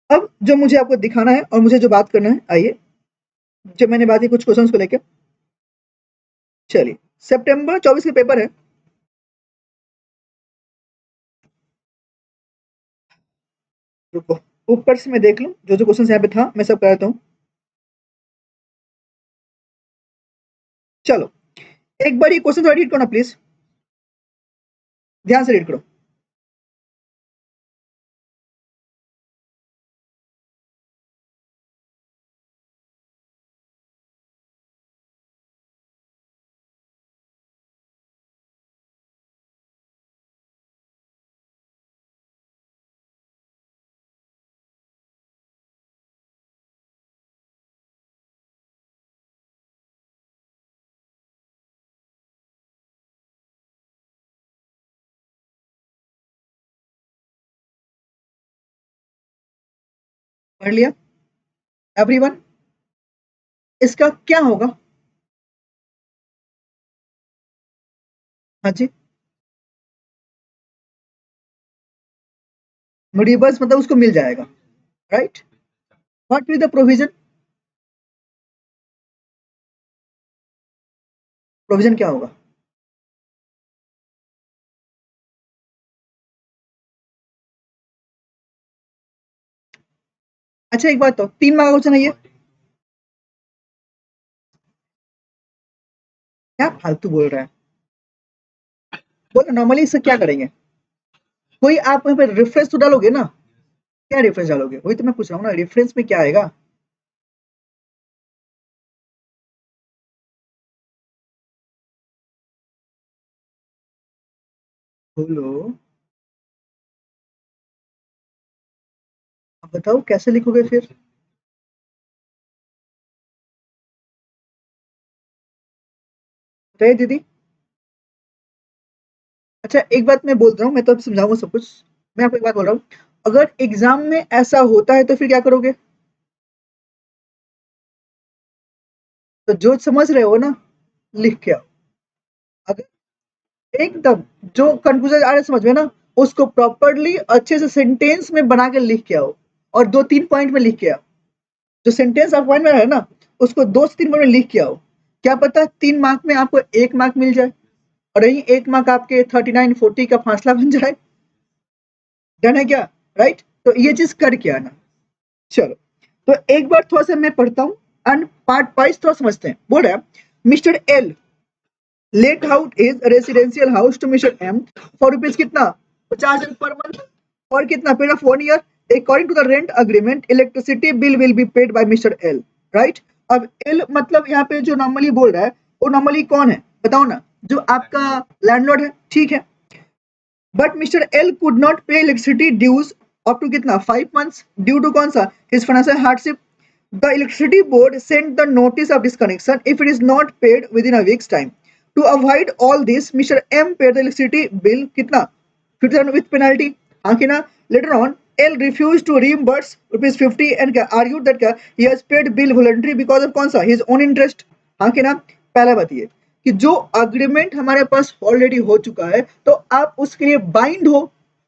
अब जो मुझे आपको दिखाना है और मुझे जो बात करना है, आइए, जब मैंने बात की कुछ क्वेश्चंस को लेकर, चलिए। सितंबर 24 के पेपर है, रुको, ऊपर से मैं देख लूं जो जो क्वेश्चंस यहाँ पे था, मैं सब कराता हूँ। चलो, एक बार ये क्वेश्चन थोड़ा रीड करो ना प्लीज, ध्यान से रीड करो। पढ़ लिया एवरीवन, इसका क्या होगा, हाँ जी। मुडीबस मतलब उसको मिल जाएगा, right. What will the provision, provision क्या होगा, अच्छा एक बात तो 3 मार्क का क्वेश्चन है ये, क्या फालतू बोल रहा है, बोलो नॉर्मली इससे क्या करेंगे, कोई आप वहाँ पे रेफरेंस तो डालोगे ना, क्या रेफरेंस डालोगे, वही तो मैं पूछ रहा हूँ ना, रेफरेंस में क्या आएगा, बोलो, आप बताओ कैसे लिखोगे फिर, बताइए दीदी। अच्छा एक बात मैं बोल रहा हूँ, मैं तो समझाऊंगा सब कुछ। मैं आपको एक बात बोल रहा हूँ, अगर एग्जाम में ऐसा होता है तो फिर क्या करोगे? तो जो समझ रहे हो ना, लिख के आओ। अगर एकदम जो कंफ्यूजन आ रहा है समझ में ना, उसको प्रॉपरली अच्छे से सेंटेंस में बना के लिख के आओ, और 2-3 पॉइंट में लिख के आओ। जो सेंटेंस आप पॉइंट में है ना, उसको 2 से 3 पॉइंट में लिख के आओ। क्या पता 3 मार्क में आपको 1 मार्क मिल जाए, और यही 1 मार्क आपके 39-40 का फासला बन जाए। डन है क्या? राइट? तो ये चीज करके आना। चलो, तो एक बार थोड़ा सा मैं पढ़ता हूँ, एंड पार्ट वाइज थोड़ा समझते हैं। बोल रहा है, mister L let out his residential house to mister M for rupees कितना, 50,000 पर मंथ, और कितना period of 1 year. According to the rent agreement electricity bill will be paid by mister L. Right? अब L मतलब यहाँ पे जो normally बोल रहा है, वो नॉर्मली कौन है बताओ ना? जो आपका लैंडलॉर्ड है, ठीक है। But mister L could not पे इलेक्ट्रिसिटी ड्यूज अप टू कितना, 5 months, ड्यू टू कौन सा, his financial hardship. The electricity board sent the notice of disconnection if it is not paid within a week's time. To avoid all this, Mr. M paid the electricity bill कितना, 50,000 with penalty। हाँ कि ना? Later on, L refused to reimburse rupees 50 and argued that he has paid bill voluntarily because of कौन सा, his own interest। हाँ कि ना? पहला बात ये कि जो अग्रीमेंट हमारे पास ऑलरेडी हो चुका है, तो आप उसके लिए बाइंड हो,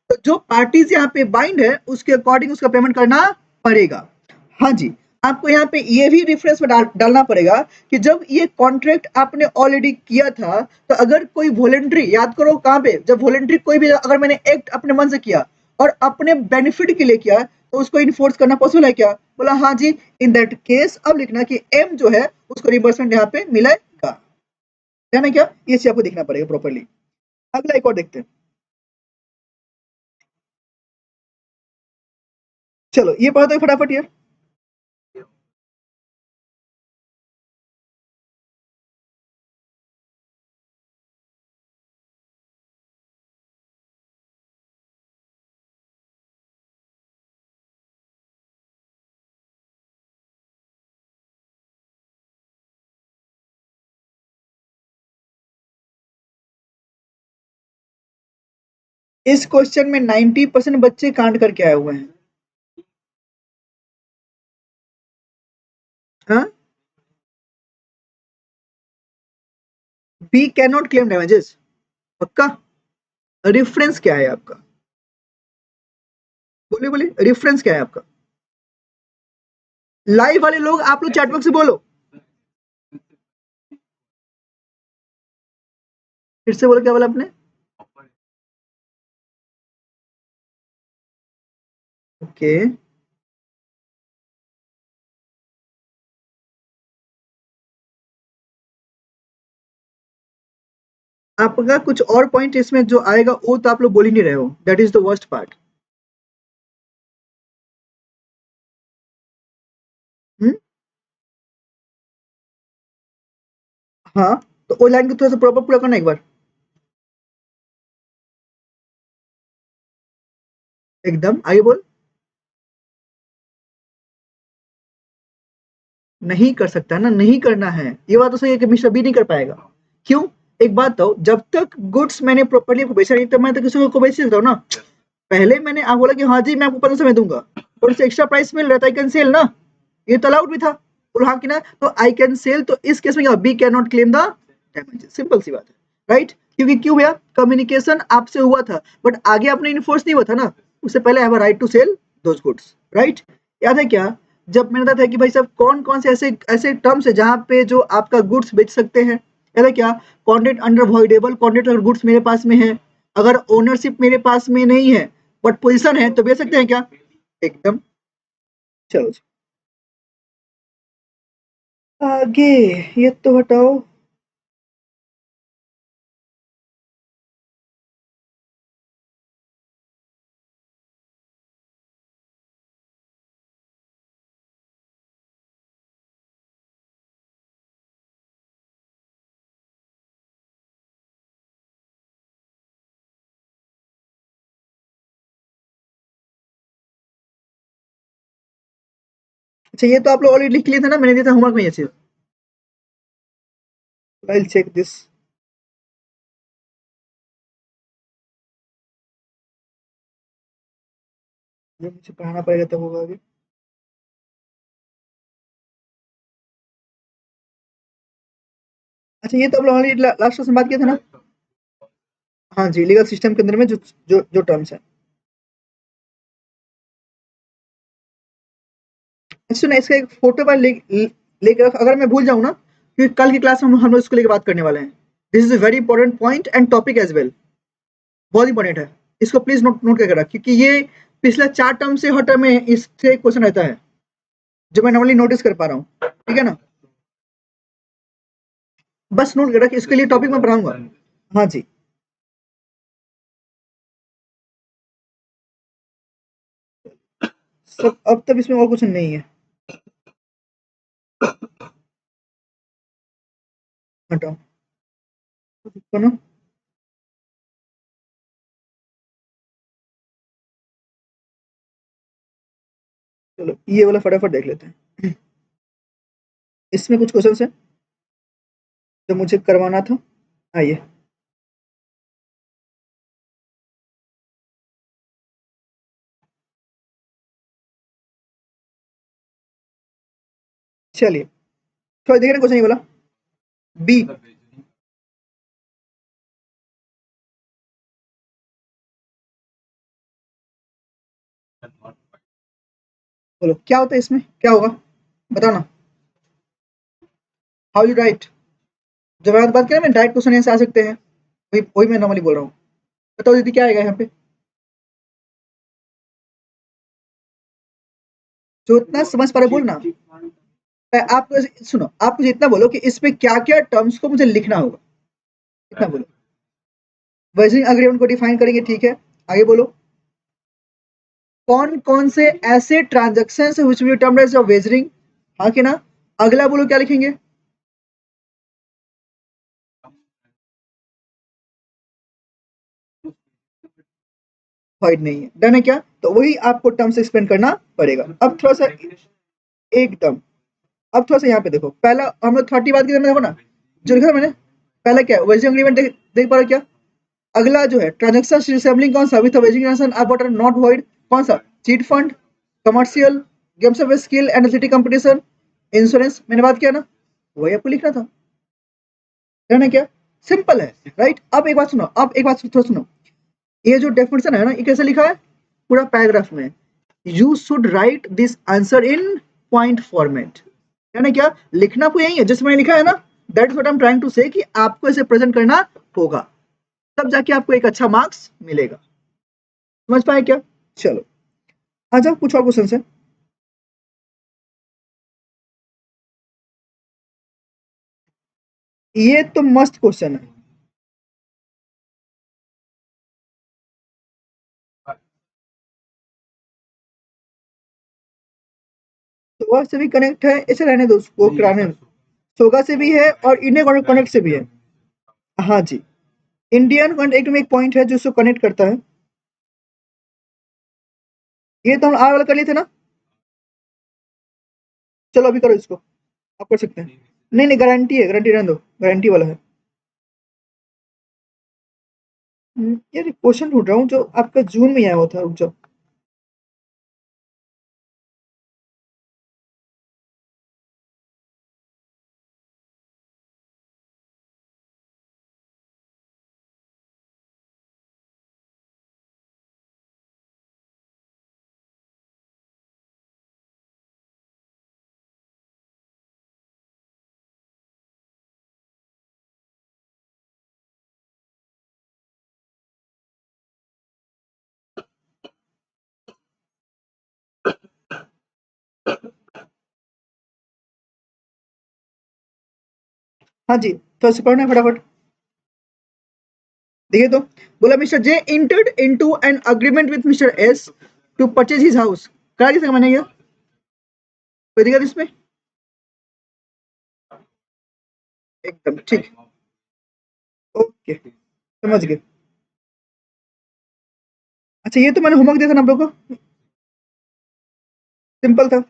तो जो पार्टीज यहाँ पे बाइंड है उसके अकॉर्डिंग उसका पेमेंट करना पड़ेगा। हाँ जी। आपको यहाँ पे ये भी रेफरेंस में डालना पड़ेगा कि जब ये कॉन्ट्रैक्ट आपने ऑलरेडी किया था, तो अगर कोई वॉलेंट्री, याद करो कहाँ पे, जब वॉलेंट्री कोई भी अगर मैंने एक्ट अपने मन से किया और अपने बेनिफिट के लिए किया, तो उसको इन्फोर्स करना पॉसिबल है क्या? बोला हाँ जी। इन दैट केस अब लिखना कि एम जो है उसको रिवर्समेंट यहाँ पे मिलेगा। है ना? क्या ये चीज आपको देखना पड़ेगा प्रॉपरली। अगला एक और देखते हैं। चलो ये पढ़ा दो फटाफट यार। इस क्वेश्चन में 90% बच्चे कांड करके आए हुए हैं। हाँ, B can not claim damages, पक्का? रेफरेंस क्या है आपका? बोलिए बोलिए, रेफरेंस क्या है आपका? लाइव वाले लोग आप लोग चैटबॉक्स से बोलो, फिर से बोलो क्या बोला आपने? ओके। आपका कुछ और पॉइंट इसमें जो आएगा वो तो आप लोग बोल ही नहीं रहे हो, that is the worst part. Hmm. हाँ, तो वो लाइन को थोड़ा सा प्रॉपर पूरा करना एक बार। एकदम आगे बोल। नहीं कर सकता ना, नहीं करना है, ये बात तो सही है कि मिस्टर बी नहीं कर पाएगा। क्यों? एक बात तो, जब तक गुड्स मैंने प्रॉपर्ली आपको बेचा नहीं, तब मैं तो किसी को बेच सकता हूँ ना। पहले मैंने आप बोला कि हाँ जी मैं आपको 1500 में दूंगा, और उससे एक्स्ट्रा प्राइस मिल रहा था, आई कैन सेल ना, ये तो अलाउड भी था। बोला हाँ कि ना, तो आई कैन सेल, तो इस केस में क्या, B can not claim the damages, simple सी बात है। राइट? क्योंकि क्यों भैया, कम्युनिकेशन आपसे हुआ था, बट आगे आपने इन्फोर्स नहीं हुआ था ना, उससे पहले I have a right to sell those goods. Right? याद है क्या, जब मैंने बताया था कि भाई साहब कौन कौन से ऐसे ऐसे टर्म्स है जहां पे जो आपका गुड्स बेच सकते हैं? याद है क्या? कॉन्ट्रैक्ट अंडर वॉइडेबल कॉन्ट्रैक्ट, अगर गुड्स मेरे पास में है, अगर ओनरशिप मेरे पास में नहीं है बट पोजीशन है, तो बेच सकते हैं क्या? एकदम। चलो जी। आगे, ये तो हटाओ। अच्छा ये तो आप लोग ऑलरेडी लिख लिए थे ना, मैंने दिया था होमवर्क में ये चीज। I will check this. जो मुझे पढ़ाना पड़ेगा तब होगा आगे। अच्छा, ये तो हम लोगों ने लास्ट में बात किया था ना। हाँ जी, लीगल सिस्टम के अंदर में जो जो टर्म्स है। सुना, इसका एक फोटो पर लेकर अगर मैं भूल जाऊँ ना, क्योंकि कल की क्लास में हम लोग इसको लेकर बात करने वाले हैं। This is a very important point and topic as well. बहुत इंपॉर्टेंट है। इसको प्लीज नोट नोट करके रख, क्योंकि ये पिछले 4 टर्म से हर टर्म में इससे क्वेश्चन रहता है, जो मैं नॉर्मली नोटिस कर पा रहा हूँ। ठीक है ना? बस नोट कर रख, इसके लिए टॉपिक मैं पढ़ाऊंगा। हाँ जी। सब अब तक इसमें और कुछ नहीं है। हटाओ इसको ना। चलो ये वाला फटाफट देख लेते हैं। इसमें कुछ क्वेश्चन है जो मुझे करवाना था। आइए। चलिए थोड़ा देखिए ना क्वेश्चन ये वाला। बी। बोलो क्या होता है इसमें, क्या होगा बताओ ना। How you right. जब मैं बात करें, मैं डायरेक्ट क्वेश्चन यहाँ से आ सकते हैं। वही वही मैं नॉर्मली बोल रहा हूँ। बताओ दीदी क्या आएगा यहाँ पे। जो इतना समझ पा रहे बोलना। आपको सुनो, आप मुझे इतना बोलो कि इसमें क्या क्या टर्म्स को मुझे लिखना होगा। इतना बोलो। वर्जिंग अग्रीमेंट को डिफाइन करेंगे, ठीक है। आगे बोलो। कौन कौन से ऐसे transaction which will be termed as wagering. हाँ कि ना। अगला बोलो क्या लिखेंगे। वाइड नहीं है, डन है क्या? तो वही आपको टर्म्स एक्सप्लेन करना पड़ेगा। अब थोड़ा सा एकदम। अब थोड़ा सा यहाँ पे देखो, पहला हम लोग 30 बात की देखो ना, जो लिखा था मैंने। पहला क्या है, वेजिंग एग्रीमेंट, देख पा रहे हो क्या? अगला जो है ट्रांजेक्शन रिसेबलिंग कौन सा, with waging transaction about not void, कौन सा? Chit fund, commercial, games of skill and athletic competition, insurance. मैंने बात किया ना, वही आपको लिखना था। डन है क्या? सिंपल है। राइट। अब एक बात सुनो, अब एक बात थोड़ा सुनो। ये जो डेफिनेशन है ना, ये कैसे लिखा है? पूरा पैराग्राफ में। You should write this answer in point format. यानी क्या लिखना को यही है जिसमें मैंने लिखा है ना। That is what I am trying to say, कि आपको इसे प्रेजेंट करना होगा, तब जाके आपको एक अच्छा मार्क्स मिलेगा। समझ पाए क्या? चलो आ जाओ, कुछ और क्वेश्चन है। ये तो मस्त क्वेश्चन है। सोगा से भी कनेक्ट है, इसे रहने दो, उसको कराने दो। सोगा से भी है और इंडियन कनेक्ट से भी है। हाँ जी। इंडियन कनेक्ट में एक पॉइंट है जो उसको कनेक्ट करता है। ये तो हम आर वाला कर लिए थे ना। चलो अभी करो इसको। आप कर सकते हैं। नहीं नहीं, गारंटी है, गारंटी रहने दो, गारंटी वाला है। यार क्वेश्चन ढूंढ रहा हूँ जो आपका जून में आया हुआ था, रुक जाओ। हाँ जी, तो ऐसे पढ़ना है फटाफट। देखिए तो, बोला mister J entered into an agreement with mister S to purchase his house. कहा किसने मैंने ये, कोई दिक्कत इसमें? एकदम ठीक। ओके, समझ गए। अच्छा, ये तो मैंने होमवर्क दिया था ना आप लोगों को। सिंपल था।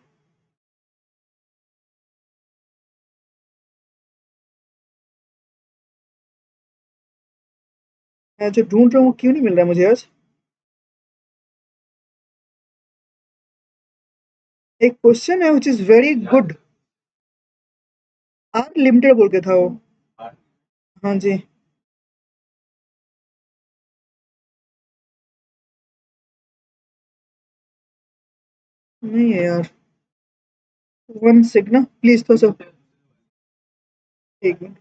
मैं जो ढूंढ रहा हूँ क्यों नहीं मिल रहा है मुझे आज। एक क्वेश्चन है which is very good. R limited बोल के था वो। हाँ जी। नहीं है यार। वन सेकंड ना प्लीज, तो सो एक मिनट।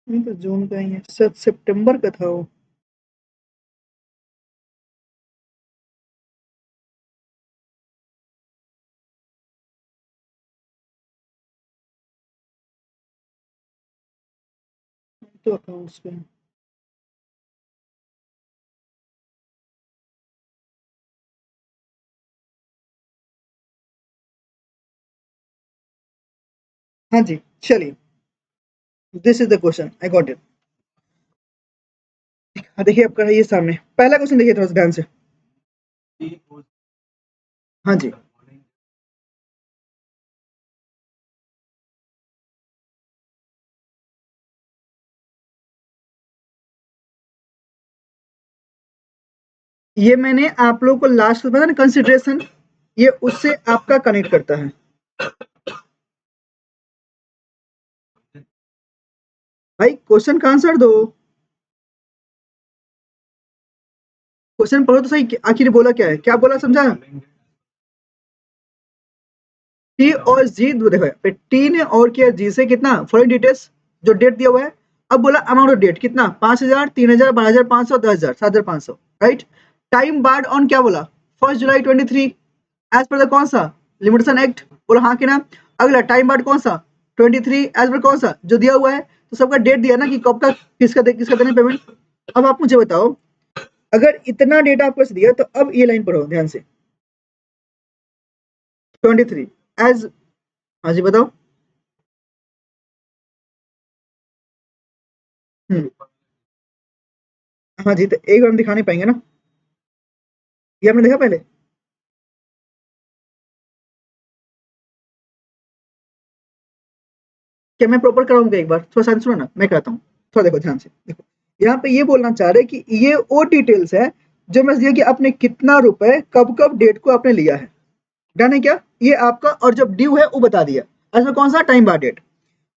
नहीं तो जून का ही है, शायद सितंबर का था वो। तो अकाउंट्स पे। हाँ जी, चलिए। This is the question, I got it. देखिए आपका है ये सामने पहला क्वेश्चन, देखिए थोड़ा सा ध्यान से। हाँ जी। ये मैंने आप लोगों को लास्ट में बताया ना कंसिडरेशन, ये उससे आपका कनेक्ट करता है। भाई क्वेश्चन का आंसर दो। क्वेश्चन पढ़ो तो सही, आखिर बोला क्या है, क्या बोला समझा। टी और जी देखो, टी ने और किया जी से कितना फॉरेन डिटेल्स जो डेट दिया हुआ है। अब बोला अमाउंट ऑफ डेट कितना, 5,000, 3,000, 12,500, 10,000, 7,500। राइट। टाइम बार्ड ऑन क्या बोला, 1 जुलाई 23, एज पर द कौन सा लिमिटेशन एक्ट। बोला हाँ कि ना। अगला टाइम बार्ड कौन सा, 23 एज पर कौन सा जो दिया हुआ है, तो सबका डेट दिया ना कि कब तक किसका देना पेमेंट। अब आप मुझे बताओ, अगर इतना डेटा आपको दिया तो अब ये लाइन पढ़ो ध्यान से। 23 एज। हाँ जी बताओ। हम्म। हाँ जी, तो एक बार हम दिखा नहीं पाएंगे ना, ये आपने देखा पहले। क्या मैं प्रॉपर कराऊंगा, एक बार थोड़ा सा सुनो ना, मैं कहता हूँ। थोड़ा देखो ध्यान से देखो। यहाँ पे ये बोलना चाह रहे कि ये वो डिटेल्स है जो मैं दिया कि आपने कितना रुपए कब कब डेट को आपने लिया है। डन है क्या, ये आपका, और जब ड्यू है वो बता दिया। इसमें कौन सा टाइम बार डेट।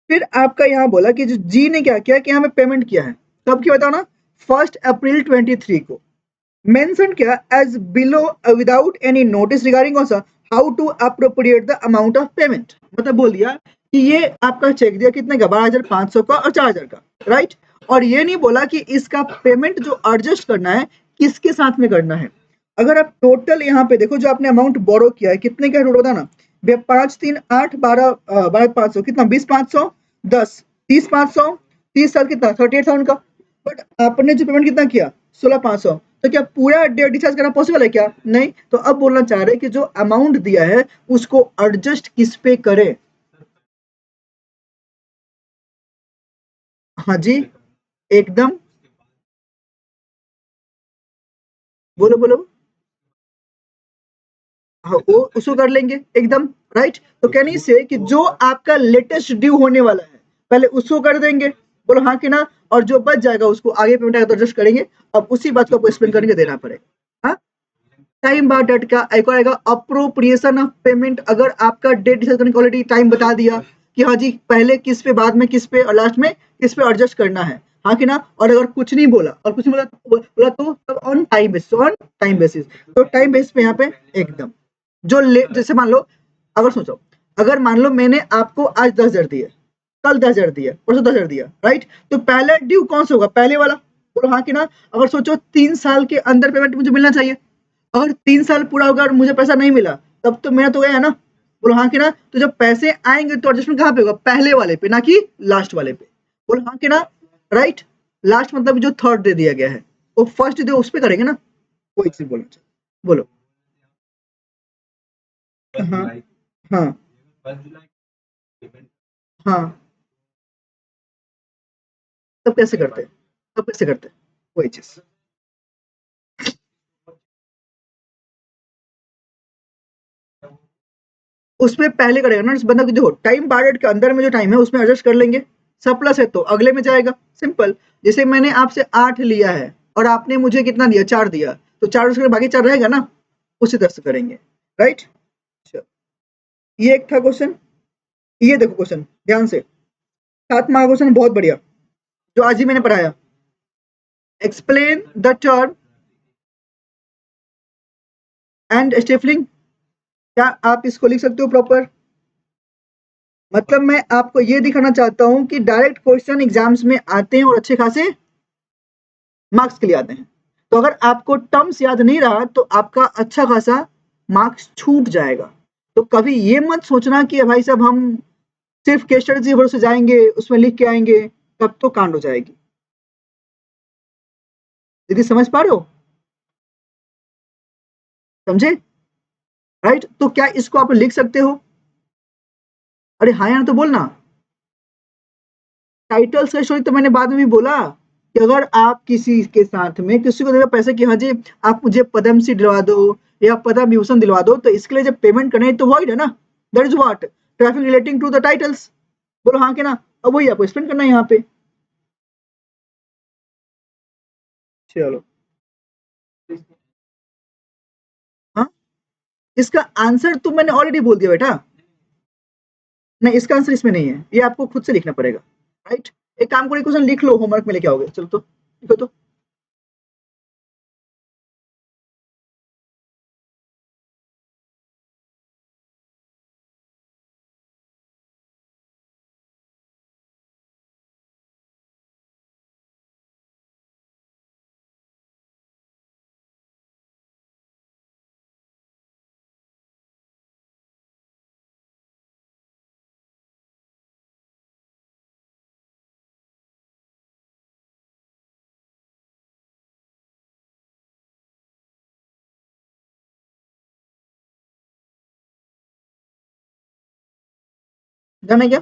फिर आपका यहाँ बोला कि जो जी ने क्या किया कि यहाँ पे पेमेंट किया है, कब किया बताओ ना, 1 अप्रैल 23 को। मेंशन किया as below without any notice regarding कौन सा, how to appropriate the amount of payment. मतलब बोल दिया कि ये आपका चेक दिया कितने का, 12,500 का और 4,000 का। राइट। और ये नहीं बोला कि इसका पेमेंट जो एडजस्ट करना है किसके साथ में करना है। अगर आप टोटल यहाँ पे देखो जो आपने अमाउंट बोरो किया है कितने का टोटल बताना। 5, 3, 8, 12, 12,500 कितना, 20,500, 10, 30,500, 30 साल कितना, 38,000 का। बट आपने जो पेमेंट कितना किया, 16,500। तो क्या पूरा डेट डिस्चार्ज करना पॉसिबल है क्या, नहीं। तो अब बोलना चाह रहे हैं कि जो अमाउंट दिया है उसको एडजस्ट किस पे करे। हाँ जी, एकदम। बोलो बोलो। हाँ वो उसको कर लेंगे एकदम। राइट। तो कहने से कि जो आपका लेटेस्ट ड्यू होने वाला है पहले उसको कर देंगे। बोलो हाँ कि ना। और जो बच जाएगा उसको आगे पेमेंट आएगा तो एडजस्ट करेंगे। अब उसी बात को आपको एक्सप्लेन करके देना पड़ेगा। हाँ। टाइम बार डेट का एक और आएगा अप्रोप्रिएशन ऑफ पेमेंट। अगर आपका डेट डिसाइड करने की ऑलरेडी टाइम बता दिया कि हाँ जी पहले किस पे, बाद में किस पे, और लास्ट में किस पे एडजस्ट करना है। हाँ कि ना। और अगर कुछ नहीं बोला और कुछ नहीं बोला तो तब on time basis, on time basis. तो टाइम बेसिस पे यहाँ पे एकदम जो ले, जैसे मान लो, अगर सोचो, अगर मान लो मैंने आपको आज 10,000 दिए, कल 10,000 दिया, परसों 10,000 दिया। राइट। तो पहले ड्यू कौन सा होगा, पहले वाला। बोलो हाँ कि ना। अगर सोचो 3 साल के अंदर पेमेंट मुझे मिलना चाहिए, अगर 3 साल पूरा होगा और मुझे पैसा नहीं मिला तब तो मेरा तो गया है ना। बोलो हाँ कि ना। तो जब पैसे आएंगे तो एडजस्टमेंट कहाँ पे होगा, पहले वाले पे, ना कि लास्ट वाले पे। बोलो हाँ कि ना। राइट। लास्ट मतलब जो थर्ड दे दिया गया है वो फर्स्ट दे उस पे करेंगे ना। वही चीज बोलना चाहिए। बोलो। हाँ हाँ हाँ। तब कैसे करते हैं। सब कैसे करते हैं वही चीज। उसमें पहले करेगा ना बंदा को, देखो टाइम बार्डेड के अंदर में जो टाइम है उसमें एडजस्ट कर लेंगे, सरप्लस है तो अगले में जाएगा, सिंपल। जैसे मैंने आपसे 8 लिया है और आपने मुझे कितना दिया, 4 दिया, तो 4 उसके बाकी 4 रहेगा ना, उसी तरह से करेंगे, राइट। चलो, ये एक था क्वेश्चन। ये देखो क्वेश्चन ध्यान से, 7 मार्क क्वेश्चन बहुत बढ़िया, जो आज ही मैंने पढ़ाया। एक्सप्लेन द टर्म एंड स्टेफलिंग। क्या आप इसको लिख सकते हो प्रॉपर? मतलब मैं आपको ये दिखाना चाहता हूं कि डायरेक्ट क्वेश्चन एग्जाम्स में आते हैं और अच्छे खासे मार्क्स के लिए आते हैं। तो अगर आपको टर्म्स याद नहीं रहा तो आपका अच्छा खासा मार्क्स छूट जाएगा। तो कभी ये मत सोचना कि भाई साहब हम सिर्फ केस स्टडी भरोसे जाएंगे उसमें लिख के आएंगे, तब तो कांड हो जाएगी। दीदी समझ पा रहे हो? समझे? राइट। तो क्या इसको आप लिख सकते हो? अरे हाँ यार तो बोलना। टाइटल से स्टोरी तो मैंने बाद में भी बोला कि अगर आप किसी के साथ में किसी को देगा पैसे कि हाँ जी आप मुझे पद्मश्री दिलवा दो या पद्म विभूषण दिलवा दो, तो इसके लिए जब पेमेंट करना है तो वॉइड है ना, that is what traffic relating to the titles. बोलो हाँ के ना, अब वही आपको एक्सप्लेन करना है यहाँ पे। चलो, हाँ, इसका आंसर तो मैंने ऑलरेडी बोल दिया बेटा। नहीं, इसका आंसर इसमें नहीं है, ये आपको खुद से लिखना पड़ेगा, राइट। एक काम करो, क्वेश्चन लिख लो, होमवर्क में लेके आओगे, चलो तो लिखो तो। जाना है क्या?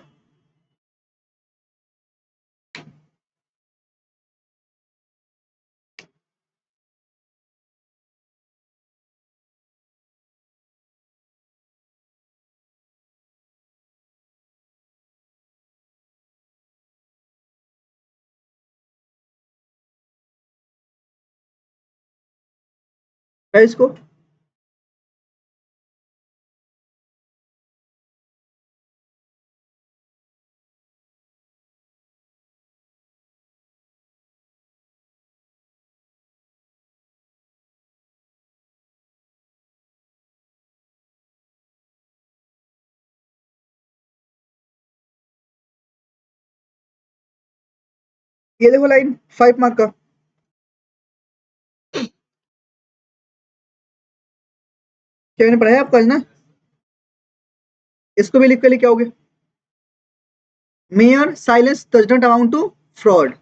है इसको? ये देखो लाइन 5 मार्क का। क्या मैंने पढ़ाया आपको आज ना? इसको भी लिख के लेके आओगे। Mere silence does not amount to fraud,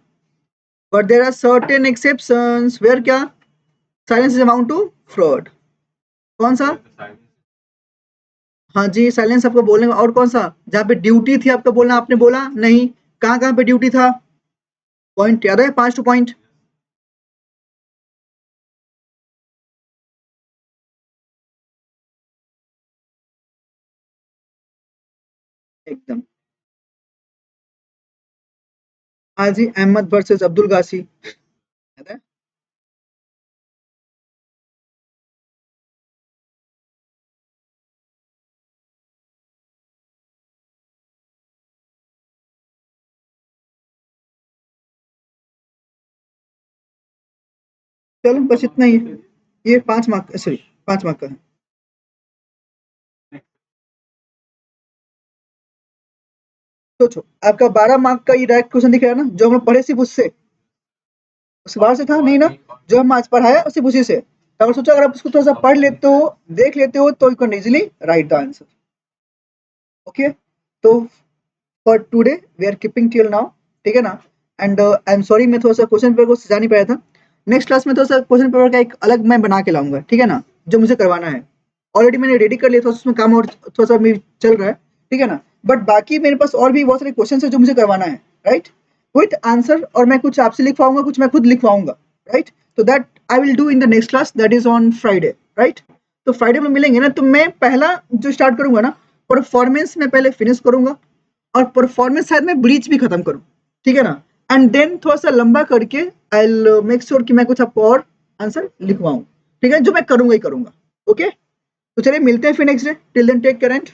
but there are certain exceptions where क्या silence is amount to fraud। कौन सा? हाँ जी, साइलेंस आपको बोलने का। और कौन सा? जहाँ पे ड्यूटी थी आपका बोलना, आपने बोला नहीं। कहाँ कहाँ पे ड्यूटी था? पॉइंट याद है? 5 टू पॉइंट। एकदम। हाजी अहमद वर्सेस अब्दुल गासी, याद है? चलो बस इतना ही है। ये 5 मार्क, सॉरी 5 मार्क का है। सोचो, आपका 12 मार्क का ये डायरेक्ट क्वेश्चन दिख रहा है ना, जो हम लोग पढ़े सिर्फ उससे, उस बार से था नहीं ना, जो हम आज पढ़ाया सिर्फ उसी से। तो अगर सोचो, अगर आप उसको थोड़ा सा पढ़ लेते हो, देख लेते हो, तो you can easily write the answer. Okay, तो for today we are keeping till now, ठीक है ना। एंड आई एम सॉरी, मैं थोड़ा सा क्वेश्चन पेपर को सजा नहीं पाया था। नेक्स्ट क्लास में थोड़ा सा क्वेश्चन पेपर का एक अलग मैं बना के लाऊंगा, ठीक है ना, जो मुझे करवाना है। ऑलरेडी मैंने रेडी कर लिया था, उसमें काम और थोड़ा सा मेरी चल रहा है, ठीक है ना। बट बाकी मेरे पास और भी बहुत सारे क्वेश्चन है जो मुझे करवाना है, राइट। विथ आंसर, और मैं कुछ आपसे लिखवाऊंगा, कुछ मैं खुद लिखवाऊंगा, राइट। तो that I will do in the next class, that is on Friday, right. तो फ्राइडे में मिलेंगे ना, तो मैं पहला जो स्टार्ट करूंगा ना, परफॉर्मेंस में पहले फिनिश करूंगा, और परफॉर्मेंस शायद मैं ब्रीच भी खत्म करूं, ठीक है ना। एंड देन थोड़ा सा लंबा करके आई विल मेक श्योर कि मैं कुछ आपको और आंसर लिखवाऊं, ठीक है, जो मैं करूंगा ही करूंगा। ओके, तो चलिए मिलते हैं फिर next day. Till then take care and